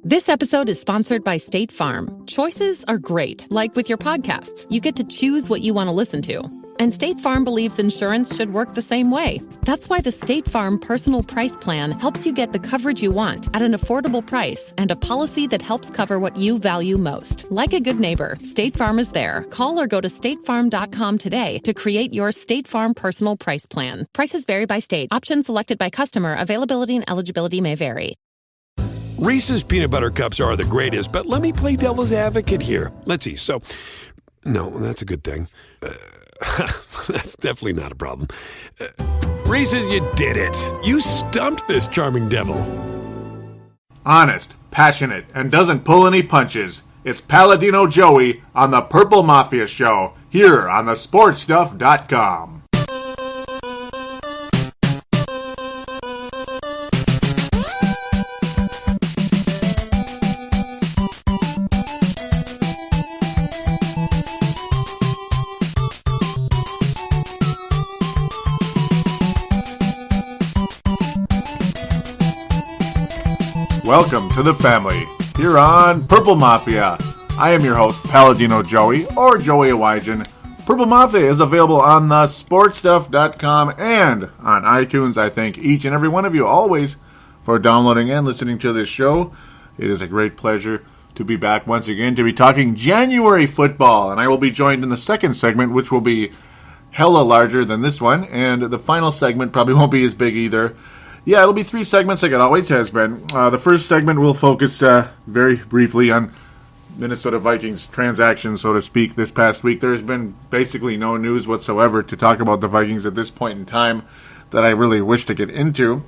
This episode is sponsored by State Farm. Choices are great. Like with your podcasts, you get to choose what you want to listen to. And State Farm believes insurance should work the same way. That's why the State Farm Personal Price Plan helps you get the coverage you want at an affordable price and a policy that helps cover what you value most. Like a good neighbor, State Farm is there. Call or go to statefarm.com today to create your State Farm Personal Price Plan. Prices vary by state. Options selected by customer. Availability and eligibility may vary. Reese's Peanut Butter Cups are the greatest, but let me play devil's advocate here. Let's see. So, no, that's a good thing. That's definitely not a problem. Reese's, you did it. You stumped this charming devil. Honest, passionate, and doesn't pull any punches. It's Paladino Joey on the Purple Mafia Show, here on thesportstuff.com. Welcome to the family, here on Purple Mafia. I am your host, Paladino Joey, or Joey Awajan. Purple Mafia is available on the sportstuff.com and on iTunes. I thank each and every one of you always for downloading and listening to this show. It is a great pleasure to be back once again to be talking January football, and I will be joined in the second segment, which will be hella larger than this one, and the final segment probably won't be as big either. Yeah, it'll be 3 segments like it always has been. The first segment will focus very briefly on Minnesota Vikings transactions, so to speak, this past week. There's been basically no news whatsoever to talk about the Vikings at this point in time that I really wish to get into,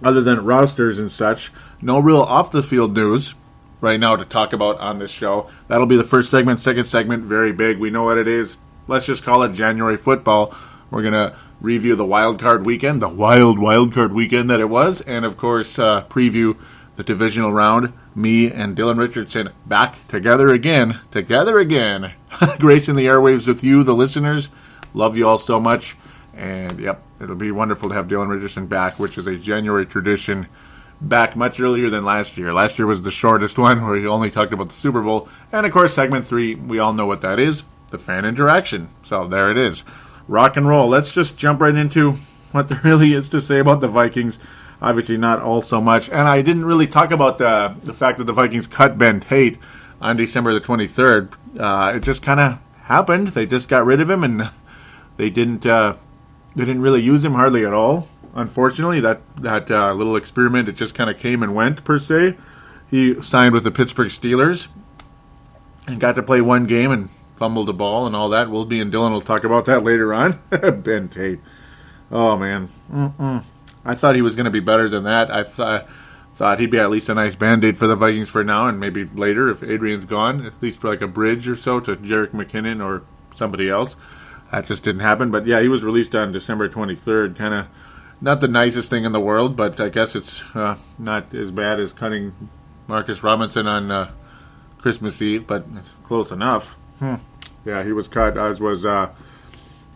other than rosters and such. No real off-the-field news right now to talk about on this show. That'll be the first segment. Second segment, very big. We know what it is. Let's just call it January football. We're going to review the wild card weekend, the wild card weekend that it was, and of course preview the divisional round. Me and Dylan Richardson back together again, gracing the airwaves with you, the listeners. Love you all so much, and yep, it'll be wonderful to have Dylan Richardson back, which is a January tradition, back much earlier than last year. Last year was the shortest one, where we only talked about the Super Bowl, and of course segment 3, we all know what that is, the fan interaction. So there it is. Rock and roll. Let's just jump right into what there really is to say about the Vikings. Obviously not all so much. And I didn't really talk about the fact that the Vikings cut Ben Tate on December the 23rd. It just kind of happened. They just got rid of him, and they didn't really use him hardly at all. Unfortunately, that little experiment, it just kind of came and went, per se. He signed with the Pittsburgh Steelers and got to play one game and fumbled the ball and all that. Wilby and Dylan will talk about that later on. Ben Tate. Oh, man. I thought he was going to be better than that. I thought he'd be at least a nice Band-Aid for the Vikings for now, and maybe later if Adrian's gone, at least for like a bridge or so to Jerick McKinnon or somebody else. That just didn't happen. But, yeah, he was released on December 23rd. Kind of not the nicest thing in the world, but I guess it's not as bad as cutting Marcus Robinson on Christmas Eve, but it's close enough. Yeah, he was cut, as was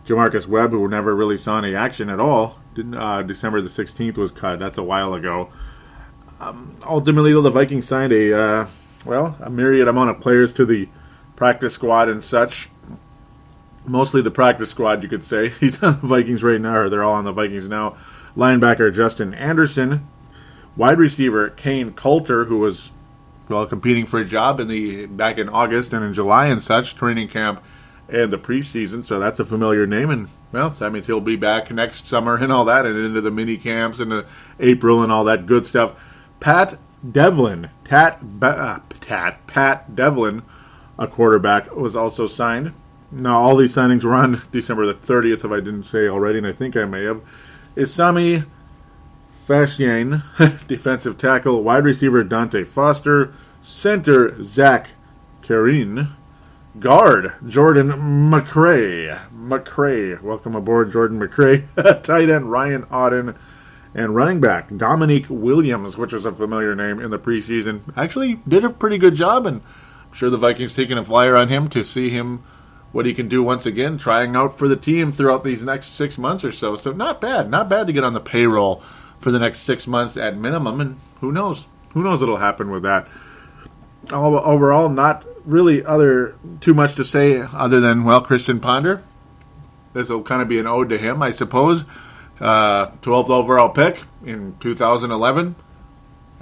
Jamarcus Webb, who never really saw any action at all. December the 16th was cut. That's a while ago. Ultimately, though, the Vikings signed a myriad amount of players to the practice squad and such. Mostly the practice squad, you could say. He's on the Vikings right now, or they're all on the Vikings now. Linebacker Justin Anderson. Wide receiver Kane Coulter, who was competing for a job back in August and in July and such, training camp and the preseason, so that's a familiar name, and, well, that means he'll be back next summer and all that, and into the mini camps and April and all that good stuff. Pat Devlin, Pat Devlin, a quarterback, was also signed. Now, all these signings were on December the 30th, if I didn't say already, and I think I may have. Isami Fashian, defensive tackle, wide receiver Dante Foster, center Zach Karine, guard Jordan McCray, welcome aboard Jordan McCray, tight end Ryan Auden, and running back Dominique Williams, which is a familiar name in the preseason. Actually did a pretty good job, and I'm sure the Vikings taking a flyer on him to see him what he can do once again, trying out for the team throughout these next 6 months or so. So not bad to get on the payroll for the next 6 months at minimum, and who knows, who knows what'll happen with that. Overall, not really too much to say other than, well, Christian Ponder. This will kind of be an ode to him, I suppose. 12th overall pick in 2011.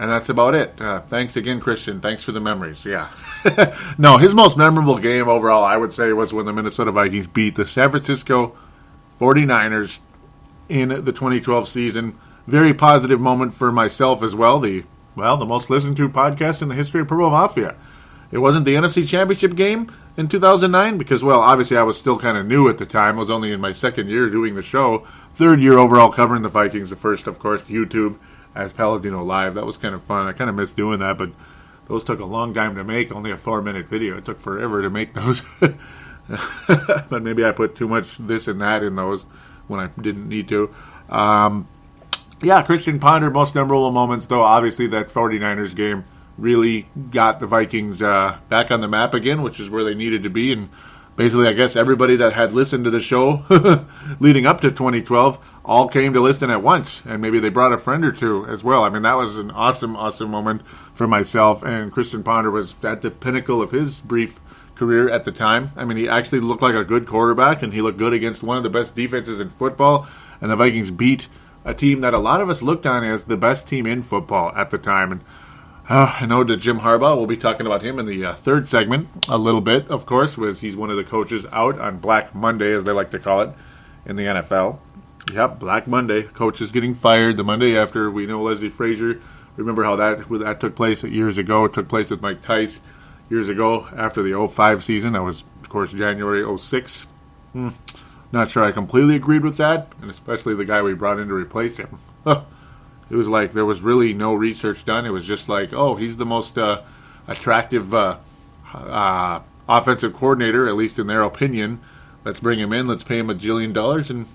And that's about it. Thanks again, Christian. Thanks for the memories. Yeah. No, his most memorable game overall, I would say, was when the Minnesota Vikings beat the San Francisco 49ers in the 2012 season. Very positive moment for myself as well. The most listened to podcast in the history of Purple Mafia. It wasn't the NFC Championship game in 2009 because, well, obviously I was still kind of new at the time. I was only in my second year doing the show. Third year overall covering the Vikings. The first, of course, YouTube as Paladino Live. That was kind of fun. I kind of missed doing that, but those took a long time to make. Only a 4-minute video. It took forever to make those. But maybe I put too much this and that in those when I didn't need to. Christian Ponder, most memorable moments, though, obviously that 49ers game really got the Vikings back on the map again, which is where they needed to be. And basically, I guess everybody that had listened to the show leading up to 2012 all came to listen at once. And maybe they brought a friend or two as well. I mean, that was an awesome, awesome moment for myself. And Christian Ponder was at the pinnacle of his brief career at the time. I mean, he actually looked like a good quarterback, and he looked good against one of the best defenses in football. And the Vikings beat a team that a lot of us looked on as the best team in football at the time. And I know that Jim Harbaugh, we'll be talking about him in the third segment a little bit, of course, was he's one of the coaches out on Black Monday, as they like to call it, in the NFL. Yep, Black Monday. Coaches getting fired the Monday after. We know Leslie Frazier. Remember how that took place years ago. It took place with Mike Tice years ago after the 05 season. That was, of course, January 06. Not sure I completely agreed with that, and especially the guy we brought in to replace him. It was like there was really no research done. It was just like, oh, he's the most attractive offensive coordinator, at least in their opinion. Let's bring him in. Let's pay him $1 jillion, and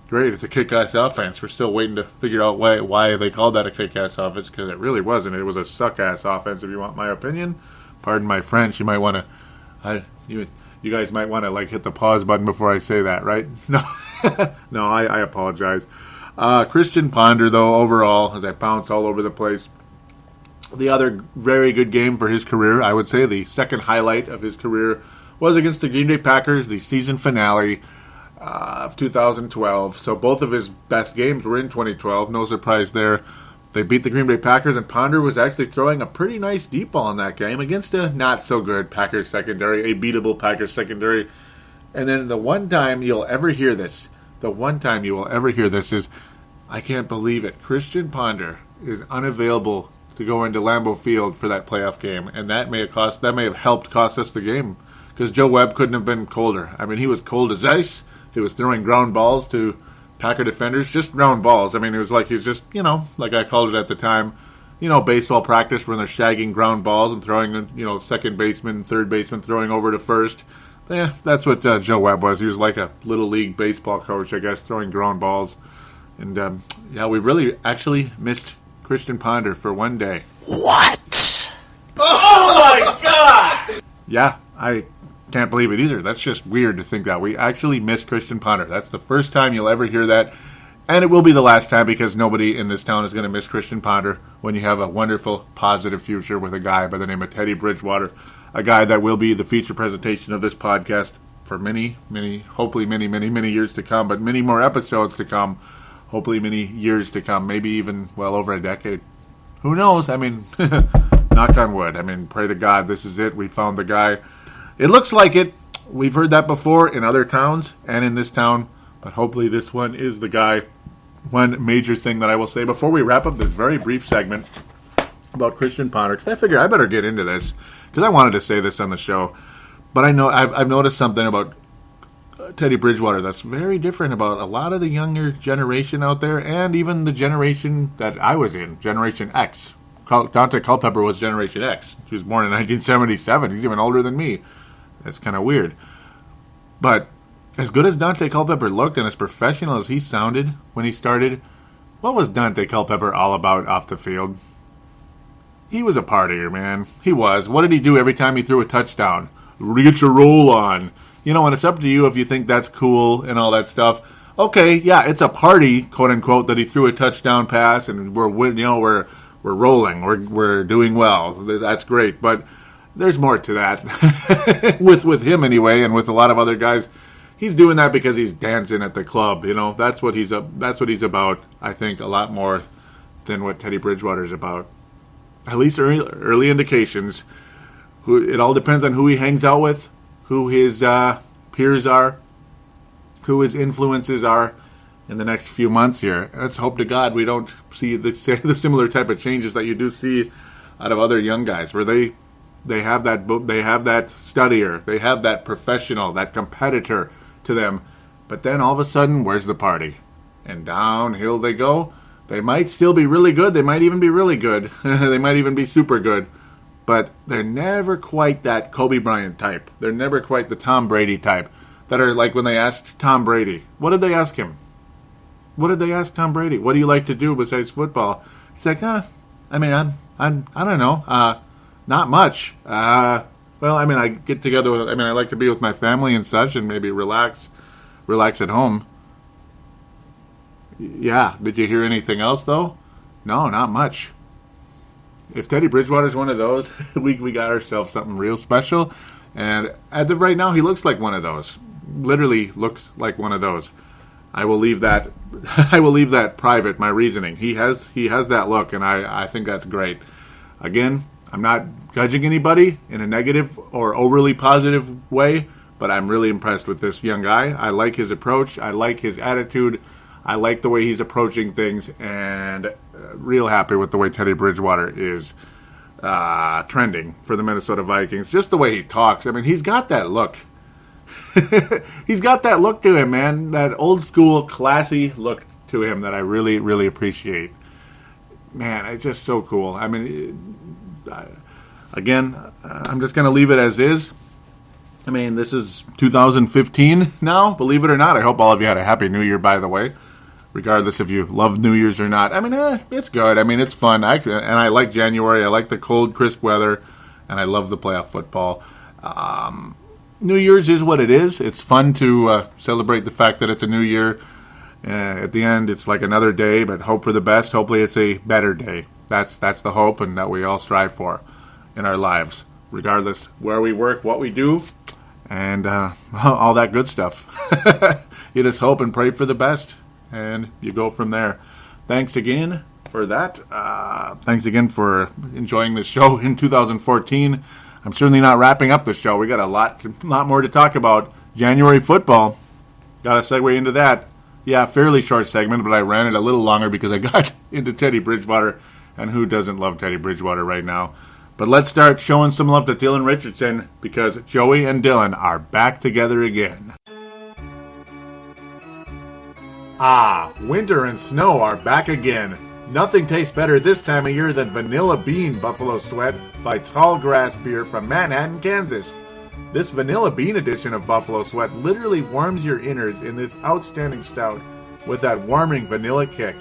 great, it's a kick-ass offense. We're still waiting to figure out why they called that a kick-ass offense, because it really wasn't. It was a suck-ass offense, if you want my opinion. Pardon my French. You might want to... You guys might want to hit the pause button before I say that, right? No, no, I apologize. Christian Ponder, though, overall, as I bounce all over the place, the other very good game for his career, I would say the second highlight of his career, was against the Green Bay Packers, the season finale of 2012. So both of his best games were in 2012. No surprise there. They beat the Green Bay Packers, and Ponder was actually throwing a pretty nice deep ball in that game against a not-so-good Packers secondary, a beatable Packers secondary. And then the one time you'll ever hear this, is, I can't believe it, Christian Ponder is unavailable to go into Lambeau Field for that playoff game, and that may have helped cost us the game, because Joe Webb couldn't have been colder. I mean, he was cold as ice. He was throwing ground balls to Packer defenders, just ground balls. I mean, it was like he was just, like I called it at the time, baseball practice when they're shagging ground balls and throwing, second baseman, third baseman throwing over to first. Yeah, that's what Joe Webb was. He was like a little league baseball coach, I guess, throwing ground balls. And, we really actually missed Christian Ponder for one day. What? Oh, my God! Yeah, I can't believe it either. That's just weird to think that. We actually missed Christian Ponder. That's the first time you'll ever hear that. And it will be the last time, because nobody in this town is going to miss Christian Ponder when you have a wonderful, positive future with a guy by the name of Teddy Bridgewater, a guy that will be the feature presentation of this podcast for many, hopefully many, many years to come, but many more episodes to come, hopefully many years to come, maybe even well over a decade. Who knows? I mean, knock on wood. I mean, pray to God, this is it. We found the guy. It looks like it. We've heard that before in other towns and in this town, but hopefully this one is the guy. One major thing that I will say before we wrap up this very brief segment about Christian Ponder, because I figure I better get into this, because I wanted to say this on the show, but I know I've noticed something about Teddy Bridgewater that's very different about a lot of the younger generation out there, and even the generation that I was in, Generation X. Dante Culpepper was Generation X. He was born in 1977. He's even older than me. That's kind of weird. But as good as Dante Culpepper looked and as professional as he sounded when he started, what was Dante Culpepper all about off the field? He was a partier, man. He was. What did he do every time he threw a touchdown? Get your roll on. And it's up to you if you think that's cool and all that stuff. Okay, yeah, it's a party, quote unquote, that he threw a touchdown pass, and we're rolling, we're doing well. That's great, but there's more to that. with him anyway, and with a lot of other guys, he's doing that because he's dancing at the club. That's what he's about. I think a lot more than what Teddy Bridgewater is about. At least early indications. It all depends on who he hangs out with, who his peers are, who his influences are in the next few months here. Let's hope to God we don't see the similar type of changes that you do see out of other young guys, where they have that studier, they have that professional, that competitor to them, but then all of a sudden, where's the party? And downhill they go. They might still be really good. They might even be really good. They might even be super good. But they're never quite that Kobe Bryant type. They're never quite the Tom Brady type. That are like when they asked Tom Brady, what did they ask him? What did they ask Tom Brady? What do you like to do besides football? He's like, I don't know. Not much. I get together with, I like to be with my family and such and maybe relax at home. Yeah. Did you hear anything else, though? No, not much. If Teddy Bridgewater's one of those, we got ourselves something real special. And as of right now, he looks like one of those. Literally looks like one of those. I will leave that private, my reasoning. He has that look, and I think that's great. Again, I'm not judging anybody in a negative or overly positive way, but I'm really impressed with this young guy. I like his approach. I like his attitude. I like the way he's approaching things, and real happy with the way Teddy Bridgewater is trending for the Minnesota Vikings. Just the way he talks. He's got that look. He's got that look to him, man. That old school, classy look to him that I really, really appreciate. Man, it's just so cool. Again, I'm just going to leave it as is. This is 2015 now, believe it or not. I hope all of you had a happy New Year, by the way, regardless if you love New Year's or not. It's good. It's fun. I like January. I like the cold, crisp weather, and I love the playoff football. New Year's is what it is. It's fun to celebrate the fact that it's a new year. At the end, it's like another day, but hope for the best. Hopefully it's a better day. That's the hope and that we all strive for in our lives, regardless where we work, what we do, and all that good stuff. You just hope and pray for the best, and you go from there. Thanks again for that. Thanks again for enjoying this show in 2014. I'm certainly not wrapping up the show. We got a lot more to talk about. January football. Got to segue into that. Yeah, fairly short segment, but I ran it a little longer because I got into Teddy Bridgewater, and who doesn't love Teddy Bridgewater right now? But let's start showing some love to Dylan Richardson because Joey and Dylan are back together again. Winter and snow are back again. Nothing tastes better this time of year than Vanilla Bean Buffalo Sweat by Tall Grass Beer from Manhattan, Kansas. This Vanilla Bean edition of Buffalo Sweat literally warms your innards in this outstanding stout with that warming vanilla kick.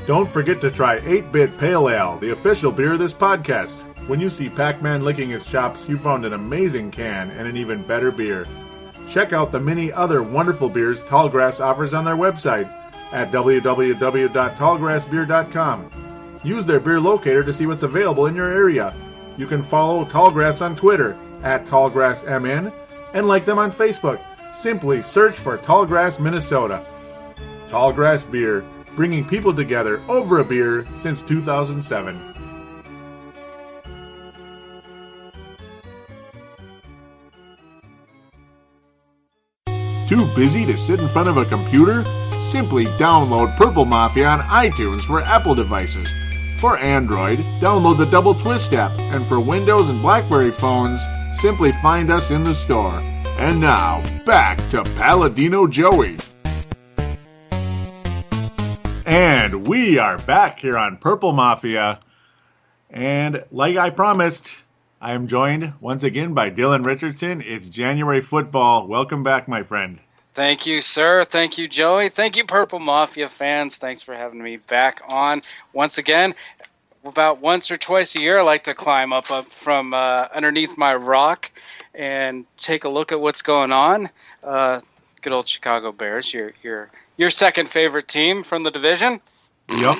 Don't forget to try 8-Bit Pale Ale, the official beer of this podcast. When you see Pac-Man licking his chops, you found an amazing can and an even better beer. Check out the many other wonderful beers Tallgrass offers on their website at www.tallgrassbeer.com. Use their beer locator to see what's available in your area. You can follow Tallgrass on Twitter at TallgrassMN and like them on Facebook. Simply search for Tallgrass, Minnesota. Tallgrass Beer, bringing people together over a beer since 2007. Too busy to sit in front of a computer? Simply download Purple Mafia on iTunes for Apple devices. For Android, download the Double Twist app, and for Windows and BlackBerry phones, simply find us in the store. And now, back to Paladino Joey. And we are back here on Purple Mafia. And like I promised, I am joined once again by Dylan Richardson. It's January football. Welcome back, my friend. Thank you, sir. Thank you, Joey. Thank you, Purple Mafia fans. Thanks for having me back on once again. About once or twice a year, I like to climb up from underneath my rock and take a look at what's going on. Good old Chicago Bears, your second favorite team from the division. Yep.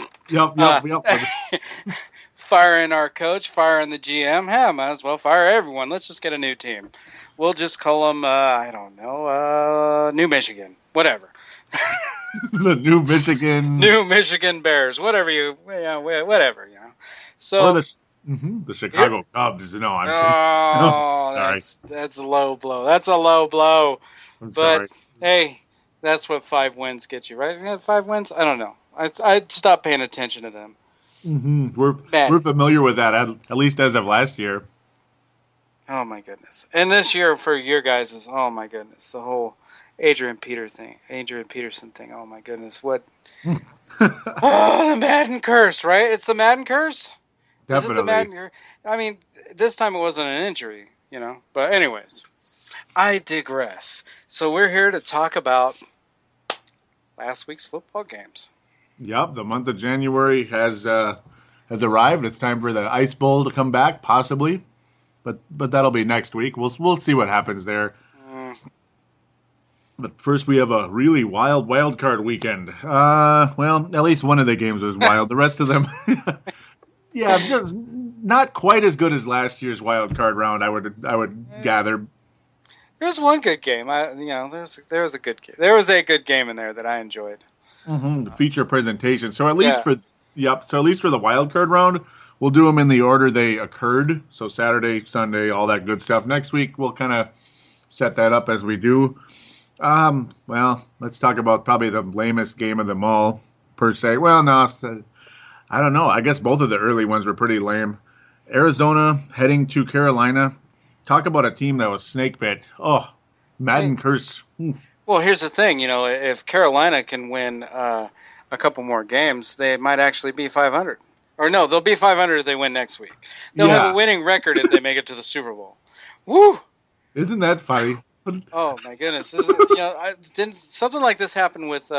Firing our coach, firing the GM. Yeah, might as well fire everyone. Let's just get a new team. We'll just call them, I don't know, New Michigan. Whatever. The New Michigan. New Michigan Bears. Whatever whatever. So. Or the Chicago Cubs. No, I'm sorry. That's a low blow. That's a low blow. But, hey, that's what 5 wins get you, right? 5 wins? I don't know. I'd stop paying attention to them. Mm-hmm. We're familiar with that, at least as of last year. Oh, my goodness. And this year for your guys is, oh, my goodness, the whole Adrian Peterson thing. Oh, my goodness. What? Oh, the Madden curse, right? It's the Madden curse? Definitely. Is it the Madden curse? I mean, this time it wasn't an injury, But anyways, I digress. So we're here to talk about last week's football games. Yep, the month of January has arrived. It's time for the Ice Bowl to come back, possibly, but that'll be next week. We'll see what happens there. But first, we have a really wild card weekend. Well, at least one of the games was wild. The rest of them, yeah, just not quite as good as last year's wild card round. I would gather. There was one good game. There was a good game. There was a good game in there that I enjoyed. The feature presentation. So at least for the wild card round, we'll do them in the order they occurred. So Saturday, Sunday, all that good stuff. Next week we'll kind of set that up as we do. Well, let's talk about probably the lamest game of them all, per se. Well, no, I don't know. I guess both of the early ones were pretty lame. Arizona heading to Carolina. Talk about a team that was snake bit. Oh, Madden curse. Well, here's the thing. If Carolina can win a couple more games, they might actually be 500. Or no, they'll be 500 if they win next week. They'll have a winning record if they make it to the Super Bowl. Woo! Isn't that funny? Oh my goodness! Didn't something like this happen with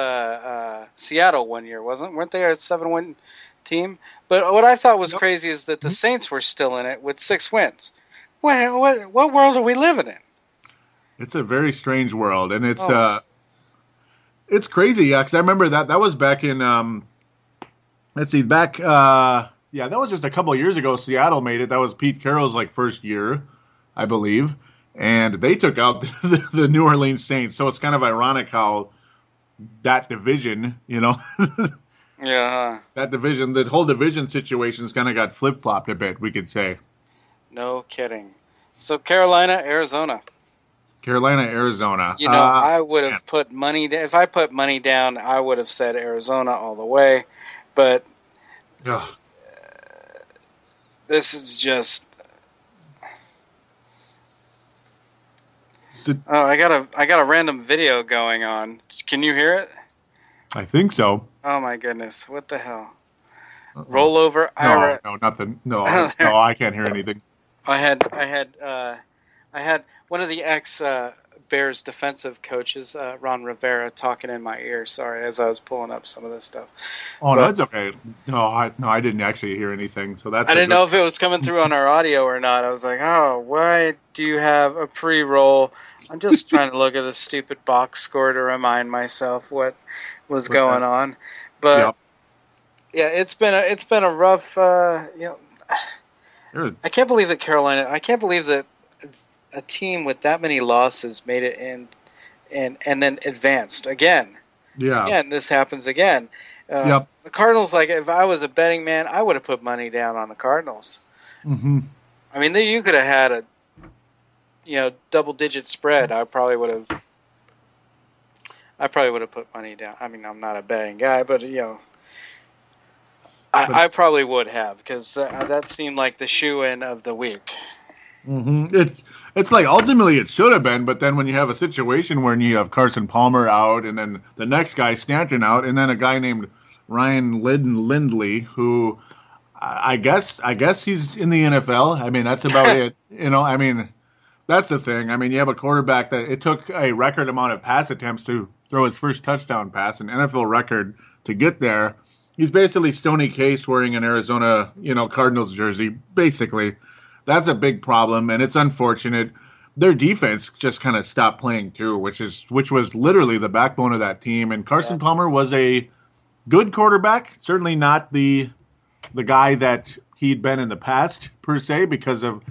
Seattle one year? Weren't they a 7-win team? But what I thought was crazy is that the Saints were still in it with 6 wins. What world are we living in? It's a very strange world, and it's crazy. Yeah, because I remember that was back in that was just a couple of years ago. Seattle made it. That was Pete Carroll's first year, I believe, and they took out the New Orleans Saints. So it's kind of ironic how that division, that division, the whole division situation's kind of got flip flopped a bit. We could say. No kidding. So Carolina, Arizona. I would have put money down. If I put money down, I would have said Arizona all the way. But this is just. I got a random video going on. Can you hear it? I think so. Oh my goodness! What the hell? Rollover. No, nothing. No, I can't hear anything. I had one of the ex-Bears defensive coaches, Ron Rivera, talking in my ear. Sorry, as I was pulling up some of this stuff. Oh, that's okay. No, I didn't actually hear anything. So that's. I didn't know if it was coming through on our audio or not. I was like, oh, why do you have a pre-roll? I'm just trying to look at the stupid box score to remind myself what was going on. But yeah, it's been a rough. I can't believe that Carolina. I can't believe that a team with that many losses made it in, and then advanced again. Yeah. Again, this happens again. The Cardinals. If I was a betting man, I would have put money down on the Cardinals. Mm-hmm. I mean, you could have had a, double-digit spread. I probably would have put money down. I mean, I'm not a betting guy, but I probably would have, because that seemed like the shoe-in of the week. Mm-hmm. It's like ultimately it should have been, but then when you have a situation where you have Carson Palmer out, and then the next guy Stanton out, and then a guy named Ryan Lindley, who I guess he's in the NFL. I mean, that's about it. I mean, that's the thing. I mean, you have a quarterback that it took a record amount of pass attempts to throw his first touchdown pass, an NFL record, to get there. He's basically Stoney Case wearing an Arizona, Cardinals jersey, basically. That's a big problem, and it's unfortunate. Their defense just kind of stopped playing too, which was literally the backbone of that team. And Carson Palmer was a good quarterback. Certainly not the guy that he'd been in the past per se, because of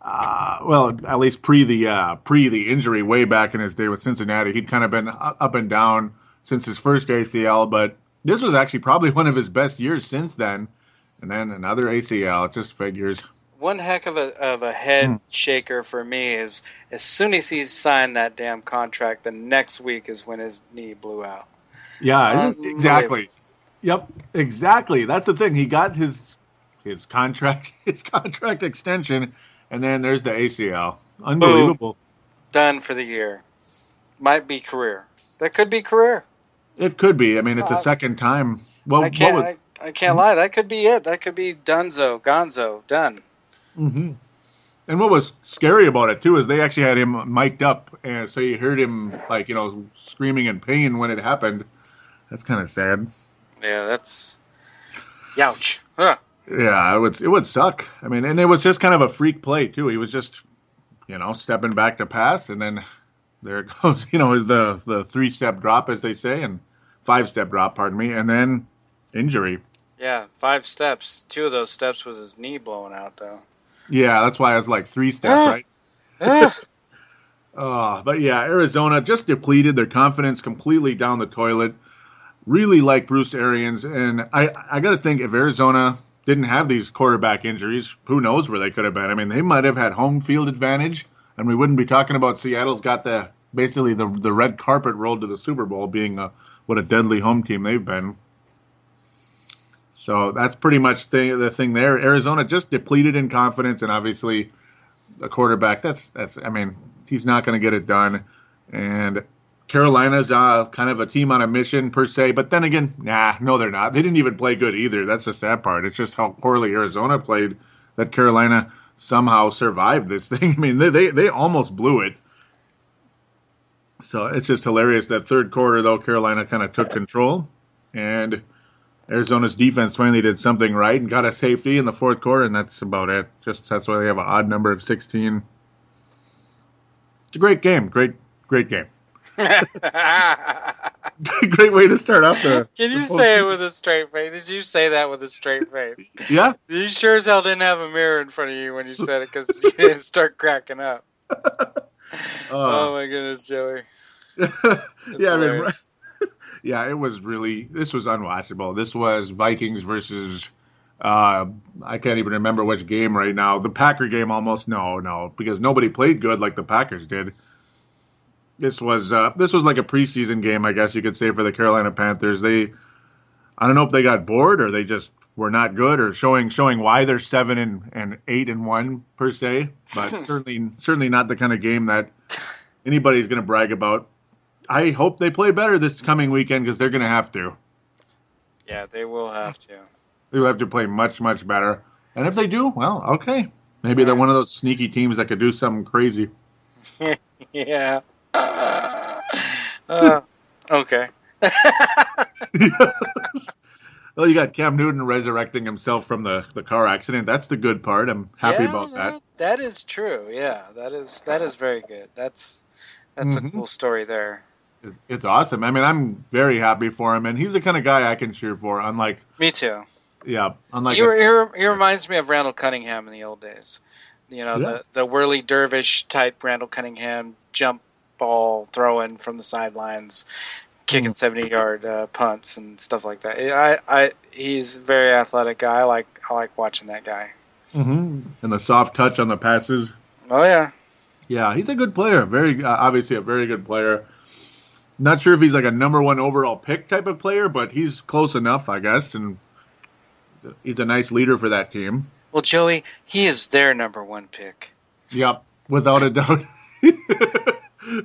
at least pre the injury way back in his day with Cincinnati. He'd kind of been up and down since his first ACL, but this was actually probably one of his best years since then. And then another ACL. It just figures. One heck of a head shaker for me is as soon as he signed that damn contract, the next week is when his knee blew out. Yeah, exactly. Yep, exactly. That's the thing. He got his contract extension, and then there's the ACL. Unbelievable. Boom. Done for the year. Might be career. That could be career. It could be. I mean, it's the second time. Well, I can't lie. That could be it. That could be Gonzo, done. Mm-hmm. And what was scary about it, too, is they actually had him mic'd up, and so you heard him, screaming in pain when it happened. That's kind of sad. Yeah, that's... Youch. Huh. Yeah, it would suck. I mean, and it was just kind of a freak play, too. He was just, stepping back to pass, and then there it goes, the 3-step drop, as they say, and 5-step drop, pardon me, and then injury. Yeah, 5 steps. 2 of those steps was his knee blowing out, though. Yeah, that's why I was like 3-step, right? But yeah, Arizona just depleted. Their confidence completely down the toilet. Really like Bruce Arians. And I got to think, if Arizona didn't have these quarterback injuries, who knows where they could have been. I mean, they might have had home field advantage, and we wouldn't be talking about Seattle's got basically the red carpet rolled to the Super Bowl, being what a deadly home team they've been. So that's pretty much the thing there. Arizona just depleted in confidence, and obviously the quarterback, he's not going to get it done. And Carolina's kind of a team on a mission per se, but then again, no, they're not. They didn't even play good either. That's the sad part. It's just how poorly Arizona played that Carolina somehow survived this thing. I mean, they almost blew it. So it's just hilarious. That third quarter, though, Carolina kind of took control, and Arizona's defense finally did something right and got a safety in the fourth quarter, and that's about it. That's why they have an odd number of 16. It's a great game. Great game. Great way to start off the... Can you say it with a straight face? Did you say that with a straight face? Yeah. You sure as hell didn't have a mirror in front of you when you said it, because you didn't start cracking up. Oh my goodness, Joey. Yeah, hilarious. Yeah, this was unwatchable. This was Vikings versus, I can't even remember which game right now. The Packer game almost, no, because nobody played good like the Packers did. This was like a preseason game, I guess you could say, for the Carolina Panthers. I don't know if they got bored or they just were not good, or showing why they're 7-8-1 per se, but certainly not the kind of game that anybody's going to brag about. I hope they play better this coming weekend, because they're going to have to. Yeah, they will have to. They will have to play much, much better. And if they do, well, okay. Maybe they're one of those sneaky teams that could do something crazy. Yeah. Okay. Well, you got Cam Newton resurrecting himself from the car accident. That's the good part. I'm happy about that. That is true. Yeah, that is very good. That's a cool story there. It's awesome. I mean, I'm very happy for him, and he's the kind of guy I can cheer for. Unlike me too. Yeah, unlike he reminds me of Randall Cunningham in the old days. The whirly dervish type Randall Cunningham, jump ball throwing from the sidelines, kicking 70-yard punts and stuff like that. He's a very athletic guy. I like watching that guy. Mm-hmm. And the soft touch on the passes. Oh yeah. Yeah, he's a good player. Very obviously a very good player. Not sure if he's like a number 1 overall pick type of player, but he's close enough, I guess, and he's a nice leader for that team. Well, Joey, he is their number 1 pick. Yep, without a doubt.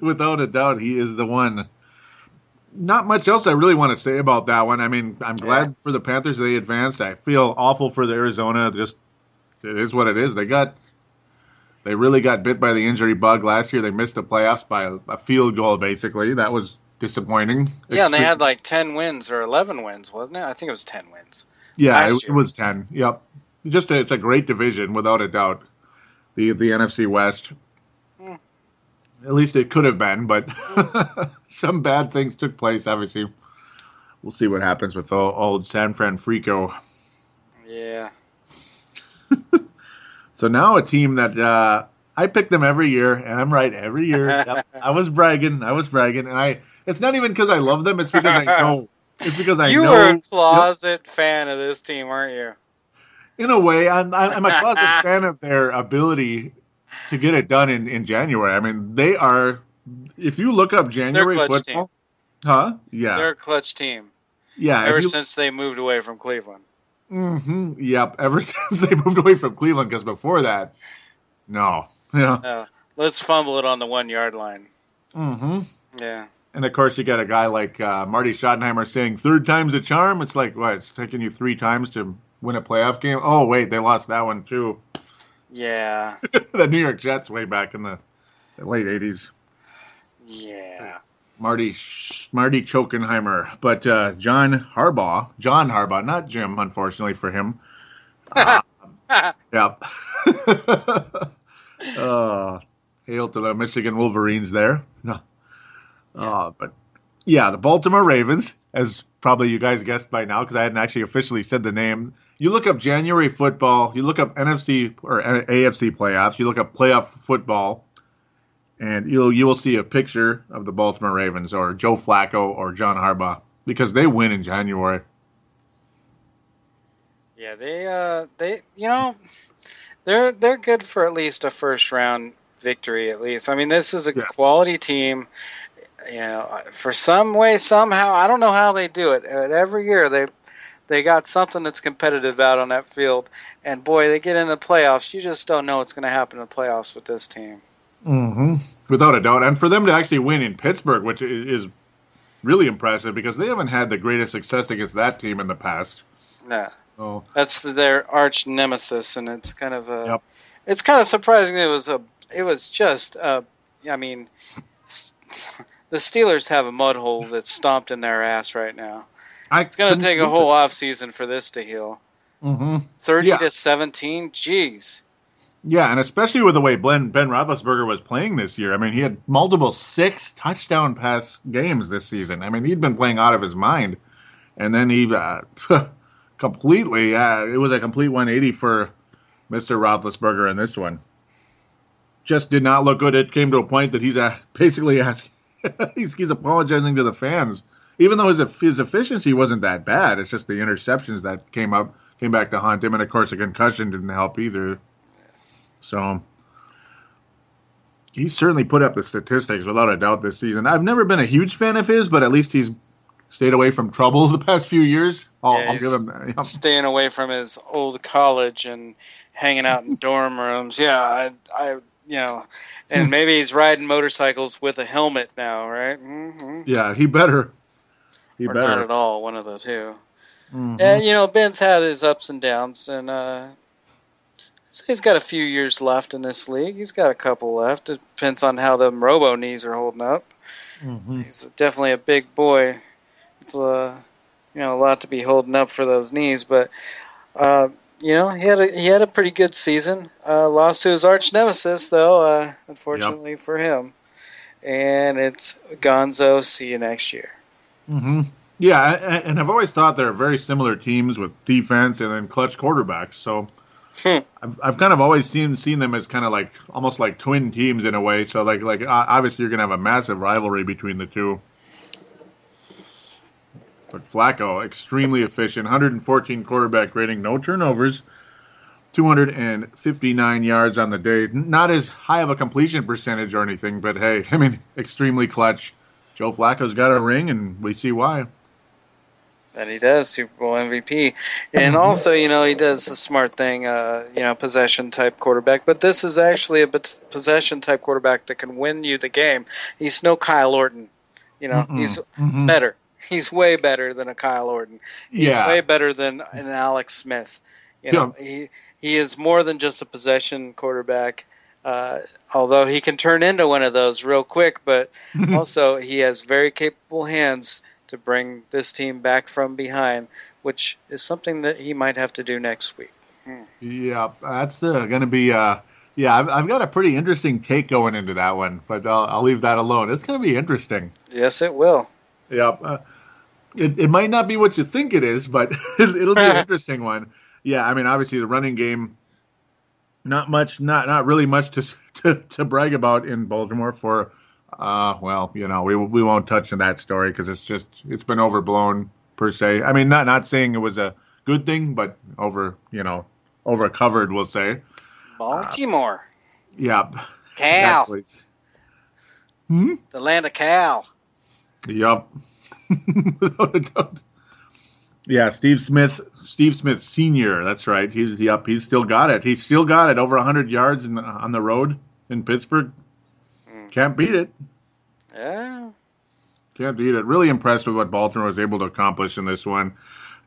Without a doubt, he is the one. Not much else I really want to say about that one. I mean, I'm glad for the Panthers they advanced. I feel awful for the Arizona. Just it is what it is. They really got bit by the injury bug last year. They missed the playoffs by a field goal, basically. That was disappointing. Yeah, and they had like 10 wins or 11 wins, wasn't it? I think it was 10 wins. Yeah, it was 10. Yep. It's a great division, without a doubt. The NFC West. At least it could have been, but some bad things took place, obviously, we'll see what happens with old San Francisco. Yeah. So now a team that I pick them every year, and I'm right every year. Yep. I was bragging, and it's not even because I love them. It's because I know. It's because I know. You were a closet fan of this team, weren't you? In a way, I'm a closet fan of their ability to get it done in January. I mean, they are. If you look up January football, team. Yeah, they're a clutch team. Yeah, ever since they moved away from Cleveland. Mm-hmm. Yep, ever since they moved away from Cleveland, because before that, no. Yeah. Let's fumble it on the 1 yard line. Mm-hmm. Yeah. And of course, you got a guy like Marty Schottenheimer saying, "Third time's a charm." It's like, what? It's taking you 3 times to win a playoff game? Oh, wait, they lost that one too. Yeah. The New York Jets way back in the late 80s. Yeah. Marty Schottenheimer. But John Harbaugh, not Jim, unfortunately for him. Yep. Hail to the Michigan Wolverines there. But yeah, the Baltimore Ravens, as probably you guys guessed by now, because I hadn't actually officially said the name. You look up January football, you look up NFC or AFC playoffs, you look up playoff football, and you will see a picture of the Baltimore Ravens or Joe Flacco or John Harbaugh, because they win in January. Yeah, they're good for at least a first round victory at least. I mean, this is a quality team. For some way, somehow, I don't know how they do it. Every year they got something that's competitive out on that field, and boy, they get in the playoffs. You just don't know what's going to happen in the playoffs with this team. Mm-hmm. Without a doubt, and for them to actually win in Pittsburgh, which is really impressive, because they haven't had the greatest success against that team in the past. No. Oh. That's their arch nemesis, and it's kind of it's kind of surprising. It was just I mean, the Steelers have a mud hole that's stomped in their ass right now. It's going to take a whole off season for this to heal. Mm-hmm. 30-17, jeez. Yeah, and especially with the way Ben Roethlisberger was playing this year. I mean, he had multiple 6 touchdown pass games this season. I mean, he'd been playing out of his mind, and then he completely. It was a complete 180 for Mr. Roethlisberger in this one. Just did not look good. It came to a point that he's basically asking, he's apologizing to the fans, even though his efficiency wasn't that bad. It's just the interceptions that came back to haunt him, and of course the concussion didn't help either. So he certainly put up the statistics without a doubt this season. I've never been a huge fan of his, but at least he's stayed away from trouble the past few years. I'll give him that. Staying away from his old college and hanging out in dorm rooms. Yeah, and maybe he's riding motorcycles with a helmet now, right? Mm-hmm. Yeah, he better. Or not at all, one of the two. Mm-hmm. And, Ben's had his ups and downs, and he's got a few years left in this league. He's got a couple left. It depends on how them robo knees are holding up. Mm-hmm. He's definitely a big boy. It's a lot to be holding up for those knees, but he had a pretty good season. Lost to his arch nemesis, though, unfortunately for him. And it's Gonzo. See you next year. Mm-hmm. Yeah, and I've always thought they're very similar teams with defense and then clutch quarterbacks. So I've kind of always seen them as kind of like almost like twin teams in a way. So like obviously you're going to have a massive rivalry between the two. But Flacco, extremely efficient, 114 quarterback rating, no turnovers, 259 yards on the day. Not as high of a completion percentage or anything, but hey, I mean, extremely clutch. Joe Flacco's got a ring, and we see why. And he does, Super Bowl MVP. And also, he does a smart thing, possession-type quarterback. But this is actually a possession-type quarterback that can win you the game. He's no Kyle Orton. He's better. He's way better than a Kyle Orton. He's way better than an Alex Smith. He is more than just a possession quarterback. Although he can turn into one of those real quick, but also he has very capable hands to bring this team back from behind, which is something that he might have to do next week. Yeah, that's going to be. I've got a pretty interesting take going into that one, but I'll leave that alone. It's going to be interesting. Yes, it will. Yeah. It might not be what you think it is, but it'll be an interesting one. Yeah, I mean, obviously the running game, not really much to brag about in Baltimore for. Well, we won't touch on that story because it's been overblown per se. I mean, not saying it was a good thing, but over covered, we'll say. Baltimore. Yeah. Cal. Exactly. The land of Cal. Yup. Without a doubt. Yeah, Steve Smith Senior. That's right. He's still got it. He's still got it. Over 100 yards on the road in Pittsburgh. Can't beat it. Yeah. Can't beat it. Really impressed with what Baltimore was able to accomplish in this one,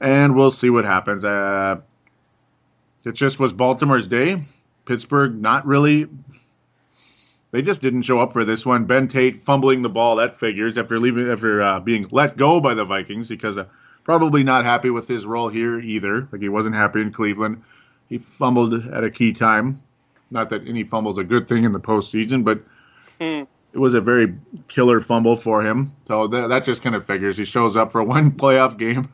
and we'll see what happens. It just was Baltimore's day. Pittsburgh, not really. They just didn't show up for this one. Ben Tate fumbling the ball, that figures, after being let go by the Vikings, because probably not happy with his role here either. Like, he wasn't happy in Cleveland. He fumbled at a key time. Not that any fumble's a good thing in the postseason, but it was a very killer fumble for him. So that just kind of figures. He shows up for one playoff game,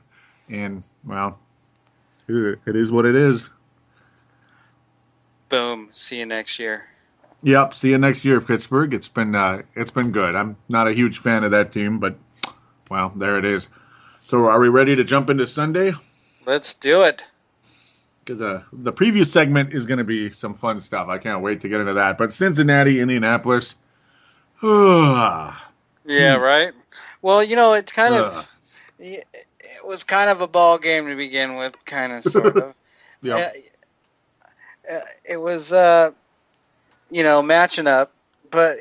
and, well, it is what it is. Boom. See you next year. Yep. See you next year, Pittsburgh. It's been good. I'm not a huge fan of that team, but, well, there it is. So are we ready to jump into Sunday? Let's do it. Because the preview segment is going to be some fun stuff. I can't wait to get into that. But Cincinnati, Indianapolis. Yeah, right. Well, it's kind of it was kind of a ball game to begin with, kind of, sort of. Yeah. It was, matching up, but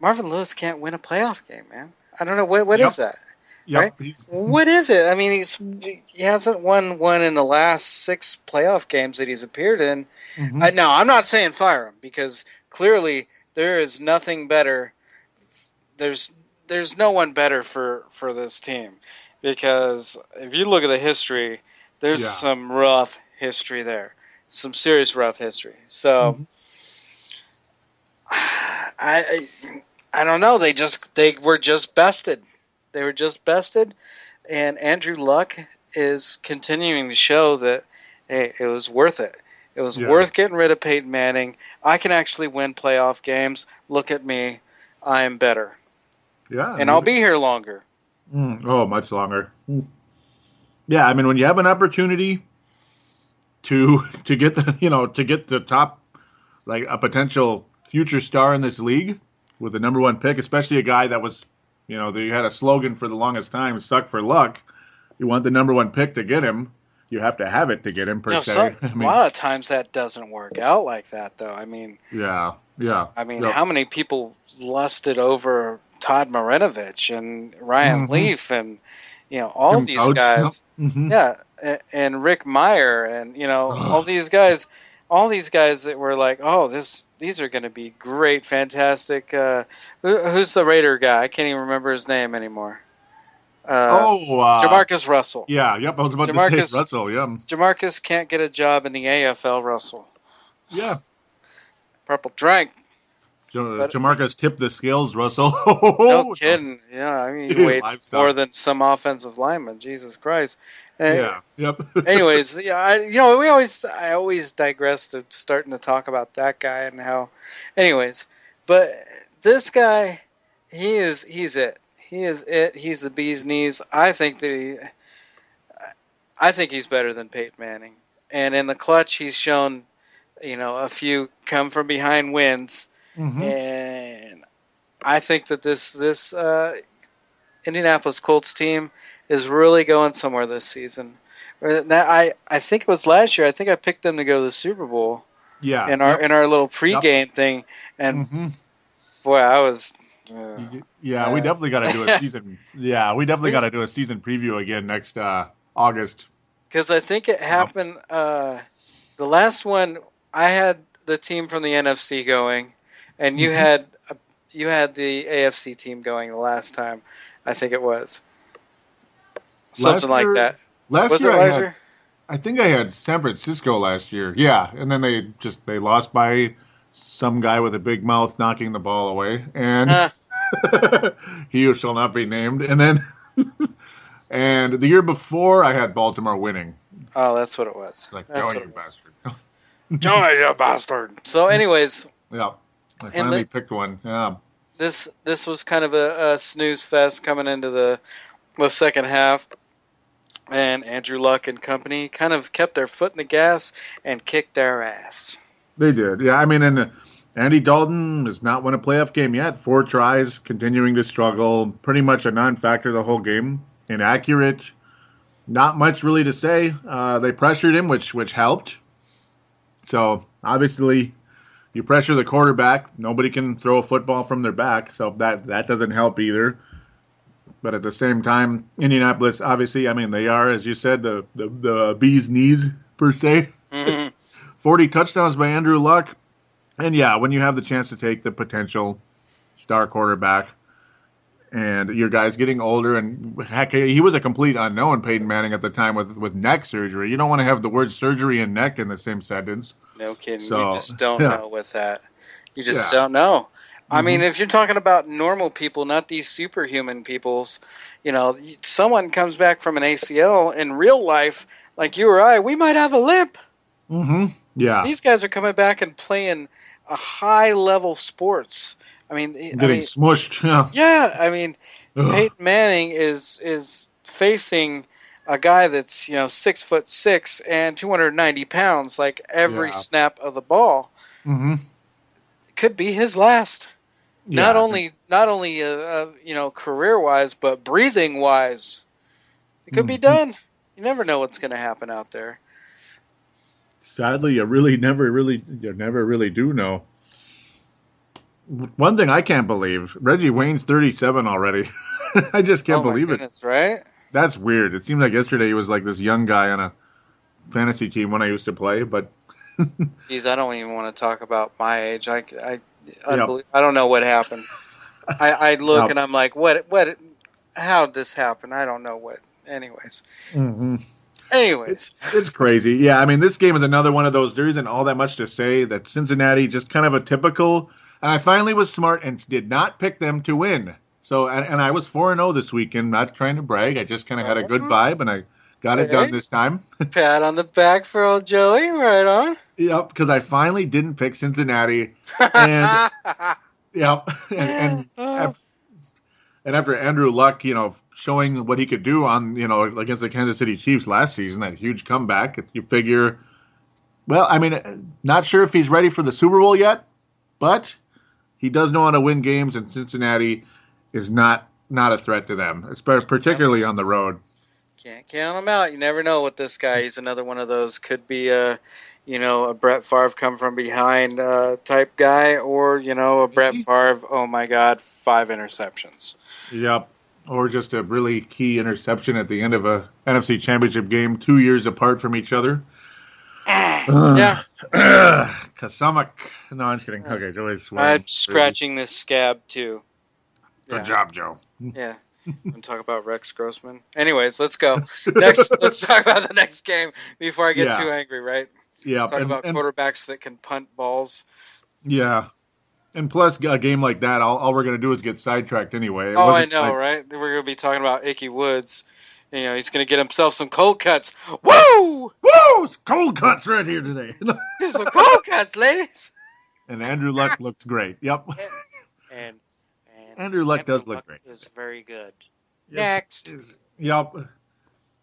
Marvin Lewis can't win a playoff game, man. I don't know what is that. Yep. Right? What is it? I mean, he hasn't won one in the last 6 playoff games that he's appeared in. Mm-hmm. No, I'm not saying fire him, because clearly there is nothing better. There's no one better for this team, because if you look at the history, there's some rough history there, some serious rough history. So I don't know. They were just bested. They were just bested, and Andrew Luck is continuing to show that, hey, it was worth it. It was worth getting rid of Peyton Manning. I can actually win playoff games. Look at me. I am better. Yeah. And I'll be here longer. Much longer. Yeah, I mean, when you have an opportunity to get the top, like, a potential future star in this league with the number 1 pick, especially a guy that was, they had a slogan for the longest time, suck for luck. You want the number 1 pick to get him. You have to have it to get him, per se. A lot of times that doesn't work out like that, though. I mean, yeah. I mean, how many people lusted over Todd Marinovich and Ryan Leaf and, all Tim these Couch, guys. Yep. Mm-hmm. Yeah, and Rick Meyer and, all these guys that were like, oh, these are going to be great, fantastic. Who's the Raider guy? I can't even remember his name anymore. Jamarcus Russell. Yeah, yep, I was about to say Russell, yeah. Jamarcus can't get a job in the AFL, Russell. Yeah. Purple drank. Jamarcus tipped the scales, Russell. No kidding. Yeah, I mean, he weighed more than some offensive linemen. Jesus Christ. Yeah. Yep. Anyways, I always digress to starting to talk about that guy and how. Anyways, but this guy, he's it. He is it. He's the bee's knees. I think he's better than Peyton Manning. And in the clutch, he's shown, a few come from behind wins. Mm-hmm. And I think that this Indianapolis Colts team is really going somewhere this season. I think it was last year. I think I picked them to go to the Super Bowl. Yeah. In our little pregame thing, and boy, I was. We definitely got to do a season. Yeah, we definitely got to do a season preview again next August. Because I think it happened. The last one, I had the team from the NFC going. And you had the AFC team going the last time, I think it was. Something like that. Last year I think I had San Francisco last year. Yeah, and then they lost by some guy with a big mouth knocking the ball away. And He who shall not be named. And then, and the year before, I had Baltimore winning. Oh, that's what it was. Like, That's Joey, what you it was. bastard. Joey, you bastard. So, anyways, Yeah, I finally picked one. Yeah. This was kind of a snooze fest coming into the second half, and Andrew Luck and company kind of kept their foot in the gas and kicked their ass. They did. Yeah, I mean, and Andy Dalton has not won a playoff game yet. 4 tries, continuing to struggle. Pretty much a non-factor the whole game. Inaccurate. Not much really to say. They pressured him, which helped. So, obviously, you pressure the quarterback, nobody can throw a football from their back, so that doesn't help either. But at the same time, Indianapolis, obviously, I mean, they are, as you said, the bee's knees, per se. Mm-hmm. 40 touchdowns by Andrew Luck. And yeah, when you have the chance to take the potential star quarterback, and your guy's getting older, and heck, he was a complete unknown, Peyton Manning, at the time with neck surgery. You don't want to have the word surgery and neck in the same sentence. No kidding. So, you just don't know with that. You just don't know. I mean, if you're talking about normal people, not these superhuman peoples, someone comes back from an ACL in real life, like you or I, we might have a limp. Mm-hmm. Yeah. These guys are coming back and playing a high-level sports. Getting smushed. Yeah. Yeah, I mean, Peyton Manning is facing a guy that's 6'6" and 290 pounds, like every snap of the ball. Mm-hmm. It could be his last. Yeah. Not only career wise, but breathing wise. It could be done. You never know what's going to happen out there. Sadly, you never really do know. One thing I can't believe, Reggie Wayne's 37 already. I just can't believe it. Right? That's weird. It seems like yesterday he was like this young guy on a fantasy team when I used to play, but geez, I don't even want to talk about my age. I don't know what happened. I look and I'm like, what? How did this happen? I don't know what. Anyways. Mm-hmm. It's crazy. Yeah, I mean, this game is another one of those. There isn't all that much to say. That Cincinnati just kind of a typical. And I finally was smart and did not pick them to win. So, and I was 4-0 this weekend. Not trying to brag. I just kind of had a good vibe, and I got it done this time. Pat on the back for old Joey. Right on. Yep, because I finally didn't pick Cincinnati. And yep, and after Andrew Luck, showing what he could do on, against the Kansas City Chiefs last season, that huge comeback, you figure, well, I mean, not sure if he's ready for the Super Bowl yet, but he does know how to win games, and Cincinnati is not a threat to them, particularly on the road. Can't count him out. You never know with this guy. He's another one of those. Could be a Brett Favre come from behind type guy, or a Brett Favre. Oh my God, 5 interceptions. Yep, or just a really key interception at the end of a NFC Championship game, 2 years apart from each other. Yeah. Kasamak. No, I'm just kidding. Okay, Joey's sweating. I'm scratching this scab too. Good job, Joe. Yeah. I'm talk about Rex Grossman. Anyways, let's go. Next, let's talk about the next game before I get too angry, right? Yeah. Talk about quarterbacks that can punt balls. Yeah. And plus, a game like that, all we're going to do is get sidetracked anyway. I know, right? We're going to be talking about Ickey Woods. He's going to get himself some cold cuts. Woo! Woo! Cold cuts right here today. There's some cold cuts, ladies. And Andrew Luck looks great. Yep. And Andrew Luck does look great. Is very good. Yes, Next. Yep.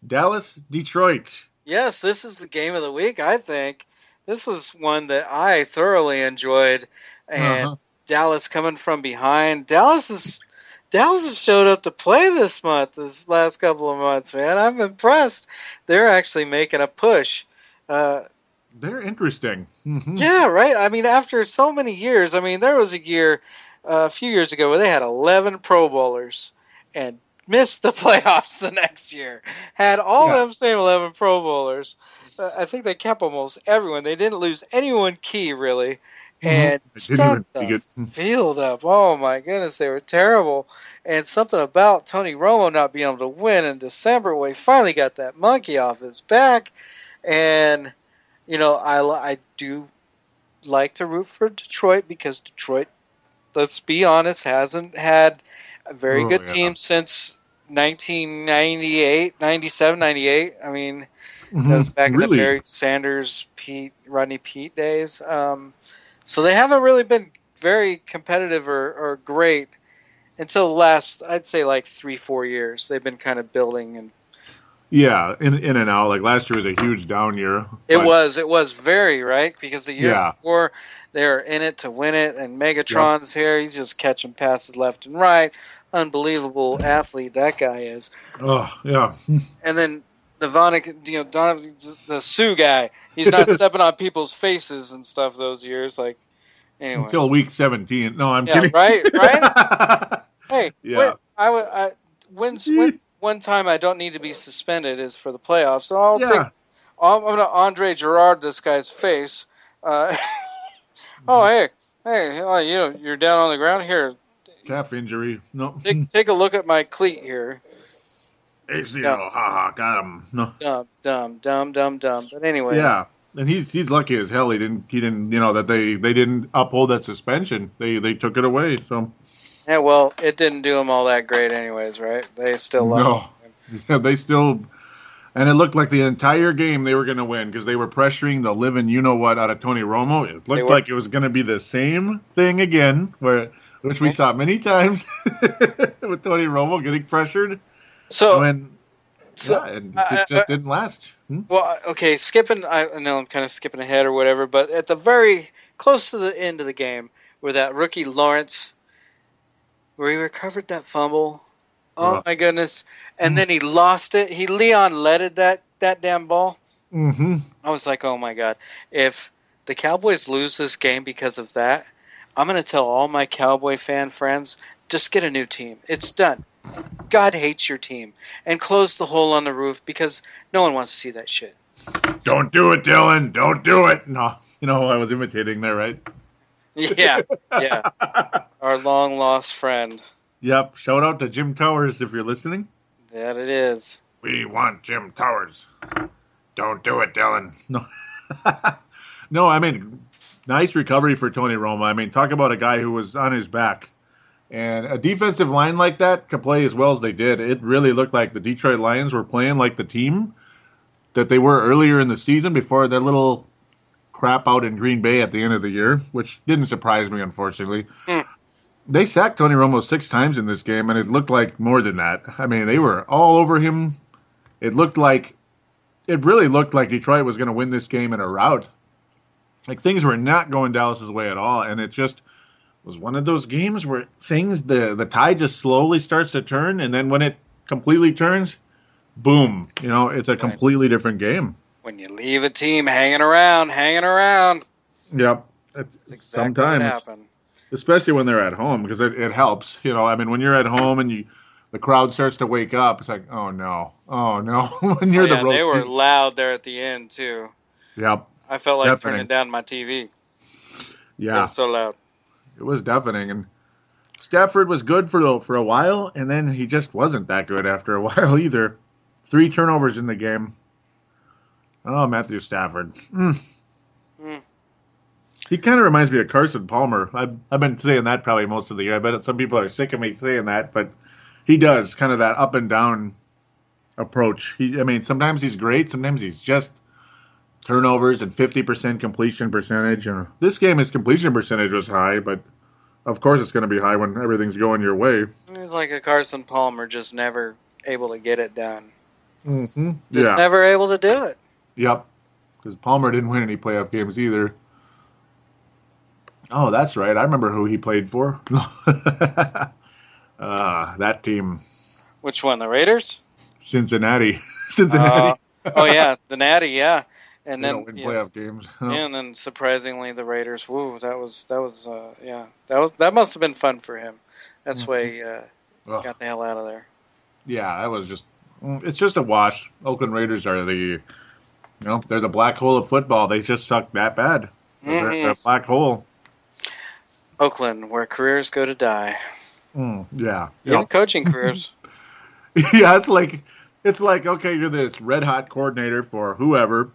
Dallas, Detroit. Yes, this is the game of the week, I think. This was one that I thoroughly enjoyed. And Dallas coming from behind. Dallas has showed up to play this last couple of months, man. I'm impressed. They're actually making a push. They're interesting. Mm-hmm. Yeah, right? I mean, after so many years, there was a few years ago where they had 11 Pro Bowlers and missed the playoffs the next year. Had all them same 11 Pro Bowlers. I think they kept almost everyone. They didn't lose anyone key, really. And stuck the field up. Oh, my goodness, they were terrible. And something about Tony Romo not being able to win in December when he finally got that monkey off his back. And, I do like to root for Detroit because Detroit let's be honest, hasn't had a very good yeah. team since 1998, 97, 98. I mean, that was back in the Really? Barry Sanders, Rodney Pete days. So they haven't really been very competitive or great until the last, I'd say, like 3-4 years. They've been kind of building, and Yeah, in and out. Like last year was a huge down year. it but- was very right because the year Yeah. before they were in it to win it, and Megatron's here. He's just catching passes left and right. Unbelievable athlete that guy is. Oh, yeah. And then the Sioux guy, he's not stepping on people's faces and stuff those years. Like, anyway. Until week 17. No, I'm Yeah, kidding. right? Hey, Yeah. one time I don't need to be suspended is for the playoffs. So I'm Yeah. going to Andre Gerard this guy's face. Oh, hey, you're down on the ground here. Calf injury. No. Take a look at my cleat here. ACL. Ha, got him. No. Dumb. But anyway. Yeah. And he's lucky as hell he didn't that they didn't uphold that suspension. They took it away. So Yeah, well, it didn't do them all that great anyways, right? They still love him. Yeah, they still, and it looked like the entire game they were going to win because they were pressuring the living you-know-what out of Tony Romo. It looked like it was going to be the same thing again, which we saw many times with Tony Romo getting pressured. It just didn't last. Well, okay, I know I'm kind of skipping ahead or whatever, but at the very close to the end of the game, where that rookie Lawrence, where he recovered that fumble, oh my goodness, and then he lost it. Leon leaded that damn ball. Mm-hmm. I was like, oh my god, if the Cowboys lose this game because of that, I'm going to tell all my Cowboy fan friends, just get a new team. It's done. God hates your team. And close the hole on the roof because no one wants to see that shit. Don't do it, Dylan. Don't do it. No, I was imitating there, right? Yeah. Our long lost friend. Yep. Shout out to Jim Towers if you're listening. That it is. We want Jim Towers. Don't do it, Dylan. No. No, I mean, nice recovery for Tony Romo. I mean, talk about a guy who was on his back. And a defensive line like that could play as well as they did. It really looked like the Detroit Lions were playing like the team that they were earlier in the season before their little crap out in Green Bay at the end of the year, which didn't surprise me, unfortunately. They sacked Tony Romo 6 times in this game, and it looked like more than that. I mean, they were all over him. It really looked like Detroit was going to win this game in a rout. Like, things were not going Dallas's way at all, and it just was one of those games where the tide just slowly starts to turn, and then when it completely turns, boom, it's a completely different game. When you leave a team hanging around. Yep. That's exactly what happened. Especially when they're at home, because it helps. I mean, when you're at home and the crowd starts to wake up, it's like, oh no. When you're the road, they were loud there at the end too. Yep. I felt like turning down my TV. Yeah. It was so loud. It was deafening, and Stafford was good for a while, and then he just wasn't that good after a while either. 3 turnovers in the game. Oh, Matthew Stafford. He kind of reminds me of Carson Palmer. I've been saying that probably most of the year. I bet some people are sick of me saying that, but he does kind of that up and down approach. Sometimes he's great, sometimes he's just turnovers and 50% completion percentage. This game, his completion percentage was high, but of course it's going to be high when everything's going your way. He's like a Carson Palmer, just never able to get it done. Mm-hmm. Just never able to do it. Yep, because Palmer didn't win any playoff games either. Oh, that's right. I remember who he played for. That team. Which one, the Raiders? Cincinnati. Oh, yeah, the Natty, yeah. And then win playoff games. Oh. And then surprisingly, the Raiders. Woo, that must have been fun for him. That's why he got the hell out of there. Yeah, it's just a wash. Oakland Raiders are they're the black hole of football. They just suck that bad. They're a black hole. Oakland, where careers go to die. Yeah. Even coaching careers. Yeah, it's like okay, you're this red hot coordinator for whoever.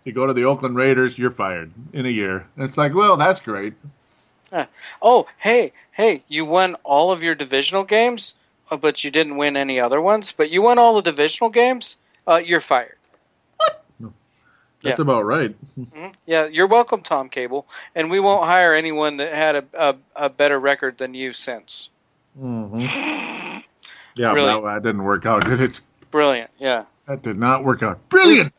You go to the Oakland Raiders, you're fired in a year. It's like, well, that's great. Oh, hey, you won all of your divisional games, but you didn't win any other ones, but you won all the divisional games? You're fired. That's about right. Mm-hmm. Yeah, you're welcome, Tom Cable. And we won't hire anyone that had a better record than you since. Mm-hmm. Yeah, that didn't work out, did it? Brilliant, yeah. That did not work out. Brilliant!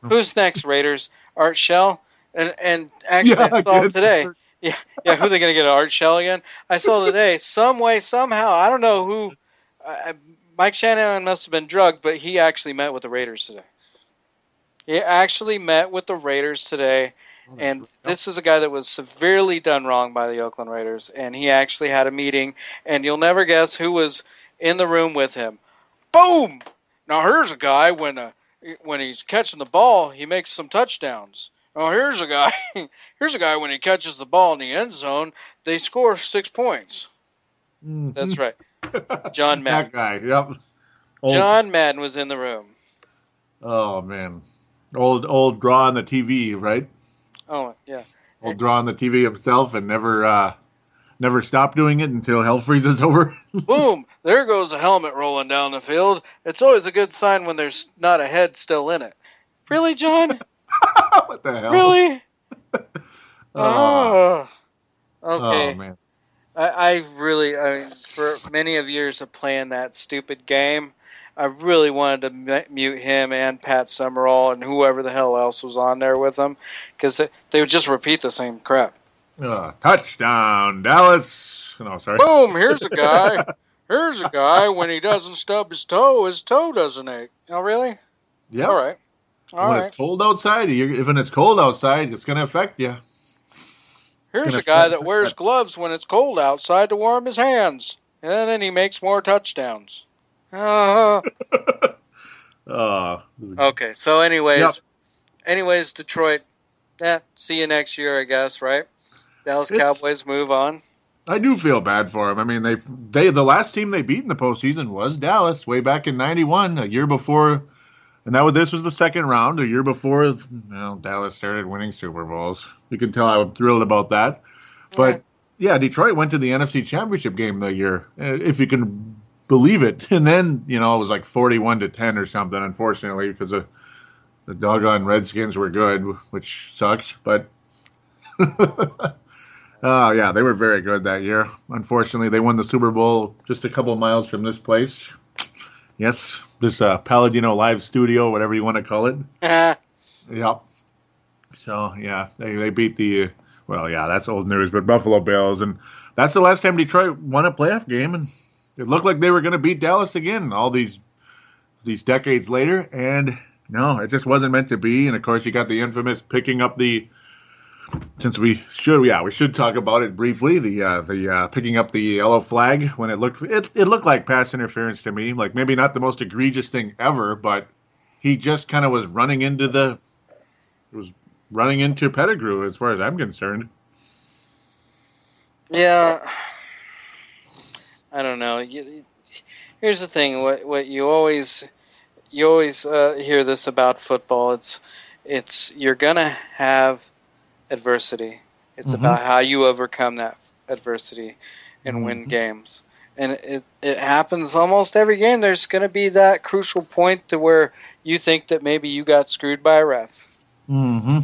Who's next, Raiders? Art Shell? And actually, I saw today. Yeah, who are they going to get, Art Shell again? I saw today, some way, somehow, I don't know who, Mike Shanahan must have been drugged, but he actually met with the Raiders today. And this is a guy that was severely done wrong by the Oakland Raiders, and he actually had a meeting, and you'll never guess who was in the room with him. Boom! Now here's a guy when he's catching the ball, he makes some touchdowns. Now here's a guy when he catches the ball in the end zone, they score 6 points. Mm-hmm. That's right. John Madden. That guy, yep. John Madden was in the room. Oh, man. Old draw on the TV, right? Oh, yeah. Old draw on the TV himself and never stop doing it until hell freezes over. Boom! There goes a helmet rolling down the field. It's always a good sign when there's not a head still in it. Really, John? What the hell? Really? Okay. Oh, man. I mean, for many of years of playing that stupid game, I really wanted to mute him and Pat Summerall and whoever the hell else was on there with them, because they would just repeat the same crap. Touchdown, Dallas. No, sorry. Boom, here's a guy. Here's a guy, when he doesn't stub his toe doesn't ache. Oh, really? Yeah. All right. When it's cold outside, it's cold outside, it's going to affect you. Here's a guy that wears gloves when it's cold outside to warm his hands. And then he makes more touchdowns. Okay, so anyways, Detroit, see you next year, I guess, right? Dallas Cowboys move on. I do feel bad for them. I mean, the last team they beat in the postseason was Dallas way back in '91, a year before, and this was the second round, a year before Dallas started winning Super Bowls. You can tell I'm thrilled about that. But yeah, Detroit went to the NFC Championship game that year, if you can believe it. And then it was like 41-10 or something, unfortunately, because the doggone Redskins were good, which sucks. But yeah, they were very good that year. Unfortunately, they won the Super Bowl just a couple miles from this place. Yes, this Palladino Live Studio, whatever you want to call it. Yep. So, yeah, they beat that's old news, but Buffalo Bills. And that's the last time Detroit won a playoff game. And it looked like they were going to beat Dallas again all these decades later. And no, it just wasn't meant to be. And, of course, you got the infamous picking up since we should talk about it briefly, the picking up the yellow flag when it looked like pass interference to me. Like, maybe not the most egregious thing ever, but he just kind of was running into Pettigrew as far as I'm concerned. Yeah. I don't know. Here's the thing. What you always hear this about football. It's you're gonna have adversity. It's about how you overcome that adversity and win games. And it happens almost every game. There's going to be that crucial point to where you think that maybe you got screwed by a ref. Mm-hmm.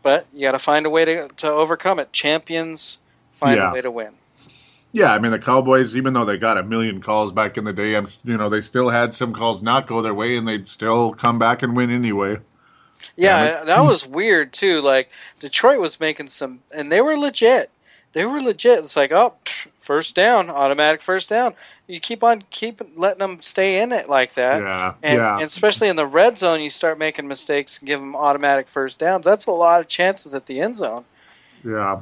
But you got to find a way to overcome it. Champions find a way to win. Yeah, I mean, the Cowboys, even though they got a million calls back in the day, they still had some calls not go their way, and they'd still come back and win anyway. Yeah, that was weird, too. Like, Detroit was making some, and they were legit. It's like, first down, automatic first down. You keep letting them stay in it like that. Yeah, and especially in the red zone, you start making mistakes and give them automatic first downs. That's a lot of chances at the end zone. Yeah.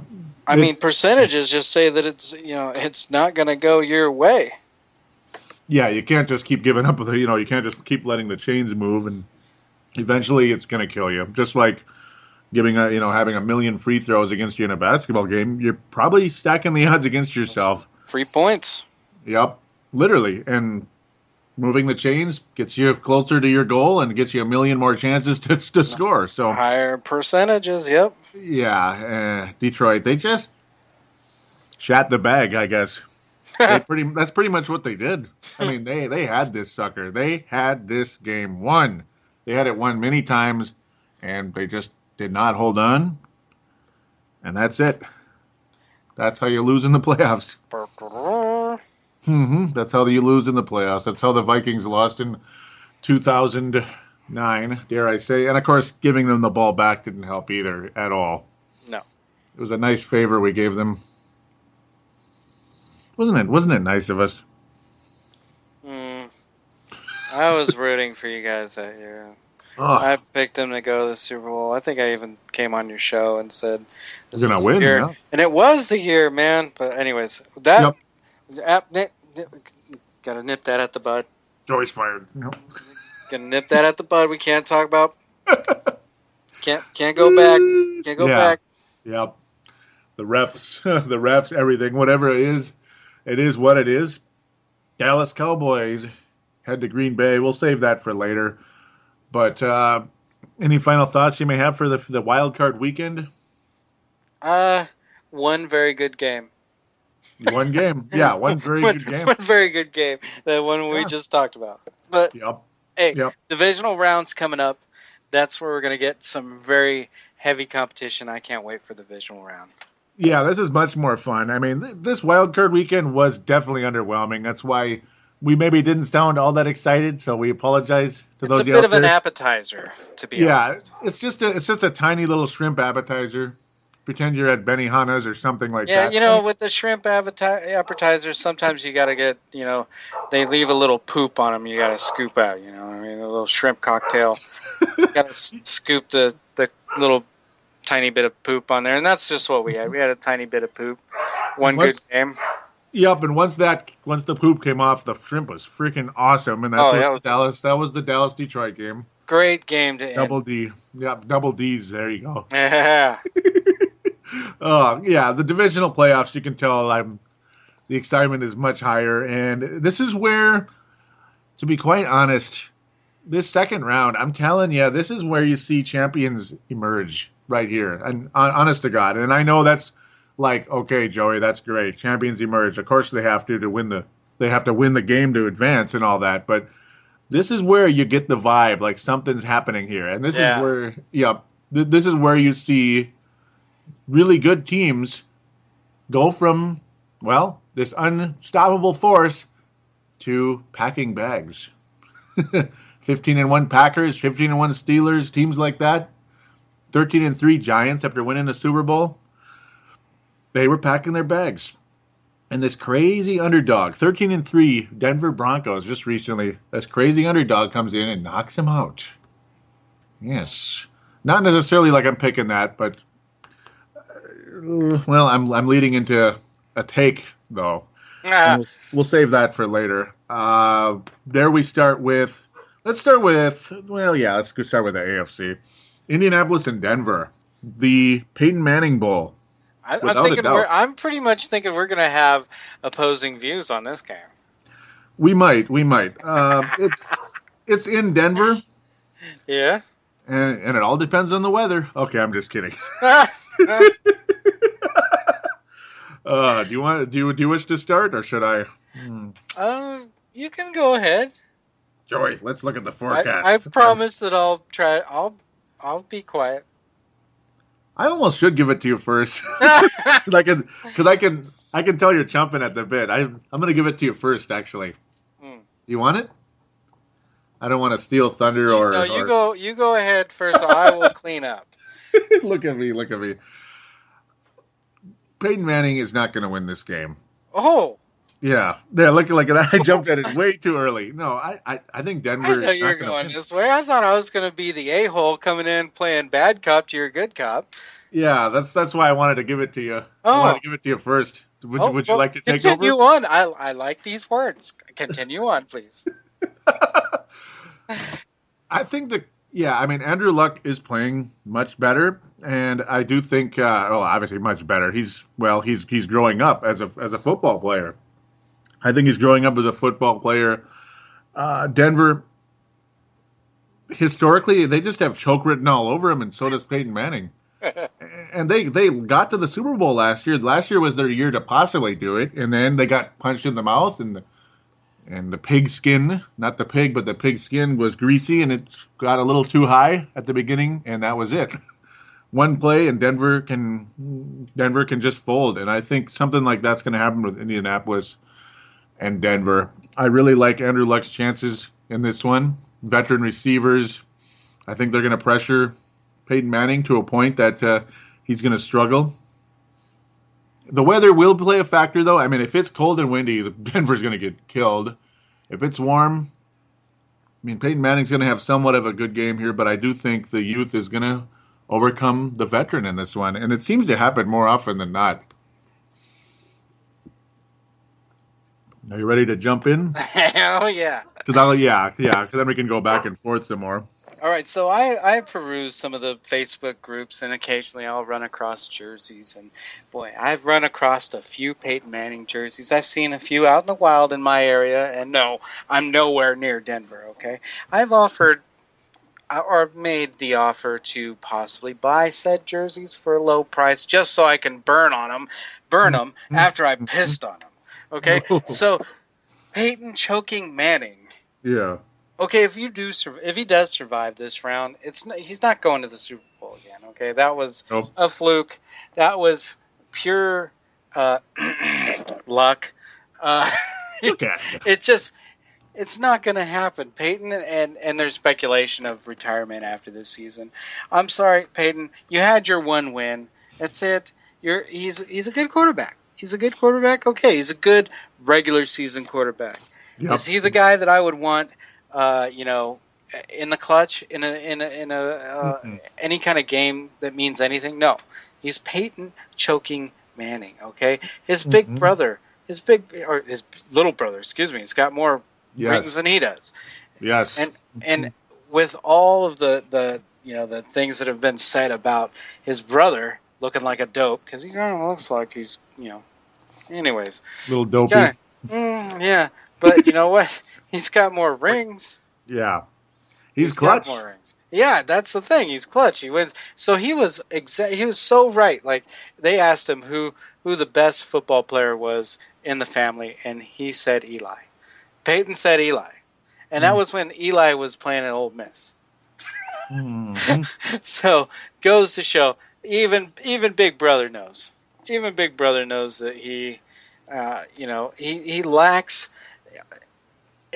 I mean, percentages just say that it's not going to go your way. Yeah, you can't just keep giving up. You can't just keep letting the chains move, and eventually it's going to kill you. Just like having a million free throws against you in a basketball game, you're probably stacking the odds against yourself. 3 points. Yep, literally. And moving the chains gets you closer to your goal and gets you a million more chances to score. So higher percentages, yep. Yeah, Detroit, they just Shat the bag, I guess. That's pretty much what they did. I mean, they had this sucker. They had this game won. They had it won many times, and they just did not hold on. And that's it. That's how you lose in the playoffs. That's how you lose in the playoffs. That's how the Vikings lost in 2009, dare I say. And, of course, giving them the ball back didn't help either at all. No. It was a nice favor we gave them. Wasn't it nice of us? I was rooting for you guys that year. Ugh. I picked them to go to the Super Bowl. I think I even came on your show and said, "This We're gonna is win, the year." yeah. And it was the year, man. But anyways, that gotta nip that at the bud. Joey's fired. Yep. Gotta nip that at the bud. We can't talk about. Can't go back. Can't go back. Yep. The refs, everything, whatever it is what it is. Dallas Cowboys head to Green Bay. We'll save that for later. But any final thoughts you may have for the wild card weekend? One very good game. One game. Yeah, one very good game. One very good game. The one we just talked about. But divisional rounds coming up. That's where we're going to get some very heavy competition. I can't wait for the divisional round. Yeah, this is much more fun. I mean, this wild card weekend was definitely underwhelming. That's why we maybe didn't sound all that excited, so we apologize to those. It's a bit of an appetizer, to be honest. Yeah, it's just a tiny little shrimp appetizer. Pretend you're at Benihana's or something like that. Yeah, with the shrimp appetizers, sometimes you got to get, they leave a little poop on them. You got to scoop out. A little shrimp cocktail. You got to scoop the little tiny bit of poop on there, and that's just what we had. We had a tiny bit of poop. Good game. Yep, and once the poop came off, the shrimp was freaking awesome, and that was the Dallas-Detroit game. Great game to end. Double D. Yep, double D's. There you go. Yeah. The divisional playoffs, you can tell the excitement is much higher, and this is where, to be quite honest, this second round, I'm telling you, this is where you see champions emerge right here, and honest to God. And I know that's like, okay, Joey, that's great. Champions emerge. Of course, they have to win the game to advance and all that. But this is where you get the vibe, like something's happening here, and this is where, this is where you see really good teams go from this unstoppable force to packing bags. 15-1 Packers, 15-1 Steelers, teams like that. 13-3 Giants after winning the Super Bowl. They were packing their bags. And this crazy underdog, 13-3 Denver Broncos just recently, this crazy underdog comes in and knocks them out. Yes. Not necessarily like I'm picking that, but I'm leading into a take, though. We'll save that for later. There we start with, let's go start with the AFC. Indianapolis and Denver, the Peyton Manning Bowl. I'm pretty much thinking we're going to have opposing views on this game. We might. It's in Denver. Yeah. And it all depends on the weather. Okay, I'm just kidding. Do you wish to start, or should I? You can go ahead. Joey, let's look at the forecast. I promise that I'll try. I'll be quiet. I almost should give it to you first, because I can tell you're chomping at the bit. I'm going to give it to you first, actually. You want it? I don't want to steal thunder or. No, you go ahead first. So I will clean up. Look at me. Peyton Manning is not going to win this game. Oh. Yeah. Look at that. I jumped at it way too early. No, I think Denver. I know you're going this way. I thought I was going to be the a-hole coming in playing bad cop to your good cop. Yeah, that's why I wanted to give it to you. Oh. I wanted to give it to you first. Would you like to take over? Continue on. I like these words. Continue on, please. I think Andrew Luck is playing much better, and I do think, obviously much better. He's growing up as a football player. I think he's growing up as a football player. Denver, historically, they just have choke written all over him, and so does Peyton Manning. And they got to the Super Bowl last year. Last year was their year to possibly do it, and then they got punched in the mouth, and the pig skin, not the pig, but the pig skin was greasy, and it got a little too high at the beginning, and that was it. One play, and Denver can just fold, and I think something like that's going to happen with Indianapolis and Denver. I really like Andrew Luck's chances in this one. Veteran receivers, I think they're going to pressure Peyton Manning to a point that he's going to struggle. The weather will play a factor, though. I mean, if it's cold and windy, Denver's going to get killed. If it's warm, I mean, Peyton Manning's going to have somewhat of a good game here, but I do think the youth is going to overcome the veteran in this one, and it seems to happen more often than not. Are you ready to jump in? Hell yeah. Because then we can go back and forth some more. All right, so I peruse some of the Facebook groups, and occasionally I'll run across jerseys. And, boy, I've run across a few Peyton Manning jerseys. I've seen a few out in the wild in my area, and no, I'm nowhere near Denver, okay? I've offered or made the offer to possibly buy said jerseys for a low price just so I can burn them after I pissed on them, okay? So, Peyton choking Manning. Yeah. Okay, if he does survive this round, he's not going to the Super Bowl again. Okay, that was a fluke. That was pure luck. It's not going to happen, Peyton. And there's speculation of retirement after this season. I'm sorry, Peyton. You had your one win. That's it. He's a good quarterback. He's a good quarterback. Okay, he's a good regular season quarterback. Yep. Is he the guy that I would want? In the clutch, in any kind of game that means anything. No, he's Peyton choking Manning. Okay, his big brother, his little brother, excuse me, has got more rings than he does. Yes, and with all of the things that have been said about his brother looking like a dope, because he kind of looks like he's anyways, little dopey. Yeah, but you know what? He's got more rings. Yeah. He's clutch. Got more rings. Yeah, that's the thing. He's clutch. He wins. So he was so right. Like, they asked him who the best football player was in the family, and he said Eli. Peyton said Eli. And that was when Eli was playing at Ole Miss. So, goes to show, even Big Brother knows. Even Big Brother knows that he lacks.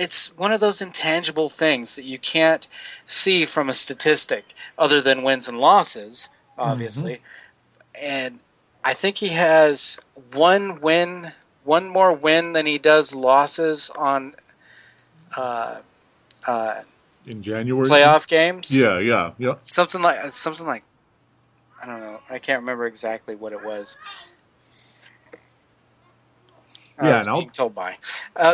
It's one of those intangible things that you can't see from a statistic other than wins and losses, obviously. And I think he has one more win than he does losses on in January playoff games. Yeah. Something like I don't know. I can't remember exactly what it was. Being told by.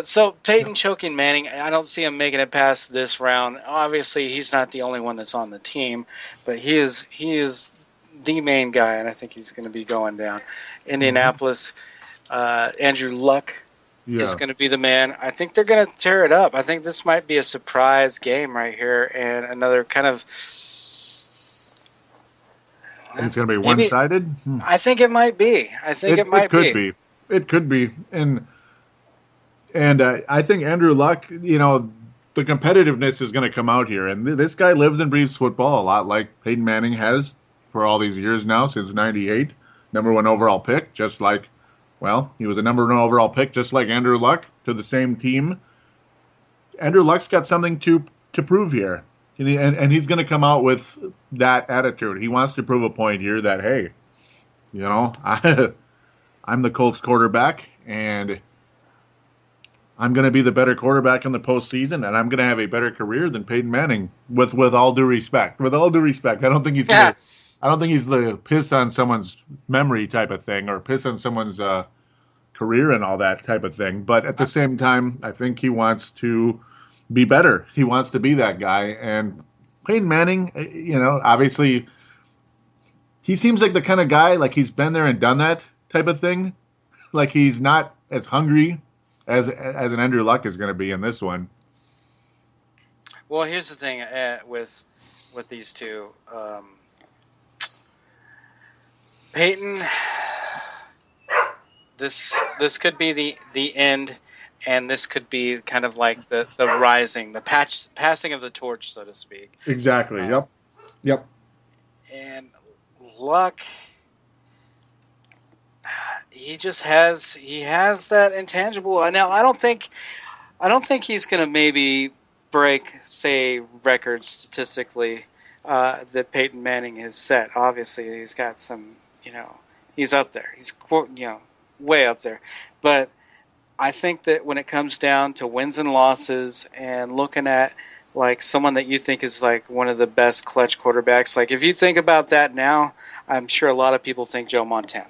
So Peyton choking Manning, I don't see him making it past this round. Obviously, he's not the only one that's on the team, but he is the main guy, and I think he's going to be going down. Indianapolis, Andrew Luck is going to be the man. I think they're going to tear it up. I think this might be a surprise game right here, and another kind of. It's going to be one-sided? I think it might be. It could be, and I think Andrew Luck, the competitiveness is going to come out here, and this guy lives and breathes football a lot like Peyton Manning has for all these years now, since '98, number 1 overall pick, just like, he was a number 1 overall pick, just like Andrew Luck, to the same team. Andrew Luck's got something to prove here, and he's going to come out with that attitude. He wants to prove a point here that, hey, I'm the Colts quarterback, and I'm going to be the better quarterback in the postseason, and I'm going to have a better career than Peyton Manning. With all due respect, I don't think he's the piss on someone's memory type of thing, or piss on someone's career and all that type of thing. But at the same time, I think he wants to be better. He wants to be that guy, and Peyton Manning, obviously, he seems like the kind of guy like he's been there and done that type of thing. Like, he's not as hungry as an Andrew Luck is going to be in this one. Well, here's the thing with these two. Peyton, this could be the end, and this could be kind of like the rising, the passing of the torch, so to speak. Exactly. Yep. And Luck, he has that intangible. Now I don't think he's going to maybe break, say, records statistically that Peyton Manning has set. Obviously, he's got some, he's up there. He's, way up there. But I think that when it comes down to wins and losses and looking at, like, someone that you think is, like, one of the best clutch quarterbacks, like, if you think about that now, I'm sure a lot of people think Joe Montana.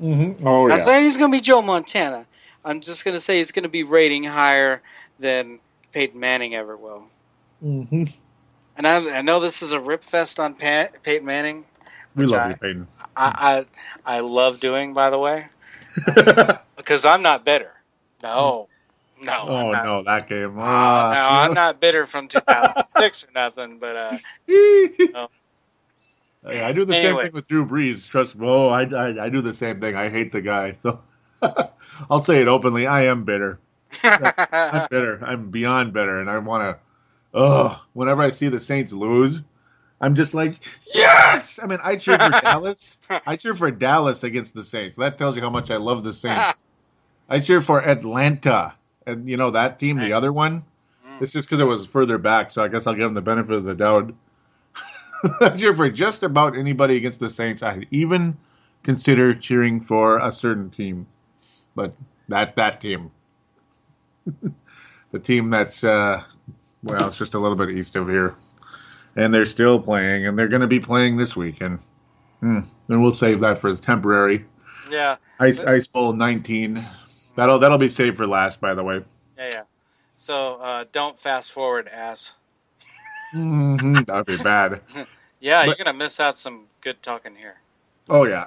Mm-hmm. Oh, yeah. I'm saying he's going to be Joe Montana. I'm just going to say he's going to be rating higher than Peyton Manning ever will. Mm-hmm. And I know this is a rip fest on Peyton Manning. We love you, Peyton. I love doing, by the way, because I'm not bitter. No. Oh, no, that game. No, I'm not bitter from 2006 or nothing, but no. I do the same thing with Drew Brees. Trust me. Oh, I do the same thing. I hate the guy. So I'll say it openly. I am bitter. I'm bitter. I'm beyond bitter. And I want to, whenever I see the Saints lose, I'm just like, yes! I mean, I cheer for Dallas. I cheer for Dallas against the Saints. That tells you how much I love the Saints. I cheer for Atlanta. And, that team, the other one, it's just because it was further back. So I guess I'll give them the benefit of the doubt. I cheer for just about anybody against the Saints. I'd even consider cheering for a certain team. But that team. The team that's, it's just a little bit east of here. And they're still playing, and they're going to be playing this weekend. And we'll save that for temporary. Yeah. Ice Bowl 19. That'll be saved for last, by the way. Yeah. So don't fast forward, ass. That'd be bad. Yeah, you're going to miss out some good talking here. Oh, yeah.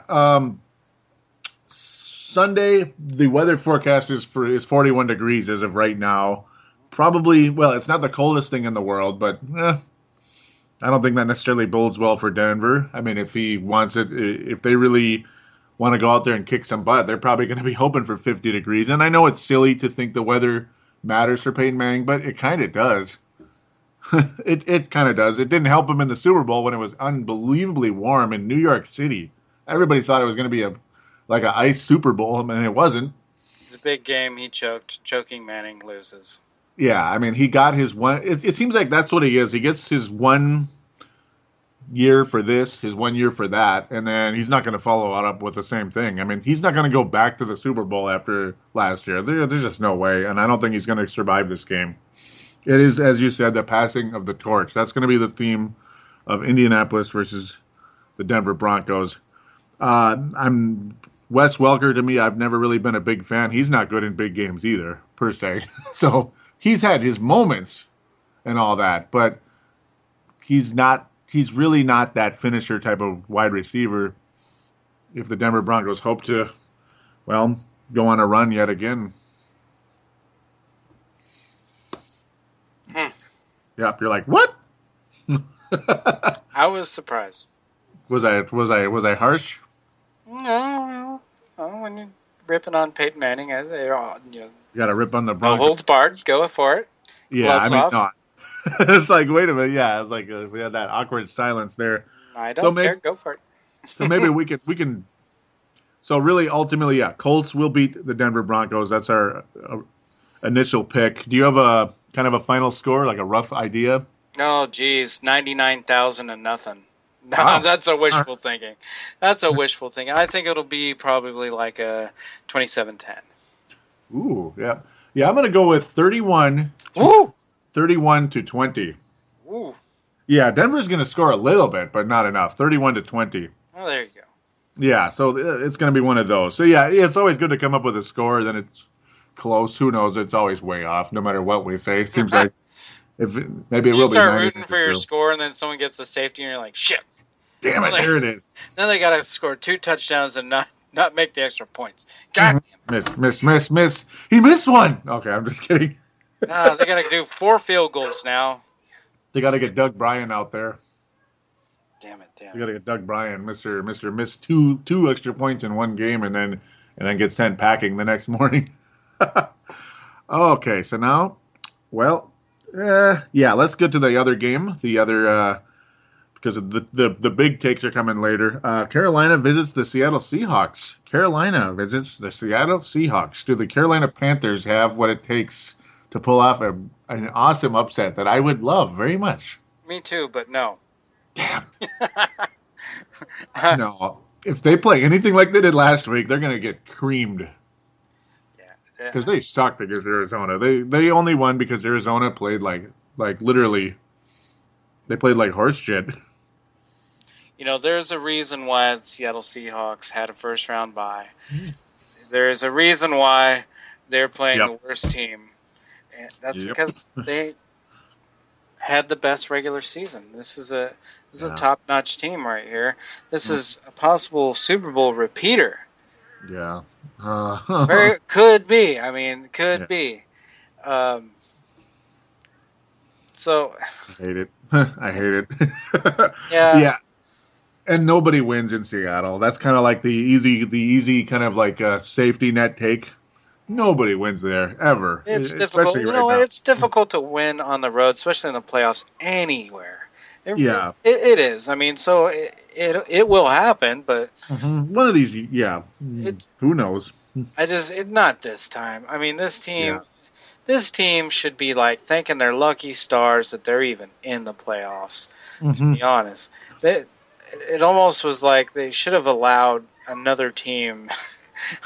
Sunday, the weather forecast is 41 degrees as of right now. Probably, it's not the coldest thing in the world, but I don't think that necessarily bodes well for Denver. I mean, if he wants it, if they really want to go out there and kick some butt, they're probably going to be hoping for 50 degrees. And I know it's silly to think the weather matters for Peyton Manning, but it kind of does. It kind of does. It didn't help him in the Super Bowl when it was unbelievably warm in New York City. Everybody thought it was going to be like an ice Super Bowl, and it wasn't. It's a big game. He choked. Choking Manning loses. Yeah, I mean, he got his one. It seems like that's what he is. He gets his 1 year for this, his 1 year for that, and then he's not going to follow it up with the same thing. I mean, he's not going to go back to the Super Bowl after last year. There's just no way, and I don't think he's going to survive this game. It is, as you said, the passing of the torch. That's going to be the theme of Indianapolis versus the Denver Broncos. Wes Welker, to me, I've never really been a big fan. He's not good in big games either, per se. So he's had his moments and all that, but he's really not that finisher type of wide receiver if the Denver Broncos hope to, go on a run yet again. Yep, you're like, what? I was surprised. Was I harsh? No. When you're ripping on Peyton Manning, they're all, you got to rip on the no Broncos. holds barred. Go for it. Yeah, Gloves off. not. It's like, wait a minute. Yeah, it's like we had that awkward silence there. I don't care. Go for it. So maybe we can. So really, ultimately, Colts will beat the Denver Broncos. That's our initial pick. Do you have a kind of a final score, like a rough idea? Oh, geez, 99,000 and nothing. No, Wow. That's a wishful thinking. That's a wishful thinking. I think it'll be probably like a 27-10. Ooh, yeah. Yeah, I'm going to go with 31 to 20. Ooh. Yeah, Denver's going to score a little bit, but not enough. 31 to 20. Well, there you go. Yeah, so it's going to be one of those. So, yeah, it's always good to come up with a score, then it's close. Who knows? It's always way off, no matter what we say. It seems like maybe it will be. You start rooting for your score, and then someone gets a safety, and you're like, shit. Damn it, there it is. Then they got to score 2 touchdowns and not make the extra points. God damn. Miss. He missed one. Okay, I'm just kidding. They got to do 4 field goals now. They got to get Doug Bryan out there. Damn it. You got to get Doug Bryan, Mister missed two extra points in one game, and then get sent packing the next morning. Okay, so now, well, yeah, let's get to the other game. The other because the big takes are coming later. Carolina visits the Seattle Seahawks. Carolina visits the Seattle Seahawks. Do the Carolina Panthers have what it takes to pull off an awesome upset that I would love very much? Me too, but no. Damn. No. If they play anything like they did last week, they're going to get creamed. Yeah. Because they sucked against Arizona. They only won because Arizona played like literally, they played like horse shit. There's a reason why the Seattle Seahawks had a first round bye. There's a reason why they're playing the worst team. And that's because they had the best regular season. This is a top-notch team right here. This is a possible Super Bowl repeater. Yeah. Could be. I mean, could be. So I hate it. I hate it. Yeah. Yeah. And nobody wins in Seattle. That's kind of like the easy kind of like safety net take. Nobody wins there ever. It's difficult. It's difficult to win on the road, especially in the playoffs anywhere. It is. I mean, so it will happen, but one of these, who knows? Not this time. I mean, this team should be like thanking their lucky stars that they're even in the playoffs. To be honest, it almost was like they should have allowed another team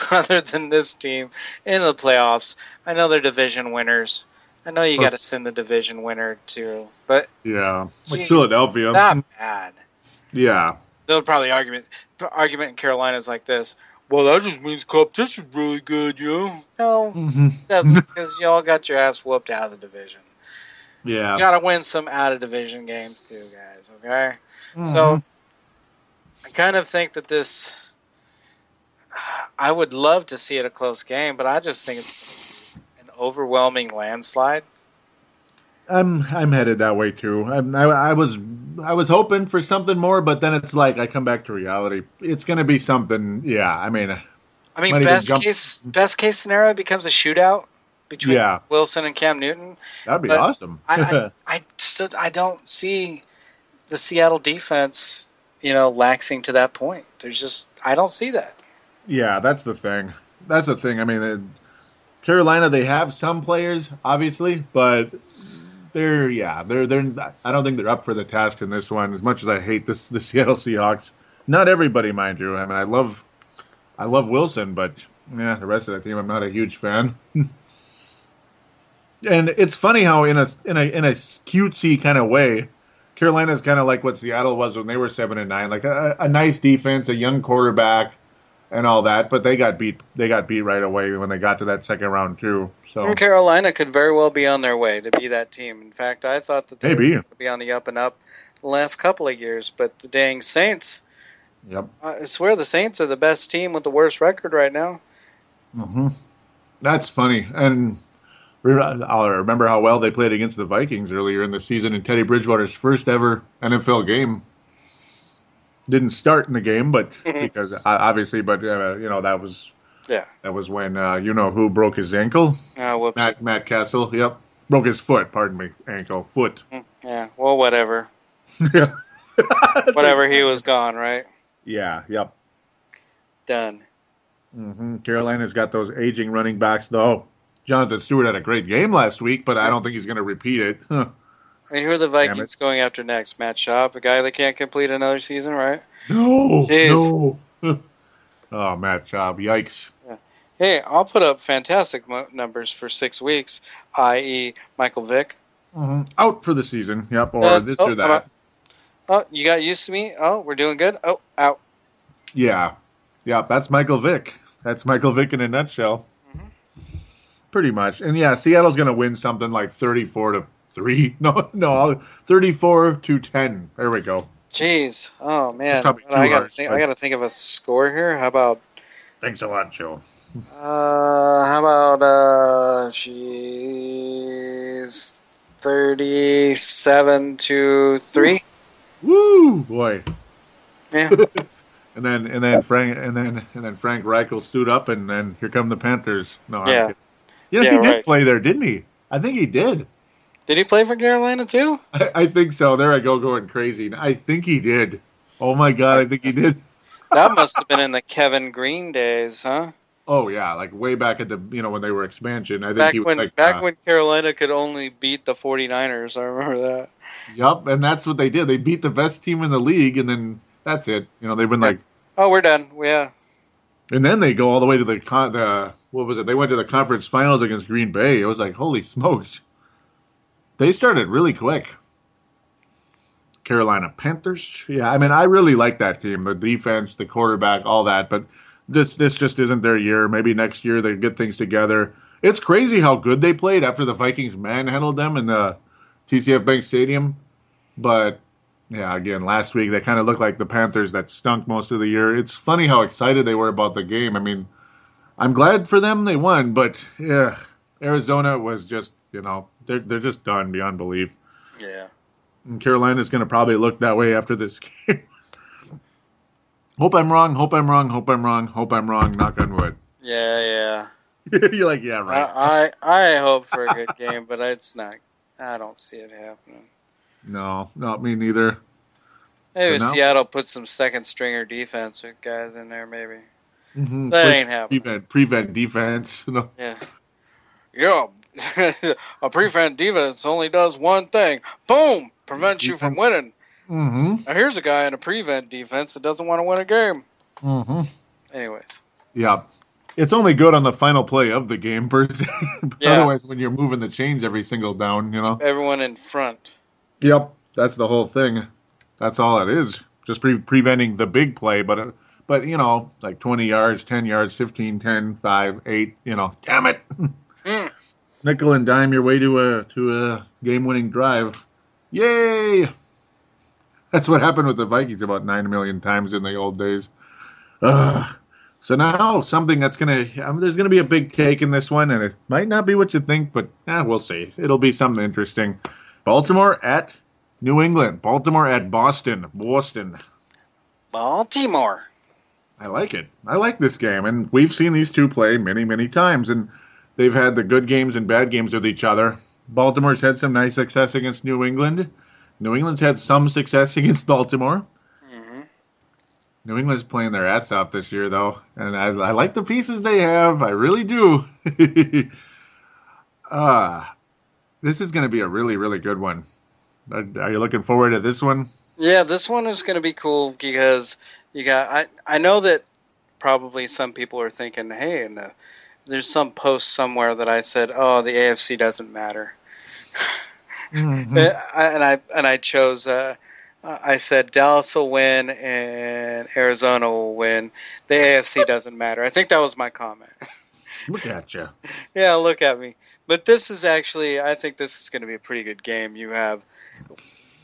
other than this team in the playoffs. I know they're division winners. I know you got to send the division winner too, but like Philadelphia, not bad. Yeah, they'll probably argument in Carolina is like this. Well, that just means competition's really good, No, that's because y'all got your ass whooped out of the division. Yeah, you got to win some out of division games too, guys. Okay, so I kind of think that this. I would love to see it a close game, but I just think it's an overwhelming landslide. I'm headed that way too. I was hoping for something more, but then it's like I come back to reality. It's going to be something. Yeah, I mean, best case scenario becomes a shootout between Wilson and Cam Newton. That'd be awesome. I don't see the Seattle defense, laxing to that point. I don't see that. Yeah, that's the thing. I mean, Carolina, they have some players, obviously, but they're. I don't think they're up for the task in this one. As much as I hate the Seattle Seahawks, not everybody, mind you. I mean, I love Wilson, but the rest of the team, I'm not a huge fan. And it's funny how in a cutesy kind of way, Carolina's kind of like what Seattle was when they were 7-9, like a nice defense, a young quarterback, and all that. But they got beat right away when they got to that second round too. So Carolina could very well be on their way to be that team. In fact, I thought that they were going to be on the up and up the last couple of years. But the dang Saints. Yep. I swear the Saints are the best team with the worst record right now. That's funny. And I'll remember how well they played against the Vikings earlier in the season in Teddy Bridgewater's first ever NFL game. Didn't start in the game, but because obviously, but that was when who broke his ankle. Matt Castle. Yep, broke his foot. Pardon me, foot. Yeah. Well, whatever. Yeah. Whatever. He was gone, right? Yeah. Yep. Done. Carolina's got those aging running backs, though. Jonathan Stewart had a great game last week, but I don't think he's going to repeat it. And who are the Vikings going after next? Matt Schaub, a guy that can't complete another season, right? No. Jeez. No. Oh, Matt Schaub. Yikes. Yeah. Hey, I'll put up fantastic numbers for 6 weeks, i.e. Michael Vick. Out for the season. Yep, or this or that. Oh, you got used to me? Oh, we're doing good? Oh, out. Yeah. Yeah, that's Michael Vick. That's Michael Vick in a nutshell. Pretty much. And yeah, Seattle's going to win something like 34-3. No, 34-10. There we go. Jeez. Oh, man. I got to think of a score here. How about... Thanks a lot, Joe. How about, 37-3? Woo, boy. Yeah, And then Frank Reichel stood up, and then here come the Panthers. No, I'm yeah, kidding. You know, yeah. he did Right. play there, didn't he? I think he did. Did he play for Carolina too? I think so. There I go, going crazy. I think he did. Oh my God, My I think he goodness. did. That must have been in the Kevin Green days, huh? Oh yeah, like way back at the when they were expansion. I think he Back was when like, back when Carolina could only beat the 49ers. I remember that. yup, and that's what they did. They beat the best team in the league, and then that's it. They've been Yeah. like, Oh, we're done. Yeah. and then they go all the way to the what was it? They went to the conference finals against Green Bay. It was like, holy smokes, they started really quick. Carolina Panthers. Yeah, I mean, I really like that team. The defense, the quarterback, all that. But this just isn't their year. Maybe next year they get things together. It's crazy how good they played after the Vikings manhandled them in the TCF Bank Stadium. But yeah, again, last week they kind of looked like the Panthers that stunk most of the year. It's funny how excited they were about the game. I mean, I'm glad for them they won, but yeah, Arizona was just they're just done beyond belief. Yeah. And Carolina's going to probably look that way after this game. Hope I'm wrong. Hope I'm wrong. Hope I'm wrong. Hope I'm wrong. Knock on wood. Yeah. You're like, yeah, right. I hope for a good game, but it's not. I don't see it happening. No, not me neither. Maybe So now, Seattle put some second stringer defense with guys in there. Maybe mm-hmm, that ain't happening. prevent defense. No. Yeah. Yeah. A prevent defense only does one thing. Boom! Prevents you from Defense. winning. Mm-hmm. Now here's a guy in a prevent defense that doesn't want to win a game. Mm-hmm. Anyways. Yeah. It's only good on the final play of the game, per se. Yeah. Otherwise, when you're moving the chains every single down, Keep everyone in front. Yep, that's the whole thing. That's all it is. Just preventing the big play, but like 20 yards, 10 yards, 15, 10, 5, 8, damn it. Nickel and dime your way to a game-winning drive. Yay! That's what happened with the Vikings about 9 million times in the old days. So now something that's there's gonna be a big take in this one, and it might not be what you think, but we'll see. It'll be something interesting. Baltimore at New England. Baltimore at Boston. Baltimore. I like it. I like this game, and we've seen these two play many, many times, and they've had the good games and bad games with each other. Baltimore's had some nice success against New England. New England's had some success against Baltimore. Mm-hmm. New England's playing their ass off this year, though, and I like the pieces they have. I really do. This is going to be a really, really good one. Are you looking forward to this one? Yeah, this one is going to be cool because I know that probably some people are thinking, hey, there's some post somewhere that I said, oh, the AFC doesn't matter. Mm-hmm. and I chose, I said Dallas will win and Arizona will win. The AFC doesn't matter. I think that was my comment. Look at you. Yeah, look at me. But this is actually, I think this is going to be a pretty good game. You have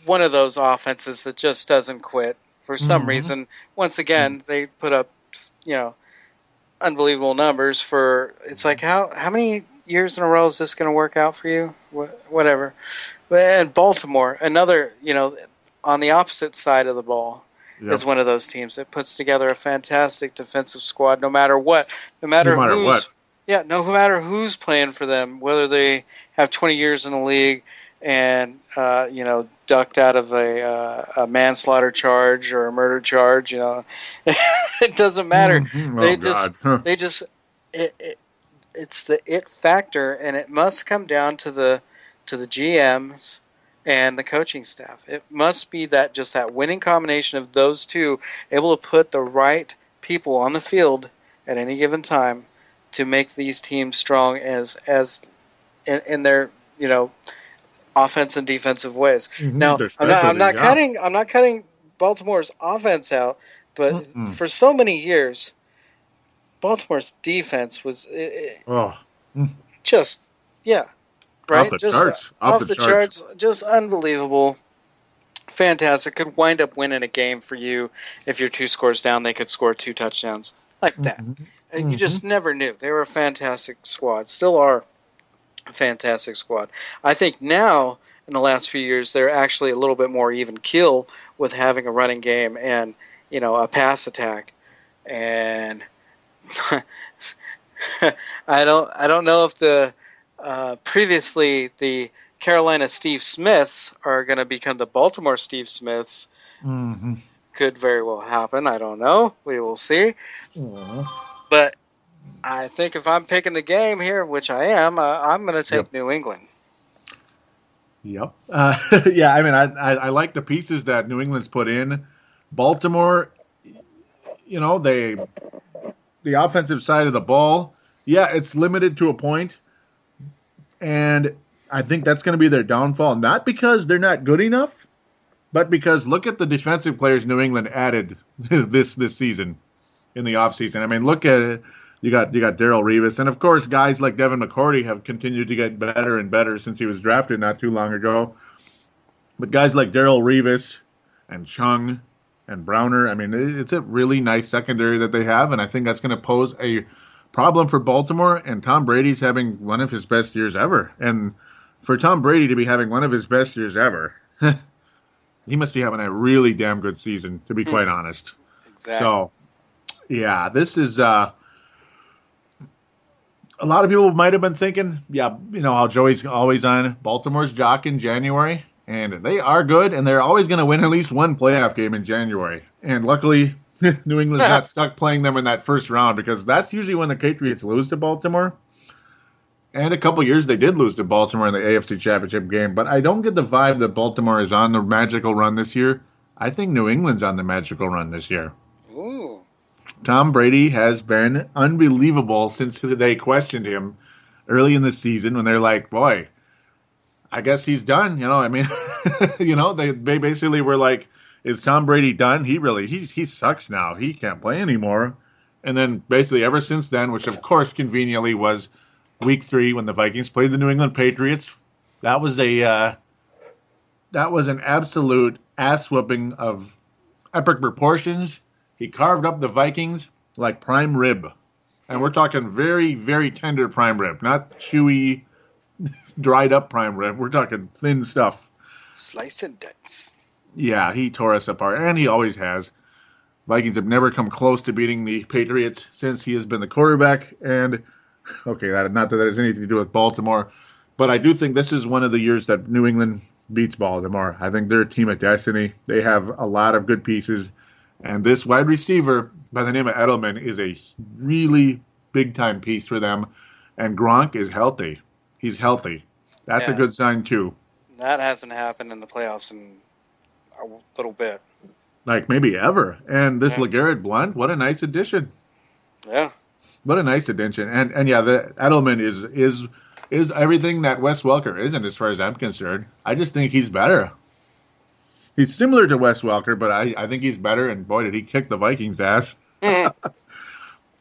one of those offenses that just doesn't quit for some reason. Once again, they put up, unbelievable numbers for. It's like how many years in a row is this going to work out for you? Whatever. And Baltimore, another, on the opposite side of the ball, is one of those teams that puts together a fantastic defensive squad, no matter what, no matter what. Yeah, no matter who's playing for them, whether they have 20 years in the league and ducked out of a manslaughter charge or a murder charge, it doesn't matter. Mm-hmm. It's the it factor, and it must come down to the GMs and the coaching staff. It must be that winning combination of those two, able to put the right people on the field at any given time to make these teams strong as in their offense and defensive ways. Mm-hmm. Now I'm not cutting Baltimore's offense out, but for so many years, Baltimore's defense was just right, off the charts, just unbelievable. Fantastic. Could wind up winning a game for you if you're 2 scores down. They could score 2 touchdowns like that. Mm-hmm. You just never knew. They were a fantastic squad. Still are a fantastic squad. I think now in the last few years, they're actually a little bit more even keel with having a running game and, a pass attack. And I don't know if the previously the Carolina Steve Smiths are going to become the Baltimore Steve Smiths. Mm-hmm. Could very well happen. I don't know. We will see. But I think if I'm picking the game here, which I am, I'm going to take New England. Yep. Yeah, I mean, I like the pieces that New England's put in. Baltimore, the offensive side of the ball, yeah, it's limited to a point. And I think that's going to be their downfall. Not because they're not good enough, but because look at the defensive players New England added this season in the offseason. I mean, look at it. You got Darrelle Revis, and of course, guys like Devin McCourty have continued to get better and better since he was drafted not too long ago. But guys like Darrelle Revis and Chung and Browner, I mean, it's a really nice secondary that they have, and I think that's going to pose a problem for Baltimore. And Tom Brady's having one of his best years ever, and for Tom Brady to be having one of his best years ever, he must be having a really damn good season, to be quite honest. Exactly. So, yeah, this is. A lot of people might have been thinking, how Joey's always on Baltimore's jock in January, and they are good, and they're always going to win at least one playoff game in January. And luckily, New England's not stuck playing them in that first round, because that's usually when the Patriots lose to Baltimore. And a couple years they did lose to Baltimore in the AFC Championship game, but I don't get the vibe that Baltimore is on the magical run this year. I think New England's on the magical run this year. Ooh. Tom Brady has been unbelievable since they questioned him early in the season when they're like, boy, I guess he's done. They basically were like, is Tom Brady done? He sucks now. He can't play anymore. And then basically ever since then, which of course conveniently was week 3 when the Vikings played the New England Patriots, that was an absolute ass whooping of epic proportions. He carved up the Vikings like prime rib. And we're talking very, very tender prime rib, not chewy, dried up prime rib. We're talking thin stuff. Slice and dice. Yeah, he tore us apart, and he always has. Vikings have never come close to beating the Patriots since he has been the quarterback. And, okay, not that has anything to do with Baltimore, but I do think this is one of the years that New England beats Baltimore. I think they're a team of destiny. They have a lot of good pieces. And this wide receiver by the name of Edelman is a really big-time piece for them. And Gronk is healthy. He's healthy. That's a good sign, too. That hasn't happened in the playoffs in a little bit. Like, maybe ever. And this LeGarrette Blount, what a nice addition. Yeah. What a nice addition. And the Edelman is everything that Wes Welker isn't as far as I'm concerned. I just think he's better. He's similar to Wes Welker, but I think he's better, and boy, did he kick the Vikings' ass.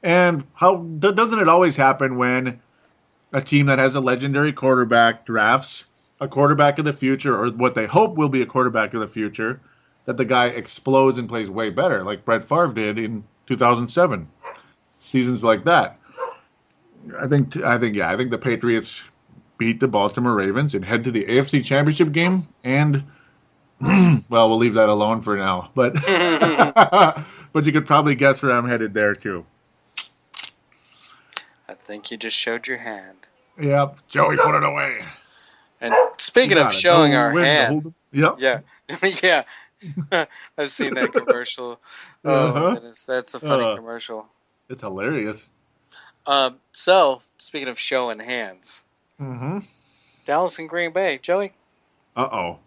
And doesn't it always happen when a team that has a legendary quarterback drafts a quarterback of the future, or what they hope will be a quarterback of the future, that the guy explodes and plays way better, like Brett Favre did in 2007. Seasons like that. I think the Patriots beat the Baltimore Ravens and head to the AFC Championship game, and well, we'll leave that alone for now. But but you could probably guess where I'm headed there too. I think you just showed your hand. Yep, Joey, put it away. And speaking of showing our hand, yep, yeah, yeah, I've seen that commercial. Oh, goodness, that's a funny commercial. It's hilarious. So speaking of showing hands, Dallas and Green Bay, Joey. Uh-oh.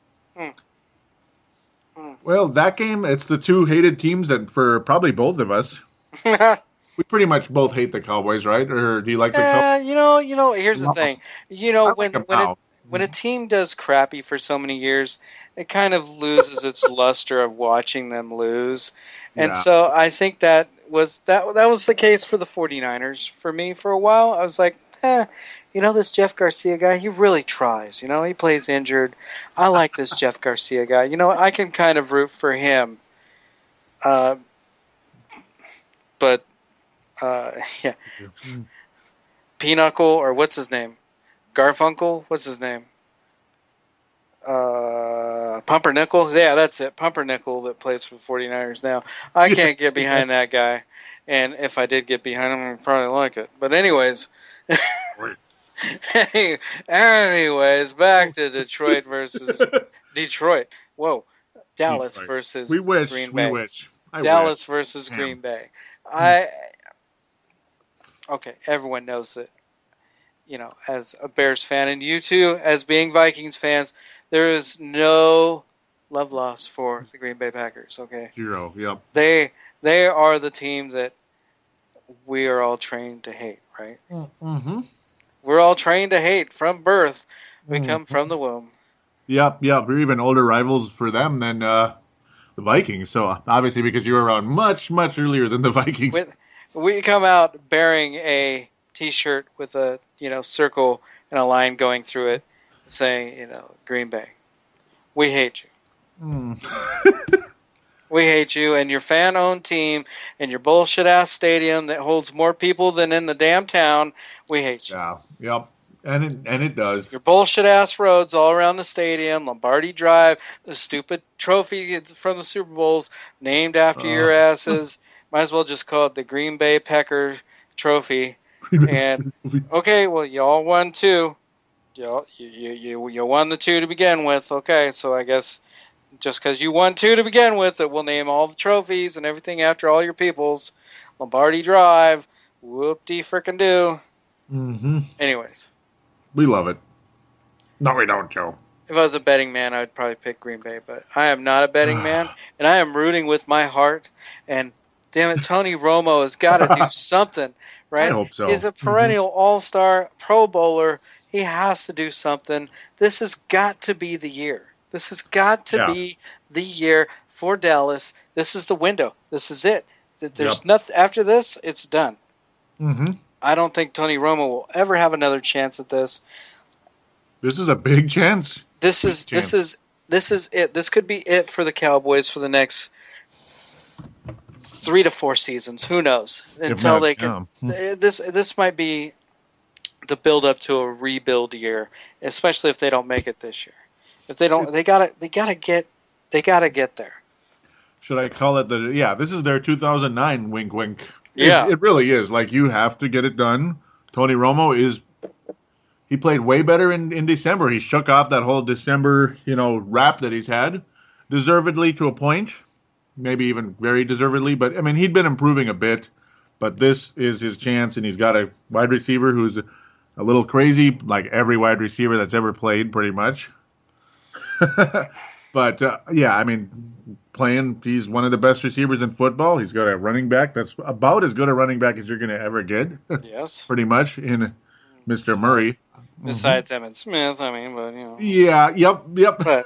Well, that game, it's the two hated teams that for probably both of us. We pretty much both hate the Cowboys, right? Or do you like the Cowboys? Here's the thing. When a team does crappy for so many years, it kind of loses its luster of watching them lose. And so I think that was the case for the 49ers for me for a while. I was like, this Jeff Garcia guy, he really tries. He plays injured. I like this Jeff Garcia guy. I can kind of root for him. But Pinochle, or what's his name? Garfunkel? What's his name? Pumpernickel. Yeah, that's it. Pumpernickel that plays for the 49ers now. I can't get behind that guy. And if I did get behind him, I'd probably like it. But anyways. Anyways, back to Detroit versus Detroit. Whoa. Dallas Detroit. versus Green Bay. We wish. Dallas versus Green Bay. Okay, everyone knows that, as a Bears fan, and you too, as being Vikings fans, there is no love lost for the Green Bay Packers, okay? 0, yep. They are the team that we are all trained to hate, right? Mm-hmm. We're all trained to hate from birth. We come from the womb. Yep. We're even older rivals for them than the Vikings. So obviously because you were around much, much earlier than the Vikings. We come out bearing a T-shirt with a circle and a line going through it, saying Green Bay, we hate you. We hate you and your fan-owned team and your bullshit-ass stadium that holds more people than in the damn town. We hate you. Yeah. Yep. And it does. Your bullshit-ass roads all around the stadium, Lombardi Drive, the stupid trophy from the Super Bowls named after your asses. Might as well just call it the Green Bay Packer Trophy. And okay, well, y'all won 2. You won the 2 to begin with. Okay, so I guess just because you won 2 to begin with, it will name all the trophies and everything after all your peoples. Lombardi Drive, whoop-de-frickin-do. Mm-hmm. Anyways. We love it. No, we don't, Joe. If I was a betting man, I would probably pick Green Bay, but I am not a betting man, and I am rooting with my heart. And damn it, Tony Romo has got to do something, right? I hope so. He's a perennial all-star Pro Bowler. He has to do something. This has got to be the year. This has got to be the year for Dallas. This is the window. This is it. There's nothing after this. It's done. Mm-hmm. I don't think Tony Romo will ever have another chance at this. This is a big chance. This is it. This could be it for the Cowboys for the next 3 to 4 seasons. Who knows? Until they can. This might be the build up to a rebuild year, especially if they don't make it this year. If they don't, they gotta get there. Should I call it this is their 2009 wink wink. Yeah. It really is. Like, you have to get it done. Tony Romo he played way better in December. He shook off that whole December, rap that he's had, deservedly to a point, maybe even very deservedly. But, I mean, he'd been improving a bit, but this is his chance, and he's got a wide receiver who's a little crazy, like every wide receiver that's ever played, pretty much. But, he's one of the best receivers in football. He's got a running back that's about as good a running back as you're going to ever get. Yes. Pretty much, in Mr. Murray. Besides Emmitt Smith, but, Yeah, yep. But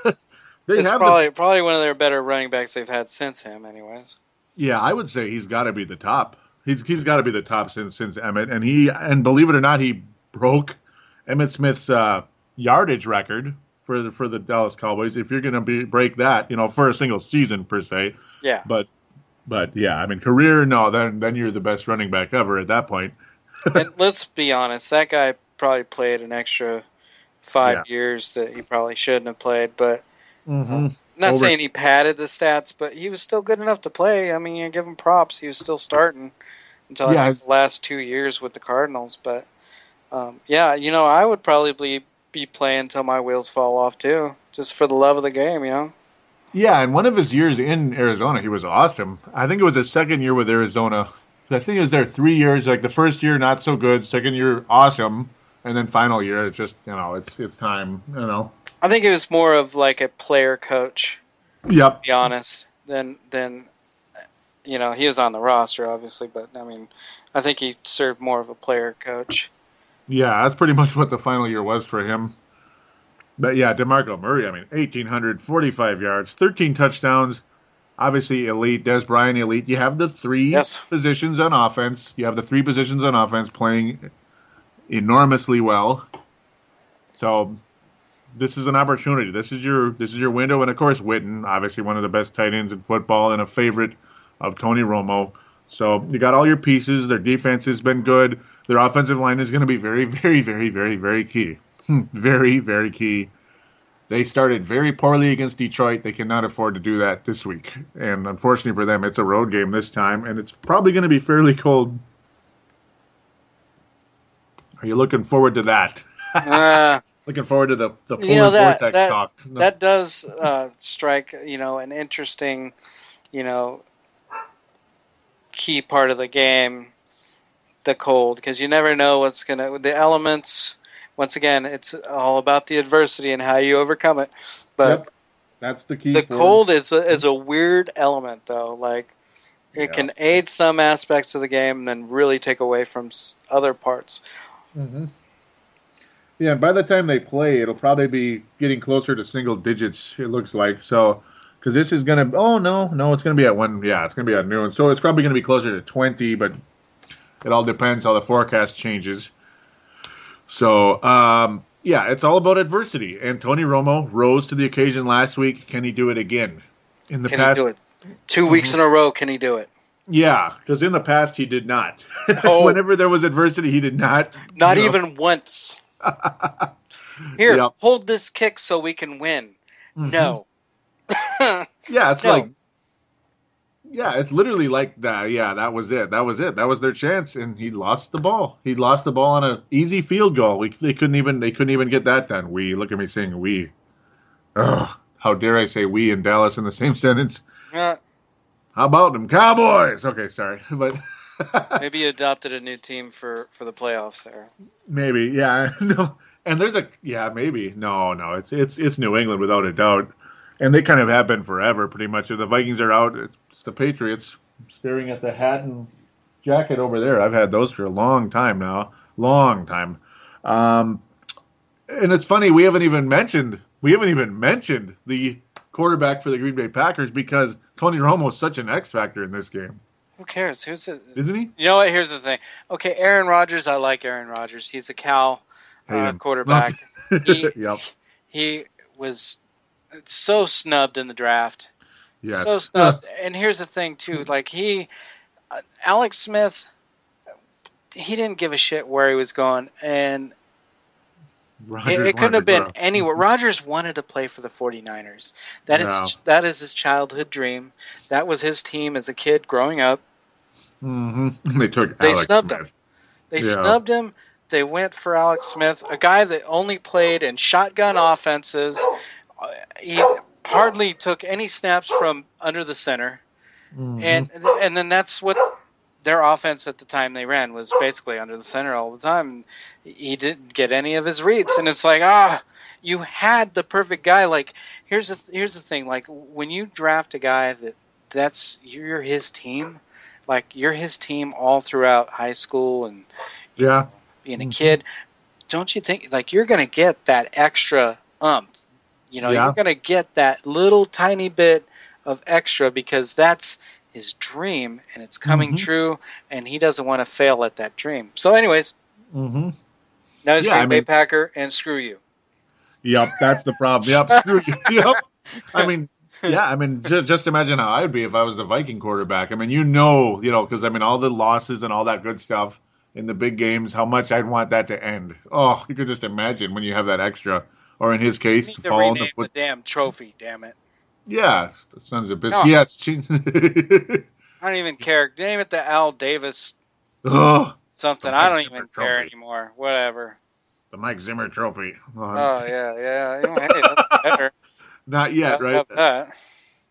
it's probably one of their better running backs they've had since him, anyways. Yeah, I would say he's got to be the top. He's got to be the top since Emmitt. And believe it or not, he broke Emmitt Smith's yardage record for the Dallas Cowboys. If you're going to break that, for a single season per se. Yeah. But yeah, career, no, then you're the best running back ever at that point. And let's be honest, that guy probably played an extra 5 years that he probably shouldn't have played. But not saying he padded the stats, but he was still good enough to play. You give him props. He was still starting until I think the last 2 years with the Cardinals. But I would probably be playing until my wheels fall off too, just for the love of the game, Yeah, and one of his years in Arizona, he was awesome. I think it was his second year with Arizona. I think it was there 3 years. Like, the first year, not so good. Second year, awesome. And then final year, it's just, it's time, I think it was more of like a player coach. Yep. To be honest, than he was on the roster, obviously, but I think he served more of a player coach. Yeah, that's pretty much what the final year was for him. But yeah, DeMarco Murray, 1,845 yards, 13 touchdowns, obviously elite. Des Bryant, elite. You have the three positions on offense. You have the 3 positions on offense playing enormously well. So this is an opportunity. This is your window. And, of course, Witten, obviously one of the best tight ends in football and a favorite of Tony Romo. So you got all your pieces. Their defense has been good. Their offensive line is going to be very, very, very, very, very key. Very, very key. They started very poorly against Detroit. They cannot afford to do that this week. And unfortunately for them, it's a road game this time, and it's probably going to be fairly cold. Are you looking forward to that? Looking forward to the polar vortex talk. That does strike, an interesting, key part of the game, the cold, because you never know the elements. Once again, it's all about the adversity and how you overcome it. But that's the key. The cold is a weird element, though. Like, it can aid some aspects of the game and then really take away from other parts. Mm-hmm. Yeah, and by the time they play, it'll probably be getting closer to single digits, it looks like. So, because this is going to, it's going to be at 1, it's going to be at noon. So it's probably going to be closer to 20, but it all depends how the forecast changes. So, it's all about adversity. And Tony Romo rose to the occasion last week. Can he do it again? Can he do it? 2 weeks in a row, can he do it? Yeah, because in the past he did not. Oh. Whenever there was adversity, he did not. Not even once. Here, hold this kick so we can win. Mm-hmm. No. It's literally like that. Yeah, that was it. That was their chance, and he lost the ball. He lost the ball on an easy field goal. They couldn't even get that done. Look at me saying we. Ugh, how dare I say we and Dallas in the same sentence? How about them Cowboys? Okay, sorry, but maybe you adopted a new team for the playoffs there. Maybe, yeah, no. And there's maybe no. It's New England without a doubt, and they kind of have been forever, pretty much. If the Vikings are out, it's the Patriots. I'm staring at the hat and jacket over there. I've had those for a long time now, and it's funny we haven't even mentioned the quarterback for the Green Bay Packers because Tony Romo is such an X factor in this game. Who cares? Isn't he? You know what? Here's the thing. Okay, Aaron Rodgers. I like Aaron Rodgers. He's a Cal quarterback. He was so snubbed in the draft. Yes. So snubbed. And here's the thing too. Like Alex Smith, he didn't give a shit where he was going, and it couldn't have been anywhere. Rodgers wanted to play for the 49ers. That is his childhood dream. That was his team as a kid growing up. Mm-hmm. They snubbed him. They snubbed him. They went for Alex Smith, a guy that only played in shotgun offenses. He hardly took any snaps from under the center. Mm-hmm. And then that's what their offense at the time they ran was basically under the center all the time. He didn't get any of his reads, and it's like, you had the perfect guy. Like, here's the thing. Like, when you draft a guy you're his team. Like, you're his team all throughout high school and being a kid. Don't you think, like, you're going to get that extra umph? You're going to get that little tiny bit of extra because that's his dream, and it's coming true, and he doesn't want to fail at that dream. So, anyways, now he's Green Bay Packer, and screw you. Yep, that's the problem. Yep, screw you. Yep. Just imagine how I'd be if I was the Viking quarterback. I mean, because all the losses and all that good stuff in the big games, how much I'd want that to end. Oh, you could just imagine when you have that extra, or in his case, to fall in the foot. The damn trophy, damn it. Yeah, the sons of biscuits. Yes. I don't even care. Name it the Al Davis something. I don't even care anymore. Whatever. The Mike Zimmer Trophy. Yeah. Hey, that's better. Not yet, right?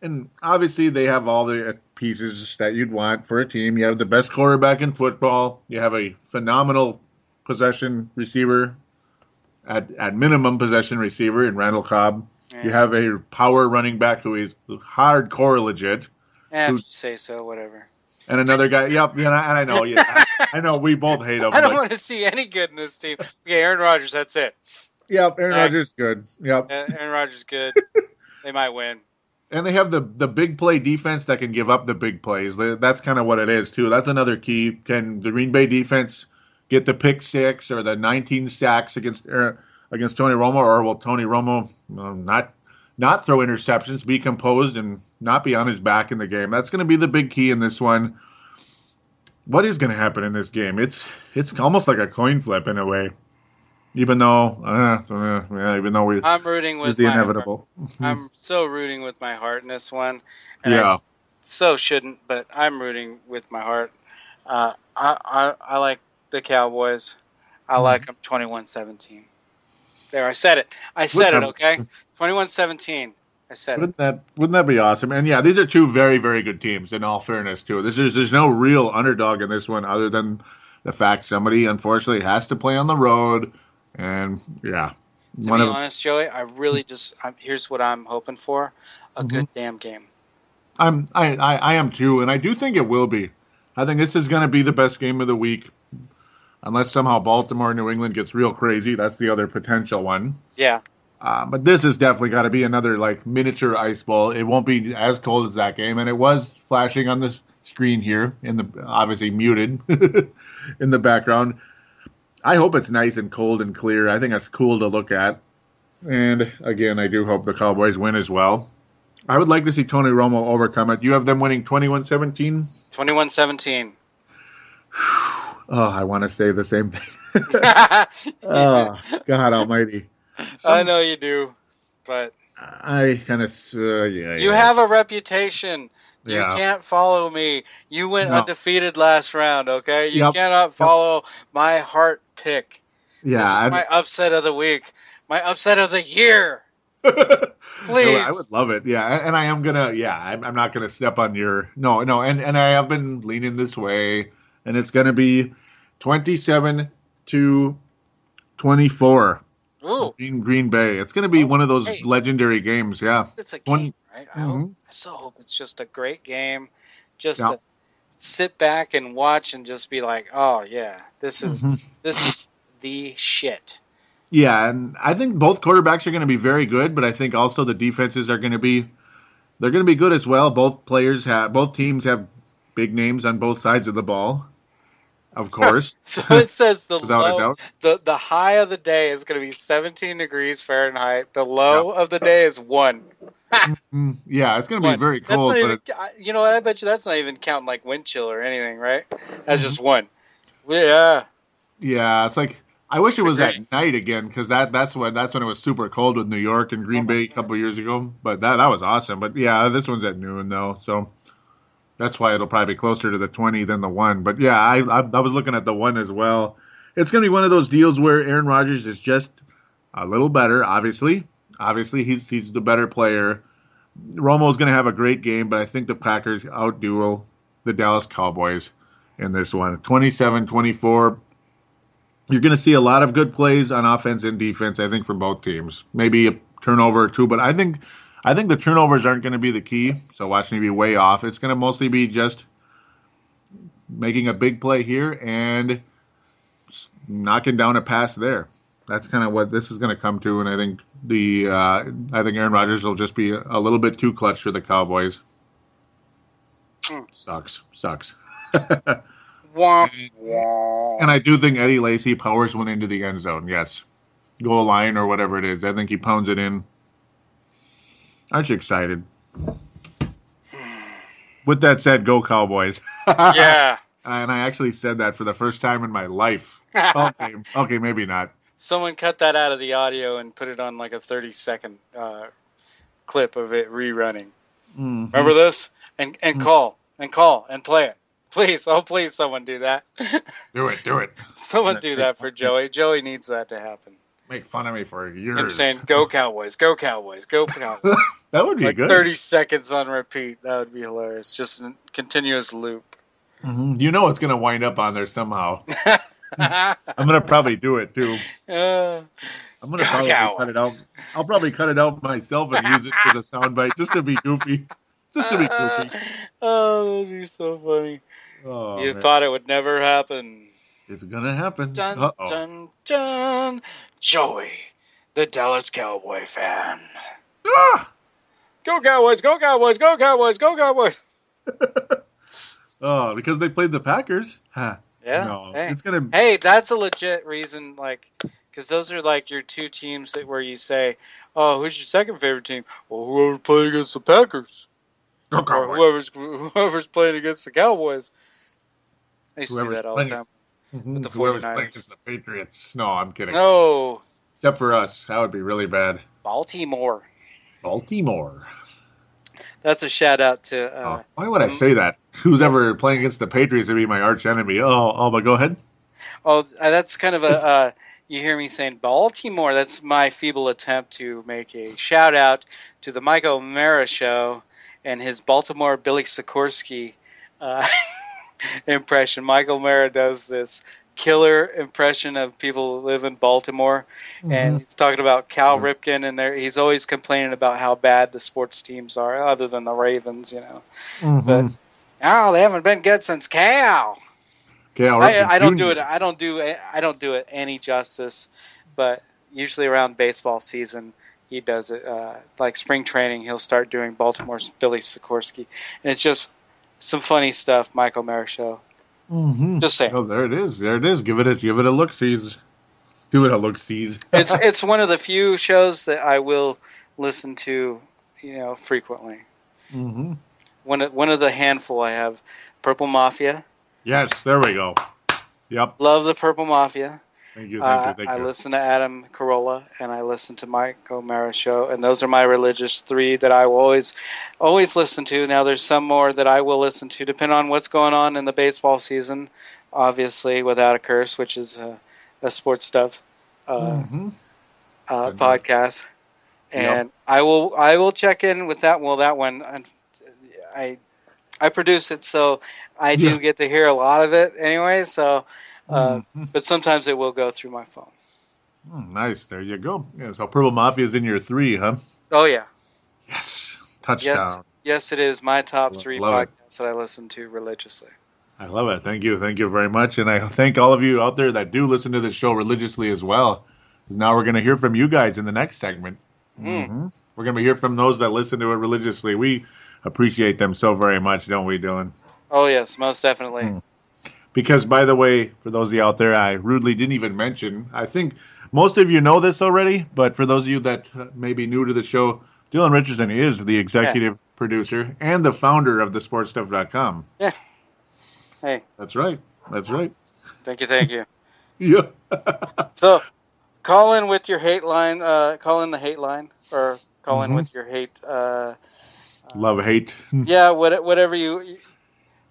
And obviously they have all the pieces that you'd want for a team. You have the best quarterback in football. You have a phenomenal possession receiver, at minimum possession receiver in Randall Cobb. Yeah. You have a power running back who is hardcore legit. If you say so, whatever. And another guy, and I know, I know we both hate him. I don't want to see any good in this team. Okay, Aaron Rodgers, that's it. Yep, Aaron Rodgers good. Yep. Aaron Rodgers good. They might win. And they have the big play defense that can give up the big plays. That's kind of what it is, too. That's another key. Can the Green Bay defense get the pick six or the 19 sacks against Tony Romo, or will Tony Romo not throw interceptions, be composed, and not be on his back in the game? That's going to be the big key in this one. What is going to happen in this game? It's almost like a coin flip in a way. Even though, I'm rooting it's with the my heart. inevitable. I'm so rooting with my heart in this one, and I Yeah. so shouldn't, but I'm rooting with my heart. I like the Cowboys. I like them 21-17. There, I said it. I said it, Whatever. okay? 21-17. I said it. Wouldn't that be awesome? And yeah, these are two very, very good teams. In all fairness, too, there's no real underdog in this one other than the fact somebody unfortunately has to play on the road, and yeah, To one be of honest, Joey, I really here's what I'm hoping for: a good Mhm. damn game. I am too, and I do think it will be. I think this is going to be the best game of the week, unless somehow Baltimore, New England gets real crazy. That's the other potential one. Yeah. But this has definitely got to be another like miniature ice ball. It won't be as cold as that game, and it was flashing on the screen here in the obviously muted in the background. I hope it's nice and cold and clear. I think it's cool to look at. And again, I do hope the Cowboys win as well. I would like to see Tony Romo overcome it. You have them winning 21-17. 21-17. Oh, I want to say the same thing. Yeah. Oh, God Almighty! I Some know you do, but I kind of you yeah. have a reputation. You Yeah. can't follow me. You went No. undefeated last round, okay? You Yep. cannot Yep. follow my heart pick. This is Yeah. my upset of the week. My upset of the year. I Please. would love it. Yeah, and I am gonna. Yeah, I'm not gonna step on your. No, no, and I have been leaning this way, and it's gonna be 27-24. Ooh. Green Bay. It's gonna be Oh, one of those hey, legendary games. Yeah. it's a game, One. right? Mm-hmm. I so hope it's just a great game. Just Yeah. to sit back and watch and just be like, oh yeah, Hmm. this is the shit. Yeah, and I think both quarterbacks are going to be very good, but I think also the defenses are going to be they're going to be good as well. Both teams have big names on both sides of the ball, of course, So it says without a doubt. the high of the day is going to be 17 degrees Fahrenheit. The Yeah. low of the day is 1. Mhm. Yeah, it's going to be One. very That's not cold, even, but you know what? I bet you that's not even counting like wind chill or anything, right? That's Mhm. just 1. Yeah. Yeah, it's like I wish it was Agree. at night again because that's when it was super cold with New York and Oh Green my Bay a couple goodness. years ago. But that was awesome. But yeah, this one's at noon though, so that's why it'll probably be closer to the 20 than the one. But yeah, I was looking at the one as well. It's going to be one of those deals where Aaron Rodgers is just a little better. Obviously he's the better player. Romo's going to have a great game, but I think the Packers outduel the Dallas Cowboys in this one. 27-24. You're going to see a lot of good plays on offense and defense, I think, from both teams. Maybe a turnover or two, but I think the turnovers aren't going to be the key. So watch me be way off. It's going to mostly be just making a big play here and knocking down a pass there. That's kind of what this is going to come to, and I think Aaron Rodgers will just be a little bit too clutch for the Cowboys. Hmm. Sucks. Womp And womp. I do think Eddie Lacy powers one into the end zone. Yes, goal line or whatever it is. I think he pounds it in. Aren't you excited? With that said, go Cowboys. Yeah. And I actually said that for the first time in my life. Okay, maybe not. Someone cut that out of the audio and put it on like a 30-second clip of it rerunning. Hmm. Remember this? And call and play it. Please, oh please, someone do that. Do it. Someone do that for Joey. Joey needs that to happen. Make fun of me for Him years. saying, "Go Cowboys, go Cowboys, go Cowboys." That would be Like good. 30 seconds on repeat. That would be hilarious. Just a continuous loop. You know it's going to wind up on there somehow. I'm going to probably do it too. Uh, I'm going to go probably cut Cowboys. it out. I'll probably cut it out myself and use it for the soundbite just to be goofy. Just to be goofy. Oh, that would be so funny. Oh, You man. thought it would never happen. It's going to happen. Dun, Uh-oh. dun, dun. Joey, the Dallas Cowboy fan. Ah! Go Cowboys, go Cowboys, go Cowboys, go Cowboys. Oh, because they played the Packers? Huh. Yeah. No, Hey. it's going to. Hey, that's a legit reason, like, because those are like your two teams where you say, "Oh, who's your second favorite team?" Well, whoever playing against the Packers, Go or Cowboys. whoever's playing against the Cowboys. I used to do Whoever's that all the playing. time. Mm-hmm. with the Whoever's playing 49ers. against the Patriots. No, I'm kidding. No, Except for us. That would be really bad. Baltimore. Baltimore. That's a shout out to Oh, why would I say that? Who's ever playing against the Patriots would be my arch enemy. But go ahead. that's kind of a you hear me saying Baltimore. That's my feeble attempt to make a shout out to the Mike O'Mara show and his Baltimore Billy Sikorsky impression. Mike O'Mara does this killer impression of people who live in Baltimore, and he's talking about Cal Ripken, and he's always complaining about how bad the sports teams are, other than the Ravens, But they haven't been good since Cal. Cal I Ripken don't Jr. do it. I don't do it any justice, but usually around baseball season, he does it. Like spring training, he'll start doing Baltimore's Billy Sikorsky, and it's just some funny stuff. Mike O'Mara show. Just saying. Oh, there it is. There it is. Give it a look, sees. Give it a look, sees. It's one of the few shows that I will listen to, frequently. Mm-hmm. One of the handful I have. Purple Mafia. Yes, there we go. Yep. Love the Purple Mafia. Thank you. Thank you. I listen to Adam Carolla and I listen to Mike O'Mara show, and those are my religious three that I will always listen to. Now there's some more that I will listen to depending on what's going on in the baseball season. Obviously, Without a Curse, which is a sports stuff podcast, and I will check in with that. Well, that one I produce it, so I do get to hear a lot of it anyway. So. But sometimes it will go through my phone. Nice. There you go. Yeah, so Purple Mafia is in your three, huh? Oh, yeah. Yes. Touchdown. Yes, it is my top three podcasts that I listen to religiously. I love it. Thank you. Thank you very much. And I thank all of you out there that do listen to the show religiously as well. Now we're going to hear from you guys in the next segment. We're going to hear from those that listen to it religiously. We appreciate them so very much, don't we, Dylan? Oh, yes, most definitely. Because, by the way, for those of you out there, I rudely didn't even mention, I think most of you know this already, but for those of you that may be new to the show, Dylan Richardson is the executive producer and the founder of thesportstuff.com. Yeah. Hey. That's right. Thank you. Yeah. So, call in with your hate line, call in the hate line, or call in with your hate. Love, hate. Yeah, whatever you...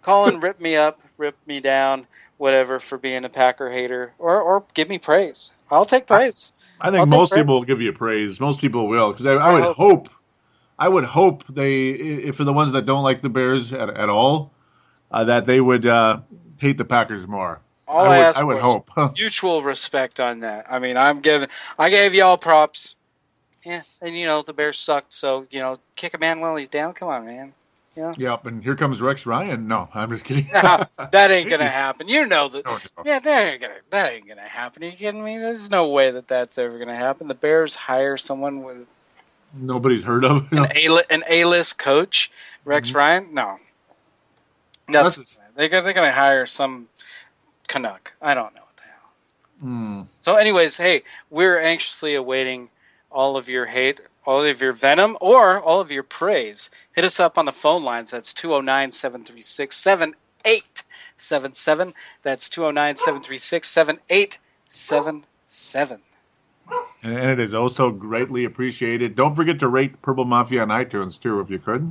Call and rip me up, rip me down, whatever, for being a Packer hater, or give me praise. I'll take praise. I think most people will give you praise. Most people will, because I would hope they, if for the ones that don't like the Bears at all, that they would hate the Packers more. I would hope mutual respect on that. I mean, I gave y'all props. Yeah, and the Bears sucked, so kick a man while he's down. Come on, man. Yeah. Yep, and here comes Rex Ryan. No, I'm just kidding. That ain't gonna happen. You know that. No. Yeah, that ain't gonna happen. Are you kidding me? There's no way that's ever gonna happen. The Bears hire someone with nobody's heard of an A-list coach, Rex Ryan. No, they're gonna hire some Canuck. I don't know what the hell. So, anyways, hey, we're anxiously awaiting all of your hate, all of your venom, or all of your praise. Hit us up on the phone lines. That's 209-736-7877. That's 209-736-7877. And it is also greatly appreciated. Don't forget to rate Purple Mafia on iTunes, too, if you could.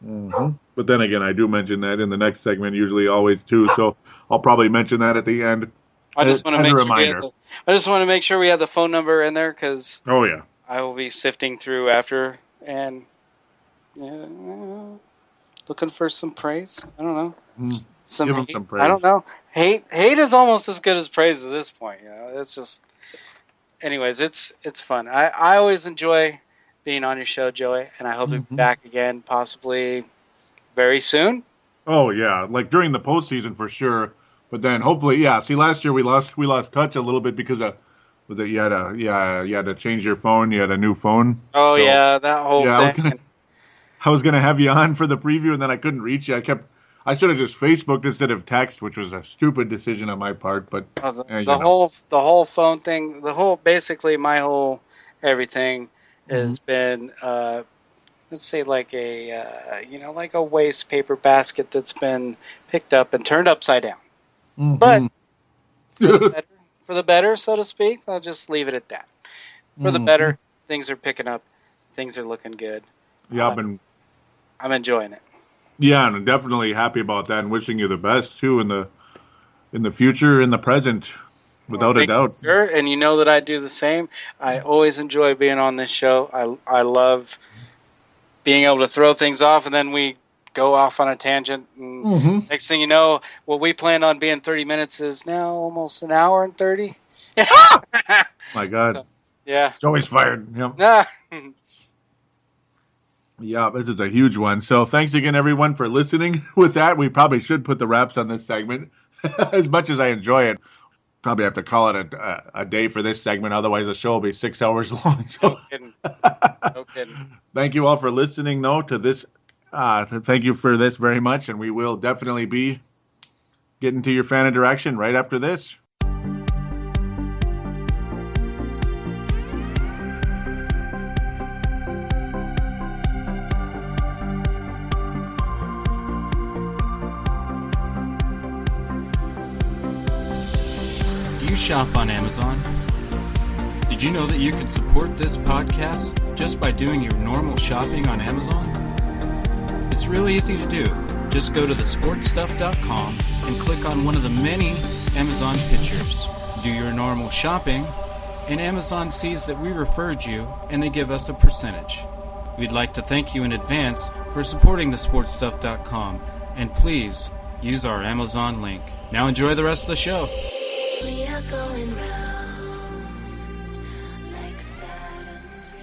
But then again, I do mention that in the next segment, usually always, too. So I'll probably mention that at the end. I just want to make sure we have the phone number in there, because I will be sifting through after and looking for some praise. I don't know. Give them some praise. I don't know. Hate is almost as good as praise at this point. It's just. Anyways, it's fun. I always enjoy being on your show, Joey, and I hope to be back again, possibly very soon. Oh yeah, like during the postseason for sure. But then hopefully, See, last year we lost touch a little bit because you had to change your phone. You had a new phone. Oh so, that whole thing. I was gonna have you on for the preview, and then I couldn't reach you. I should have just Facebooked instead of text, which was a stupid decision on my part. But the whole phone thing, basically my whole everything has been let's say like a like a waste paper basket that's been picked up and turned upside down. But for the better, so to speak, I'll just leave it at that. For the better, things are picking up. Things are looking good. Yeah, I'm enjoying it. Yeah, and I'm definitely happy about that, and wishing you the best too in the future, in the present, without a doubt. Sure, and you know that I do the same. I always enjoy being on this show. I love being able to throw things off, and then we go off on a tangent. And next thing you know, what we planned on being 30 minutes is now almost an hour and 30. My God. So, yeah. Joey's fired. Yep. Yeah, this is a huge one. So thanks again, everyone, for listening. With that, we probably should put the wraps on this segment. As much as I enjoy it, probably have to call it a day for this segment. Otherwise, the show will be 6 hours long. So. No kidding. No kidding. Thank you all for listening, though, to this. Thank you for this very much, and we will definitely be getting to your fan interaction right after this. Do you shop on Amazon? Did you know that you can support this podcast just by doing your normal shopping on Amazon? It's really easy to do. Just go to thesportstuff.com and click on one of the many Amazon pictures. Do your normal shopping, and Amazon sees that we referred you, and they give us a percentage. We'd like to thank you in advance for supporting thesportstuff.com, and please use our Amazon link. Now enjoy the rest of the show. We are going round like Saturn dreams.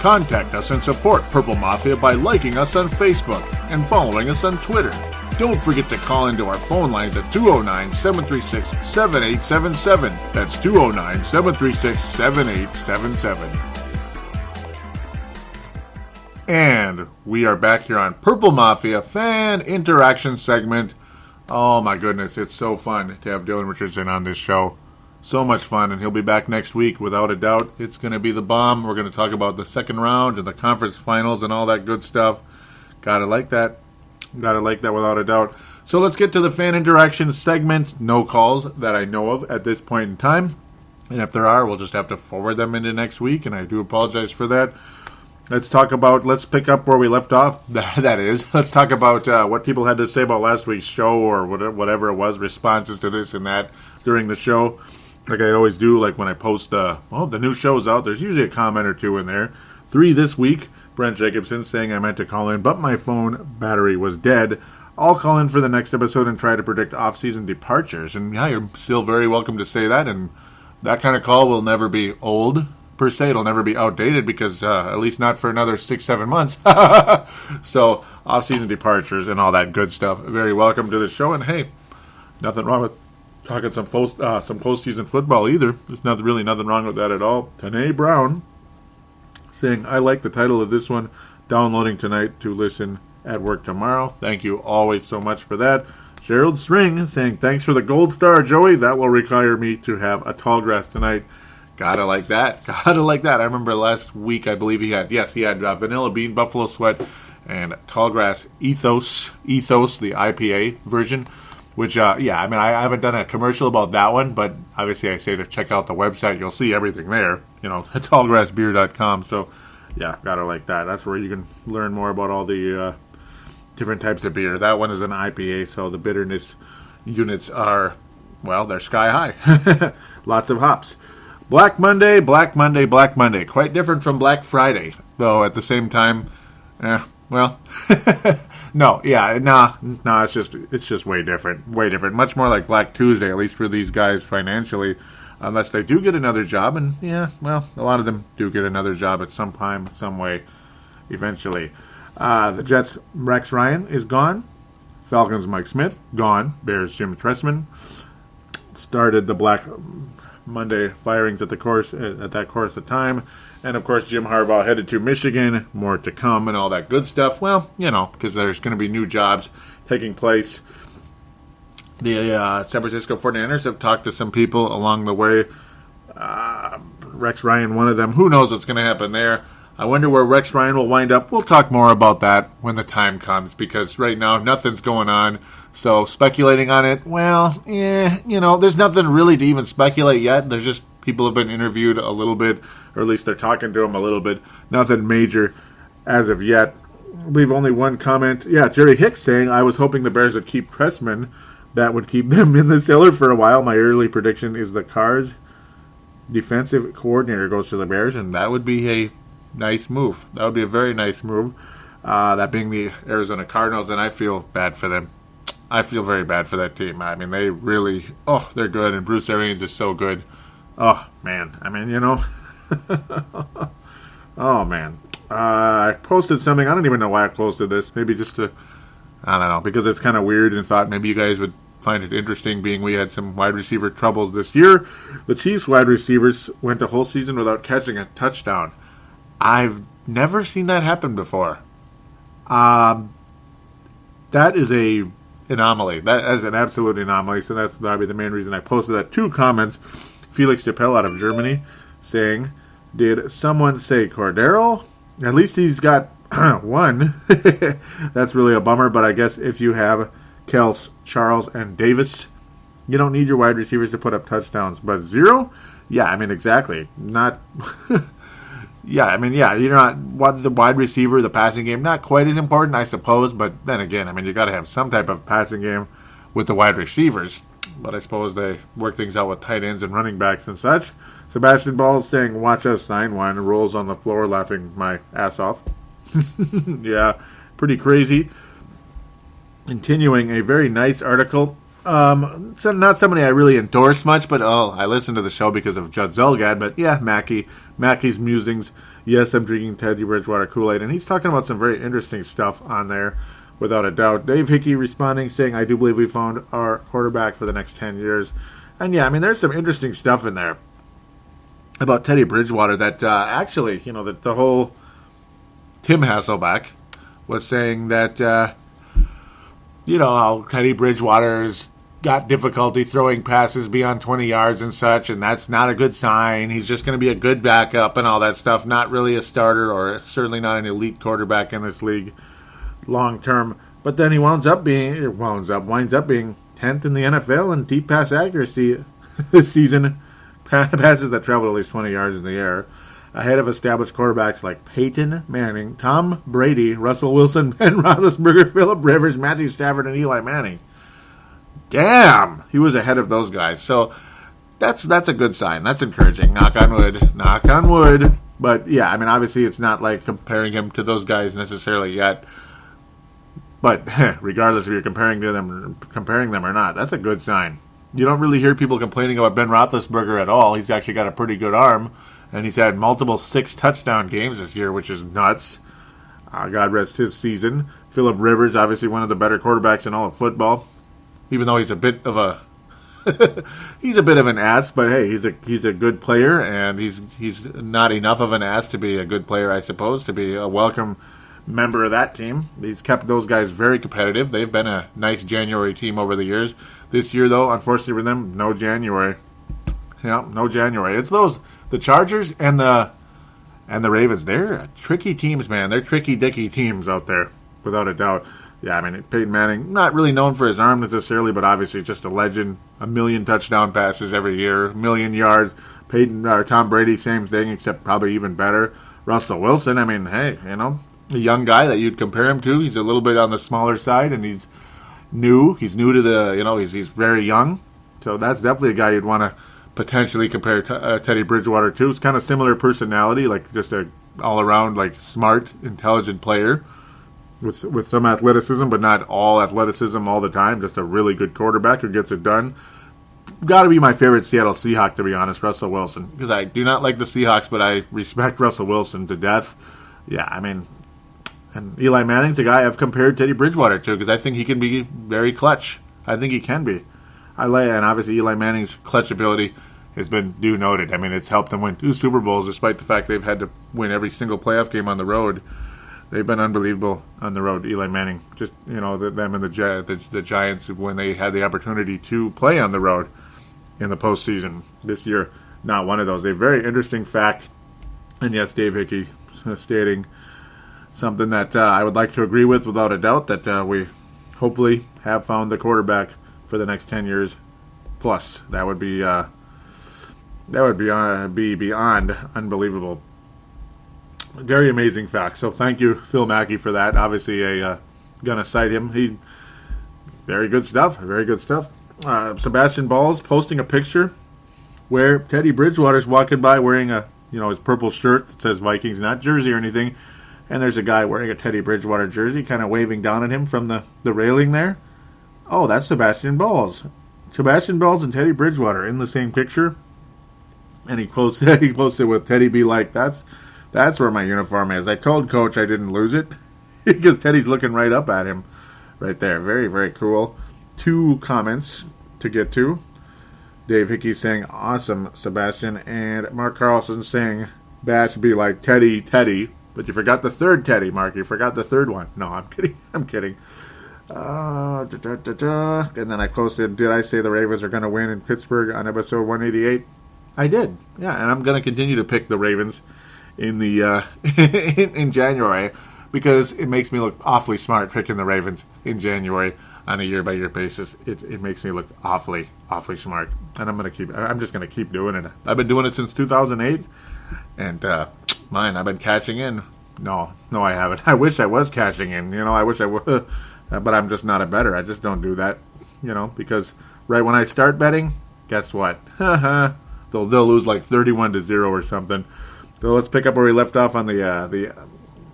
Contact us and support Purple Mafia by liking us on Facebook and following us on Twitter. Don't forget to call into our phone lines at 209-736-7877. That's 209-736-7877. And we are back here on Purple Mafia Fan Interaction segment. Oh my goodness, it's so fun to have Dylan Richardson on this show. So much fun, and he'll be back next week without a doubt. It's going to be the bomb. We're going to talk about the second round and the conference finals and all that good stuff. Gotta like that. Gotta like that without a doubt. So let's get to the fan interaction segment. No calls that I know of at this point in time. And if there are, we'll just have to forward them into next week, and I do apologize for that. Let's pick up where we left off. That is, let's talk about what people had to say about last week's show, or whatever it was, responses to this and that during the show. Like I always do, like when I post the new show's out, there's usually a comment or two in there. 3 this week, Brent Jacobson saying I meant to call in, but my phone battery was dead. I'll call in for the next episode and try to predict off-season departures. And yeah, you're still very welcome to say that, and that kind of call will never be old. Per se, it'll never be outdated because at least not for another 6-7 months. So off-season departures and all that good stuff. Very welcome to the show, and hey, nothing wrong with talking some postseason football either. There's nothing wrong with that at all. Tanae Brown saying I like the title of this one. Downloading tonight to listen at work tomorrow. Thank you always so much for that. Gerald String saying thanks for the gold star, Joey. That will require me to have a tall grass tonight. Gotta like that. Gotta like that. I remember last week, I believe he had Vanilla Bean, Buffalo Sweat, and Tallgrass Ethos, the IPA version, which, I haven't done a commercial about that one, but obviously I say to check out the website. You'll see everything there, tallgrassbeer.com. So, yeah, gotta like that. That's where you can learn more about all the different types of beer. That one is an IPA, so the bitterness units are, they're sky high. Lots of hops. Black Monday. Quite different from Black Friday, though at the same time, no, it's just way different. Much more like Black Tuesday, at least for these guys financially, unless they do get another job, and a lot of them do get another job at some time, some way, eventually. The Jets' Rex Ryan is gone. Falcons' Mike Smith, gone. Bears' Jim Tressman started the Black Monday firings at that course of time. And, of course, Jim Harbaugh headed to Michigan. More to come and all that good stuff. Well, because there's going to be new jobs taking place. The San Francisco 49ers have talked to some people along the way. Rex Ryan, one of them. Who knows what's going to happen there? I wonder where Rex Ryan will wind up. We'll talk more about that when the time comes, because right now nothing's going on. So speculating on it, well, there's nothing really to even speculate yet. There's just people have been interviewed a little bit, or at least they're talking to him a little bit. Nothing major as of yet. I believe only one comment. Yeah, Jerry Hicks saying, I was hoping the Bears would keep Pressman. That would keep them in the cellar for a while. My early prediction is the Cards defensive coordinator goes to the Bears, and that would be a nice move. That would be a very nice move. That being the Arizona Cardinals, and I feel bad for them. I feel very bad for that team. I mean, they really, they're good, and Bruce Arians is so good. Oh, man. I mean, oh, man. I posted something. I don't even know why I posted this. Maybe just to, I don't know, because it's kind of weird, and thought maybe you guys would find it interesting, being we had some wide receiver troubles this year. The Chiefs wide receivers went the whole season without catching a touchdown. I've never seen that happen before. That is a anomaly. That is an absolute anomaly. So that's probably the main reason I posted that. 2 comments. Felix Chappelle out of Germany saying, did someone say Cordero? At least he's got one. That's really a bummer, but I guess if you have Kels, Charles, and Davis, you don't need your wide receivers to put up touchdowns. But 0? Yeah, I mean, exactly. Not... Yeah, I mean, you're not, what the wide receiver, the passing game, not quite as important, I suppose, but then again, I mean, you got to have some type of passing game with the wide receivers, but I suppose they work things out with tight ends and running backs and such. Sebastian Ball saying, watch us sign one, rolls on the floor laughing my ass off. Yeah, pretty crazy. Continuing, a very nice article. So not somebody I really endorse much, but I listened to the show because of Judd Zulgad. But yeah, Mackey's musings. Yes, I'm drinking Teddy Bridgewater Kool-Aid, and he's talking about some very interesting stuff on there, without a doubt. Dave Hickey responding, saying, I do believe we found our quarterback for the next 10 years. And yeah, I mean, there's some interesting stuff in there about Teddy Bridgewater that actually, the whole Tim Hasselbeck was saying that, how Teddy Bridgewater's got difficulty throwing passes beyond 20 yards and such, and that's not a good sign. He's just going to be a good backup and all that stuff, not really a starter or certainly not an elite quarterback in this league long term. But then he winds up being 10th in the NFL in deep pass accuracy this season. Passes that travel at least 20 yards in the air, ahead of established quarterbacks like Peyton Manning, Tom Brady, Russell Wilson, Ben Roethlisberger, Phillip Rivers, Matthew Stafford, and Eli Manning. Damn, he was ahead of those guys. So that's a good sign. That's encouraging. Knock on wood. Knock on wood. But yeah, I mean, obviously it's not like comparing him to those guys necessarily yet. But regardless if you're comparing them or not, that's a good sign. You don't really hear people complaining about Ben Roethlisberger at all. He's actually got a pretty good arm, and he's had multiple 6-touchdown games this year, which is nuts. God rest his season. Phillip Rivers, obviously one of the better quarterbacks in all of football, even though he's a bit of an ass. But hey, he's a good player, and he's not enough of an ass to be a good player, I suppose, to be a welcome member of that team. He's kept those guys very competitive. They've been a nice January team over the years. This year, though, unfortunately for them, no January. Yeah, no January. It's the Chargers and the Ravens. They're tricky teams, man. They're tricky dicky teams out there, without a doubt. Yeah, I mean, Peyton Manning, not really known for his arm necessarily, but obviously just a legend. 1 million touchdown passes every year, 1 million yards. Tom Brady, same thing, except probably even better. Russell Wilson, I mean, hey, a young guy that you'd compare him to. He's a little bit on the smaller side, and he's new. He's new to the, he's very young. So that's definitely a guy you'd want to potentially compare Teddy Bridgewater to. It's kind of similar personality, like just a all-around, like, smart, intelligent player with some athleticism, but not all athleticism all the time. Just a really good quarterback who gets it done. Got to be my favorite Seattle Seahawk, to be honest, Russell Wilson. Because I do not like the Seahawks, but I respect Russell Wilson to death. Yeah, I mean, and Eli Manning's a guy I've compared Teddy Bridgewater to, because I think he can be very clutch. I think he can be. And obviously Eli Manning's clutch ability has been due noted. I mean, it's helped them win 2 Super Bowls, despite the fact they've had to win every single playoff game on the road. They've been unbelievable on the road, Eli Manning. Just, them and the Giants, when they had the opportunity to play on the road in the postseason this year. Not one of those. A very interesting fact. And yes, Dave Hickey stating something that I would like to agree with without a doubt, that we hopefully have found the quarterback for the next 10 years plus. That would be beyond unbelievable. Very amazing fact. So thank you, Phil Mackey, for that. Obviously, gonna cite him. Very good stuff. Very good stuff. Sebastian Balls posting a picture where Teddy Bridgewater's walking by wearing his purple shirt that says Vikings, not jersey or anything, and there's a guy wearing a Teddy Bridgewater jersey, kind of waving down at him from the railing there. Oh, that's Sebastian Balls. Sebastian Balls and Teddy Bridgewater in the same picture, and he posted with Teddy be like, that's where my uniform is. I told Coach I didn't lose it because Teddy's looking right up at him right there. Very, very cool. 2 comments to get to. Dave Hickey saying, awesome, Sebastian. And Mark Carlson saying, Bash be like Teddy. But you forgot the third Teddy, Mark. You forgot the third one. No, I'm kidding. And then I posted, did I say the Ravens are going to win in Pittsburgh on episode 188? I did. Yeah, and I'm going to continue to pick the Ravens in the in January, because it makes me look awfully smart picking the Ravens in January on a year-by-year basis. It makes me look awfully smart, and I'm just gonna keep doing it. I've been doing it since 2008, and I've been cashing in. No, I haven't. I wish I was cashing in. I wish I would, but I'm just not a bettor. I just don't do that. Because right when I start betting, guess what? They'll lose like 31-0 or something. So let's pick up where we left off on the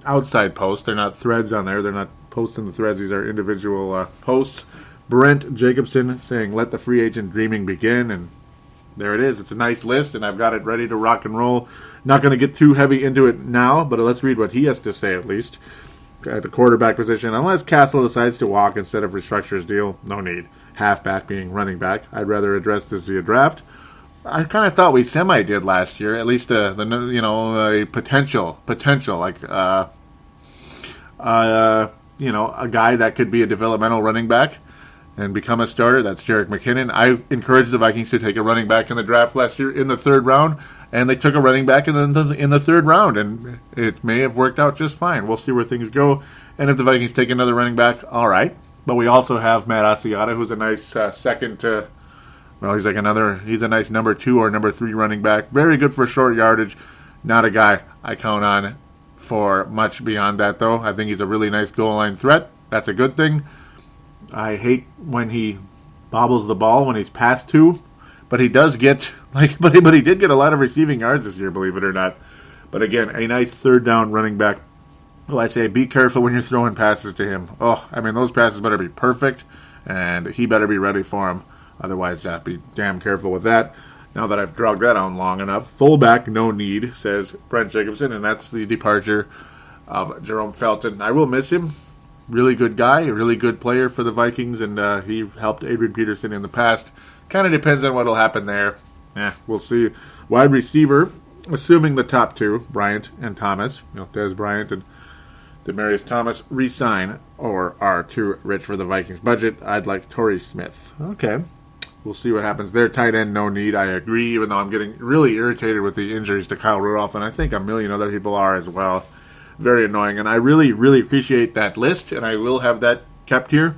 outside post. They're not threads on there. They're not posting the threads. These are individual posts. Brent Jacobson saying, let the free agent dreaming begin. And there it is. It's a nice list, and I've got it ready to rock and roll. Not going to get too heavy into it now, but let's read what he has to say at least. At the quarterback position, unless Castle decides to walk instead of restructure his deal, no need. Halfback being running back. I'd rather address this via draft. I kind of thought we semi-did last year, at least a potential, like a guy that could be a developmental running back and become a starter. That's Jerick McKinnon. I encouraged the Vikings to take a running back in the draft last year in the 3rd round, and they took a running back in the 3rd round, and it may have worked out just fine. We'll see where things go, and if the Vikings take another running back, all right. But we also have Matt Asiata, who's a nice second to. Well, he's a nice number 2 or number 3 running back. Very good for short yardage. Not a guy I count on for much beyond that, though. I think he's a really nice goal line threat. That's a good thing. I hate when he bobbles the ball when he's passed to, but he does get, but he did get a lot of receiving yards this year, believe it or not. But again, a nice 3rd down running back. Well, I say be careful when you're throwing passes to him. Those passes better be perfect, and he better be ready for them. Otherwise, be damn careful with that. Now that I've dragged that on long enough. Fullback, no need, says Brent Jacobson, and that's the departure of Jerome Felton. I will miss him. Really good guy, a really good player for the Vikings, and he helped Adrian Peterson in the past. Kind of depends on what will happen there. We'll see. Wide receiver, assuming the top 2, Bryant and Thomas, Des Bryant and Demaryius Thomas, re-sign or are too rich for the Vikings budget. I'd like Torrey Smith. Okay. We'll see what happens there. Tight end, no need. I agree, even though I'm getting really irritated with the injuries to Kyle Rudolph, and I think a million other people are as well. Very annoying, and I really, really appreciate that list, and I will have that kept here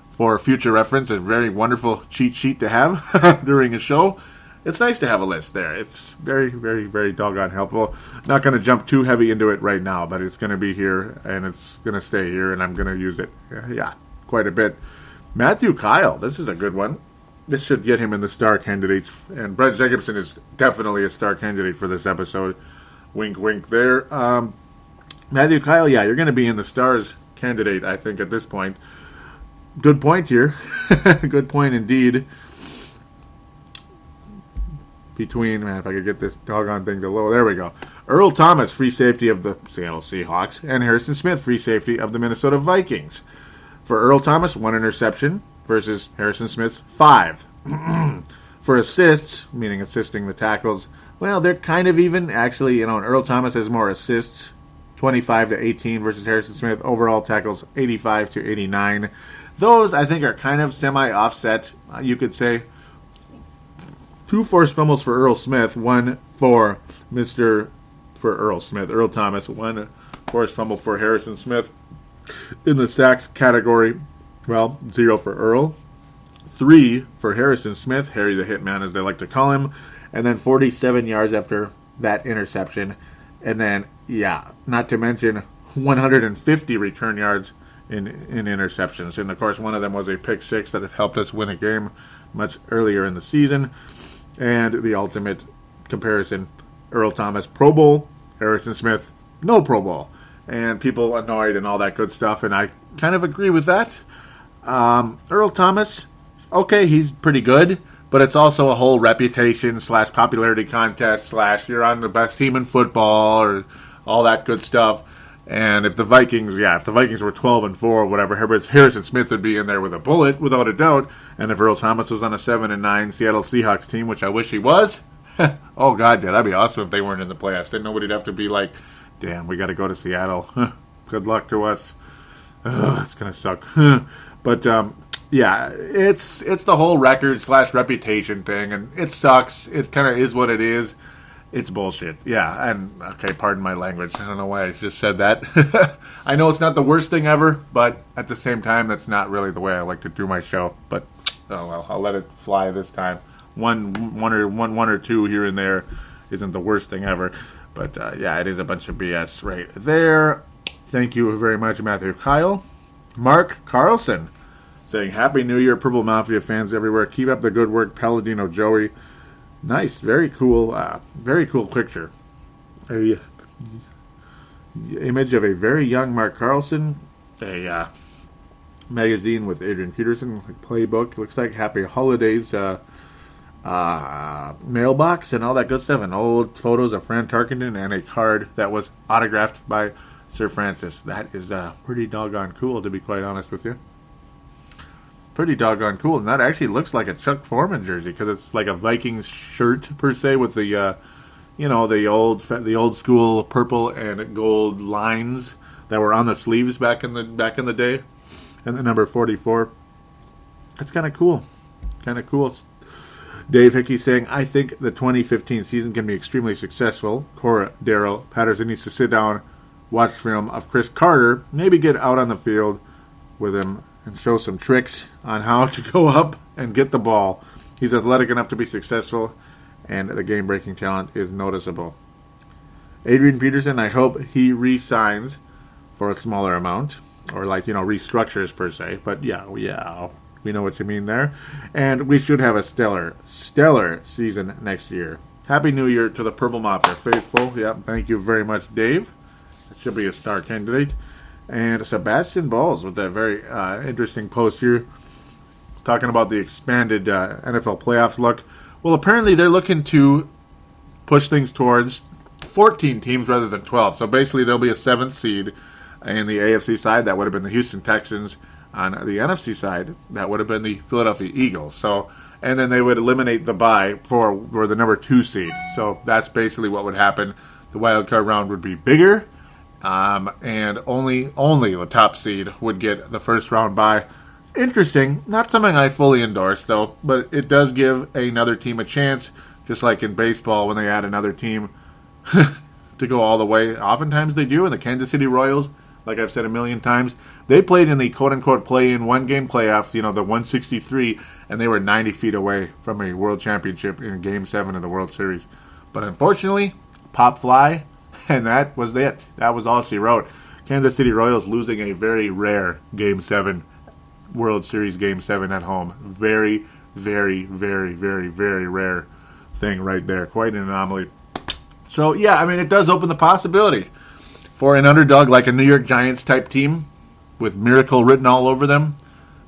for future reference. A very wonderful cheat sheet to have during a show. It's nice to have a list there. It's very, very, very doggone helpful. Not going to jump too heavy into it right now, but it's going to be here, and it's going to stay here, and I'm going to use it, quite a bit. Matthew Kyle, this is a good one. This should get him in the star candidates. And Brent Jacobson is definitely a star candidate for this episode. Wink, wink there. Matthew Kyle, you're going to be in the stars candidate, I think, at this point. Good point here. Good point indeed. Between, if I could get this doggone thing to low. There we go. Earl Thomas, free safety of the Seattle Seahawks. And Harrison Smith, free safety of the Minnesota Vikings. For Earl Thomas, 1 interception versus Harrison Smith's 5. For assists, meaning assisting the tackles, well, they're kind of even. Actually, Earl Thomas has more assists, 25 to 18 versus Harrison Smith. Overall tackles, 85 to 89. Those, I think, are kind of semi-offset, you could say. 2 forced fumbles for Earl Smith, 1 for Mr. for Earl Smith. Earl Thomas, 1 forced fumble for Harrison Smith. In the sacks category, 0 for Earl, 3 for Harrison Smith, Harry the Hitman as they like to call him, and then 47 yards after that interception. And then, not to mention 150 return yards in interceptions. And, of course, one of them was a pick six that had helped us win a game much earlier in the season. And the ultimate comparison, Earl Thomas, Pro Bowl, Harrison Smith, no Pro Bowl. And people annoyed and all that good stuff, and I kind of agree with that. Earl Thomas, okay, he's pretty good, but it's also a whole reputation / popularity contest / you're on the best team in football or all that good stuff. And if the Vikings were 12-4 or whatever, Harrison Smith would be in there with a bullet, without a doubt. And if Earl Thomas was on a 7-9 Seattle Seahawks team, which I wish he was, oh God, yeah, that'd be awesome if they weren't in the playoffs. Then nobody'd have to be like, damn, we got to go to Seattle. Good luck to us. It's gonna suck. But it's the whole record / reputation thing, and it sucks. It kind of is what it is. It's bullshit. Yeah, and okay, pardon my language. I don't know why I just said that. I know it's not the worst thing ever, but at the same time, that's not really the way I like to do my show. But oh well, I'll let it fly this time. One or two here and there isn't the worst thing ever. But it is a bunch of BS right there. Thank you very much, Matthew Kyle. Mark Carlson saying, Happy New Year, Purple Mafia fans everywhere. Keep up the good work, Palladino Joey. Nice, very cool picture. A image of a very young Mark Carlson. A magazine with Adrian Peterson, playbook. Looks like Happy Holidays mailbox and all that good stuff, and old photos of Fran Tarkenton and a card that was autographed by Sir Francis. That is pretty doggone cool, to be quite honest with you. Pretty doggone cool, and that actually looks like a Chuck Foreman jersey because it's like a Vikings shirt per se with the the old school purple and gold lines that were on the sleeves back in the day, and the number 44. That's kind of cool. Dave Hickey saying, I think the 2015 season can be extremely successful. Cora Darrell Patterson needs to sit down, watch film of Chris Carter, maybe get out on the field with him and show some tricks on how to go up and get the ball. He's athletic enough to be successful, and the game-breaking talent is noticeable. Adrian Peterson, I hope he re-signs for a smaller amount, or restructures per se. But yeah, we know what you mean there. And we should have a stellar season next year. Happy New Year to the Purple Mafia faithful. Yep, thank you very much, Dave. That should be a star candidate. And Sebastian Balls with that very interesting post here. Talking about the expanded NFL playoffs look. Well, apparently they're looking to push things towards 14 teams rather than 12. So basically there'll be a 7th seed in the AFC side. That would have been the Houston Texans. On the NFC side, that would have been the Philadelphia Eagles. So, and then they would eliminate the bye for the number 2 seed. So that's basically what would happen. The wild card round would be bigger. And only the top seed would get the first round bye. Interesting. Not something I fully endorse, though, but it does give another team a chance, just like in baseball when they add another team to go all the way. Oftentimes they do, and the Kansas City Royals, like I've said a million times, they played in the quote-unquote play-in one-game playoffs, the 163, and they were 90 feet away from a world championship in Game 7 of the World Series. But unfortunately, pop fly, and that was it. That was all she wrote. Kansas City Royals losing a very rare Game 7, World Series Game 7 at home. Very, very, very, very, very rare thing right there. Quite an anomaly. So, yeah, I mean, it does open the possibility for an underdog like a New York Giants type team with Miracle written all over them.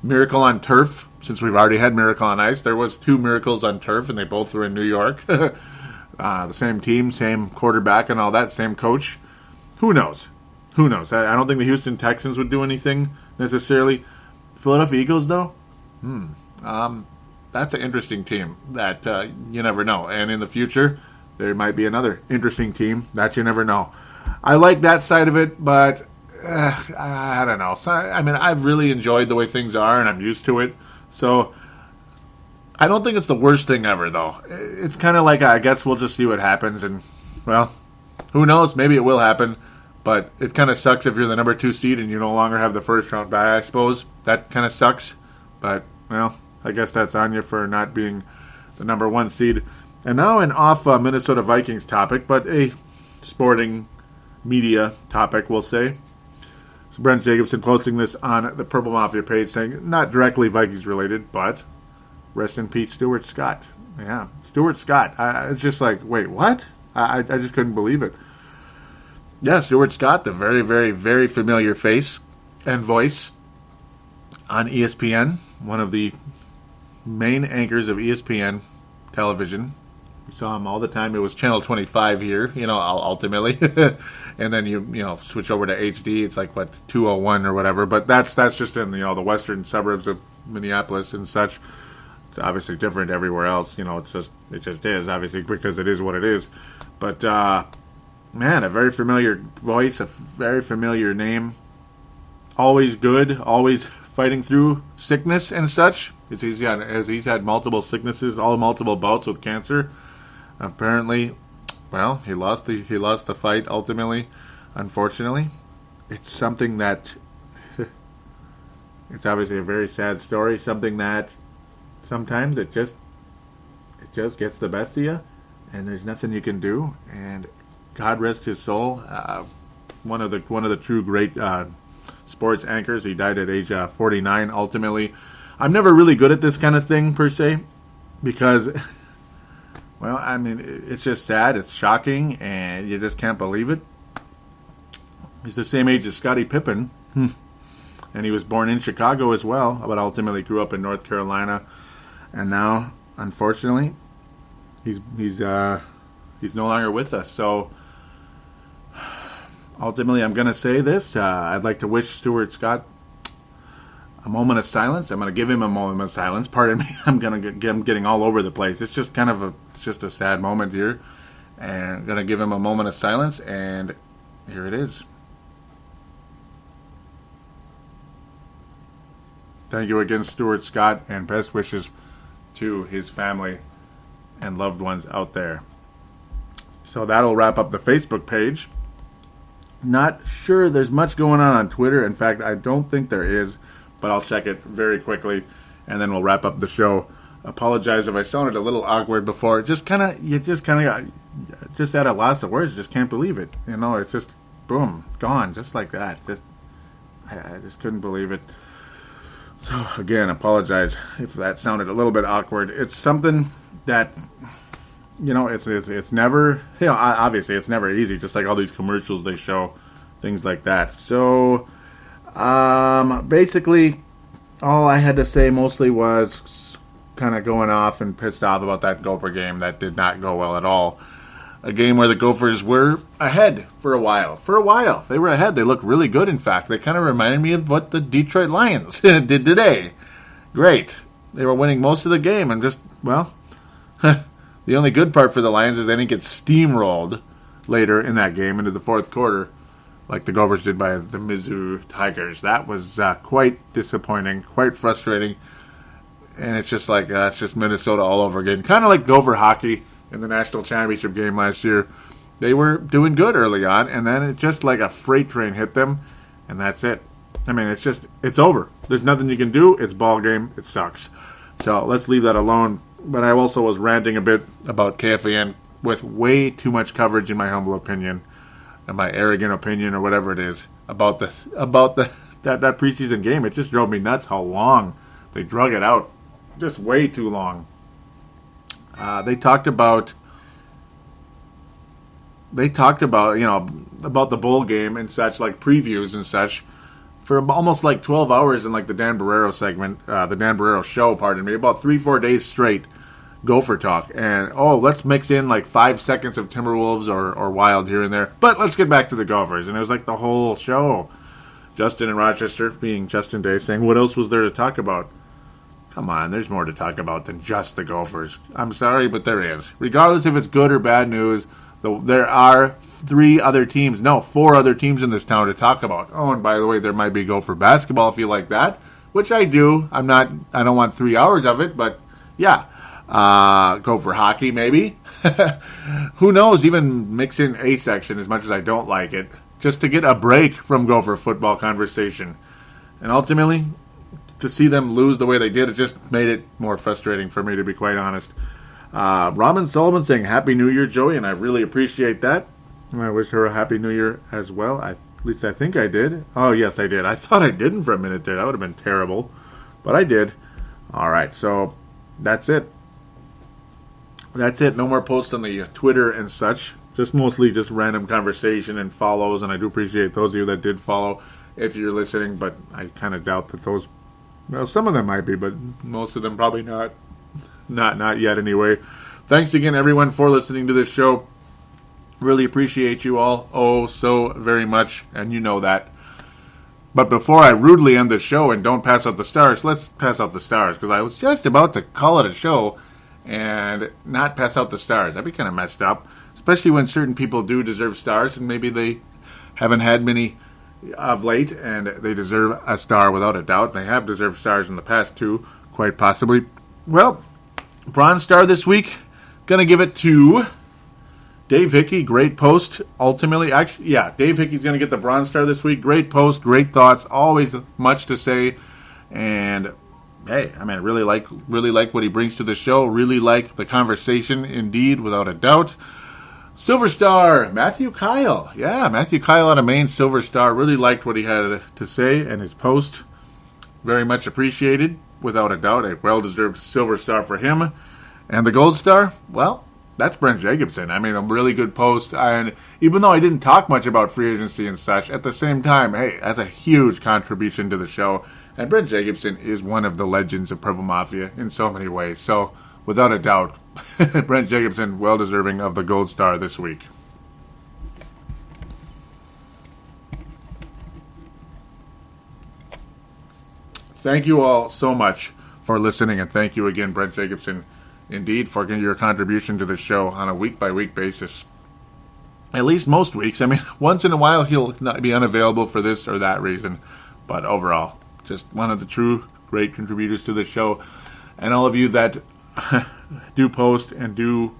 Miracle on turf, since we've already had Miracle on ice. There was 2 Miracles on turf, and they both were in New York. The same team, same quarterback and all that, same coach. Who knows? I don't think the Houston Texans would do anything necessarily. Philadelphia Eagles, though? That's an interesting team that you never know. And in the future, there might be another interesting team that you never know. I like that side of it, but I don't know. So, I mean, I've really enjoyed the way things are, and I'm used to it. So I don't think it's the worst thing ever, though. It's kind of like, I guess we'll just see what happens, and, well, Who knows? Maybe it will happen. But it kind of sucks if you're the number 2 seed and you no longer have the first round bye, I suppose. That kind of sucks. But, well, I guess that's on you for not being the number 1 seed. And now an off Minnesota Vikings topic, but a sporting media topic, we'll say. So Brent Jacobson posting this on the Purple Mafia page saying, not directly Vikings related, but rest in peace, Stuart Scott. Yeah, Stuart Scott. It's just like, wait, what? I just couldn't believe it. Yeah, Stuart Scott, the very, very, very familiar face and voice on ESPN, one of the main anchors of ESPN television. We saw him all the time. It was Channel 25 here, ultimately. And then you switch over to HD. It's like, 201 or whatever. But that's just in, the western suburbs of Minneapolis and such. It's obviously different everywhere else. It just is, obviously, because it is what it is. But, man, a very familiar voice, a very familiar name. Always good, always fighting through sickness and such. He's had multiple sicknesses, multiple bouts with cancer. Apparently, well, he lost the fight ultimately. Unfortunately, it's something that it's obviously a very sad story. Something that sometimes it just gets the best of you, and there's nothing you can do. And God rest his soul. One of the true great sports anchors. He died at age 49. Ultimately, I'm never really good at this kind of thing per se, because, well, I mean, it's just sad. It's shocking, and you just can't believe it. He's the same age as Scottie Pippen, and he was born in Chicago as well, but ultimately grew up in North Carolina, and now, unfortunately, he's no longer with us. So, ultimately, I'm going to say this. I'd like to wish Stuart Scott a moment of silence. I'm going to give him a moment of silence. Pardon me. I'm getting all over the place. It's just it's just a sad moment here. And I'm going to give him a moment of silence, and here it is. Thank you again, Stuart Scott, and best wishes to his family and loved ones out there. So that'll wrap up the Facebook page. Not sure there's much going on Twitter. In fact, I don't think there is, but I'll check it very quickly, and then we'll wrap up the show. Apologize if I sounded a little awkward before. You just kind of just at a loss of words. Just can't believe it. It's just boom, gone, just like that. I just couldn't believe it. So again, apologize if that sounded a little bit awkward. It's something that, it's never, obviously it's never easy, just like all these commercials they show, things like that. So, basically, all I had to say mostly was kind of going off and pissed off about that Gopher game. That did not go well at all. A game where the Gophers were ahead for a while. They were ahead. They looked really good, in fact. They kind of reminded me of what the Detroit Lions did today. Great. They were winning most of the game, and just, well, the only good part for the Lions is they didn't get steamrolled later in that game into the fourth quarter, like the Gophers did by the Mizzou Tigers. That was quite disappointing, quite frustrating, and it's just like, it's just Minnesota all over again. Kind of like Gopher hockey in the national championship game last year. They were doing good early on, and then it just like a freight train hit them, and that's it. I mean, it's over. There's nothing you can do. It's ball game. It sucks. So let's leave that alone. But I also was ranting a bit about KFAN with way too much coverage, in my humble opinion, and my arrogant opinion, or whatever it is, about that preseason game. It just drove me nuts how long they drug it out. Just way too long. They talked about about the bowl game and such, like previews and such, for almost like 12 hours in like the Dan Barrero segment, the Dan Barrero show, pardon me, about 3-4 days straight, Gopher talk. And, let's mix in like 5 seconds of Timberwolves or Wild here and there. But let's get back to the Gophers. And it was like the whole show. Justin in Rochester, being Justin Day, saying, what else was there to talk about? Come on, there's more to talk about than just the Gophers. I'm sorry, but there is. Regardless if it's good or bad news, there are 4 other teams in this town to talk about. Oh, and by the way, there might be Gopher basketball if you like that, which I do. I don't want 3 hours of it, but yeah. Go for hockey, maybe. Who knows? Even mix in A section as much as I don't like it, just to get a break from Gopher football conversation. And ultimately, to see them lose the way they did, it just made it more frustrating for me, to be quite honest. Robin Sullivan saying Happy New Year, Joey, and I really appreciate that. And I wish her a Happy New Year as well. At least I think I did. Oh, yes, I did. I thought I didn't for a minute there. That would have been terrible. But I did. All right, so that's it. That's it. No more posts on the Twitter and such. Just mostly just random conversation and follows, and I do appreciate those of you that did follow if you're listening, but I kind of doubt that those, well, some of them might be, but most of them probably not. Not yet anyway. Thanks again, everyone, for listening to this show. Really appreciate you all so very much, and you know that. But before I rudely end the show and don't pass out the stars, let's pass out the stars, because I was just about to call it a show and not pass out the stars. That'd be kind of messed up, especially when certain people do deserve stars, and maybe they haven't had many of late, and they deserve a star without a doubt. They have deserved stars in the past too, quite possibly. Well, Bronze Star this week, gonna give it to Dave Hickey. Great post, ultimately. Actually, yeah, Dave Hickey's gonna get the Bronze Star this week. Great post, great thoughts, always much to say. And hey, I mean, really like what he brings to the show. Really like the conversation, indeed, without a doubt. Silver Star, Matthew Kyle. Yeah, Matthew Kyle out of Maine, Silver Star. Really liked what he had to say and his post. Very much appreciated, without a doubt. A well-deserved Silver Star for him. And the Gold Star, well, that's Brent Jacobson. I mean, a really good post. And even though I didn't talk much about free agency and such, at the same time, hey, that's a huge contribution to the show. And Brent Jacobson is one of the legends of Purple Mafia in so many ways. So, without a doubt, Brent Jacobson, well-deserving of the Gold Star this week. Thank you all so much for listening, and thank you again, Brent Jacobson, indeed, for your contribution to the show on a week-by-week basis. At least most weeks. I mean, once in a while he'll not be unavailable for this or that reason, but overall, just one of the true great contributors to the show. And all of you that do post and do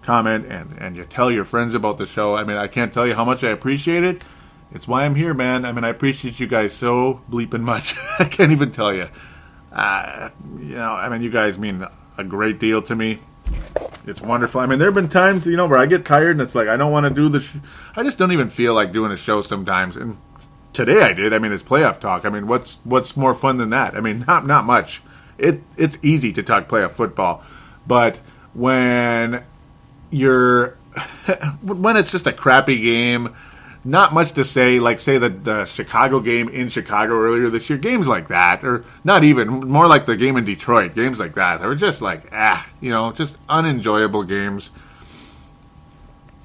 comment and you tell your friends about the show, I mean, I can't tell you how much I appreciate it. It's why I'm here, man. I mean, I appreciate you guys so bleeping much. I can't even tell you. I mean, you guys mean a great deal to me. It's wonderful. I mean, there have been times, where I get tired and it's like, I don't want to do this. I just don't even feel like doing a show sometimes. And today I did. I mean, it's playoff talk. I mean, what's more fun than that? I mean, not much. It's easy to talk playoff football. But when when it's just a crappy game, not much to say, like, say, the Chicago game in Chicago earlier this year, games like that, or not even, more like the game in Detroit, games like that, they were just like, just unenjoyable games.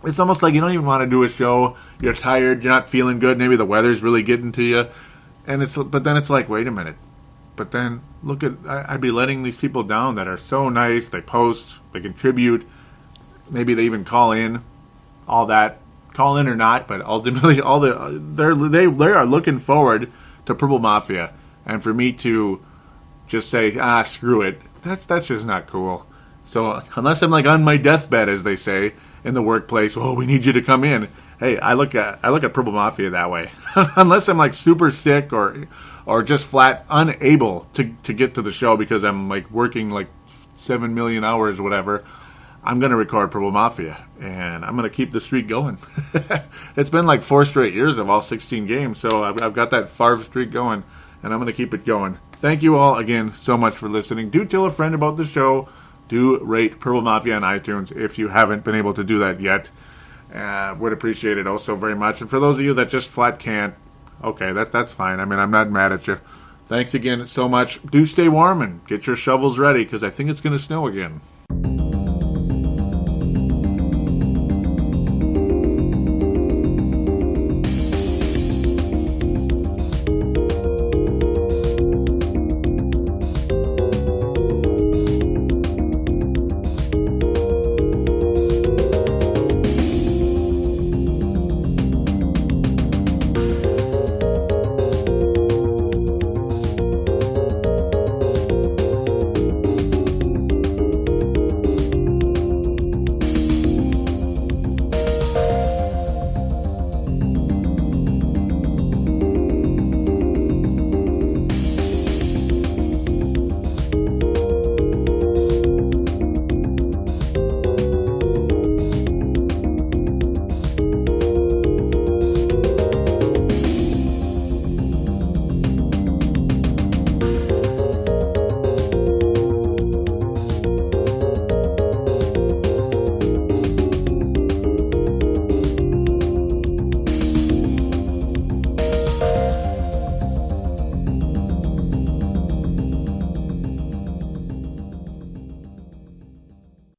It's almost like you don't even want to do a show, you're tired, you're not feeling good, maybe the weather's really getting to you, but then it's like, wait a minute, but then, look at, I'd be letting these people down that are so nice, they post, they contribute, maybe they even call in, all that. Call in or not, but ultimately, they are looking forward to Purple Mafia, and for me to just say screw it, that's just not cool. So unless I'm like on my deathbed, as they say in the workplace, we need you to come in. Hey, I look at Purple Mafia that way. Unless I'm like super sick or just flat unable to get to the show because I'm like working like 7 million hours, whatever. I'm going to record Purple Mafia, and I'm going to keep the streak going. It's been like 4 straight years of all 16 games, so I've got that Favre streak going, and I'm going to keep it going. Thank you all again so much for listening. Do tell a friend about the show. Do rate Purple Mafia on iTunes if you haven't been able to do that yet. Would appreciate it also very much. And for those of you that just flat can't, okay, that's fine. I mean, I'm not mad at you. Thanks again so much. Do stay warm and get your shovels ready, because I think it's going to snow again.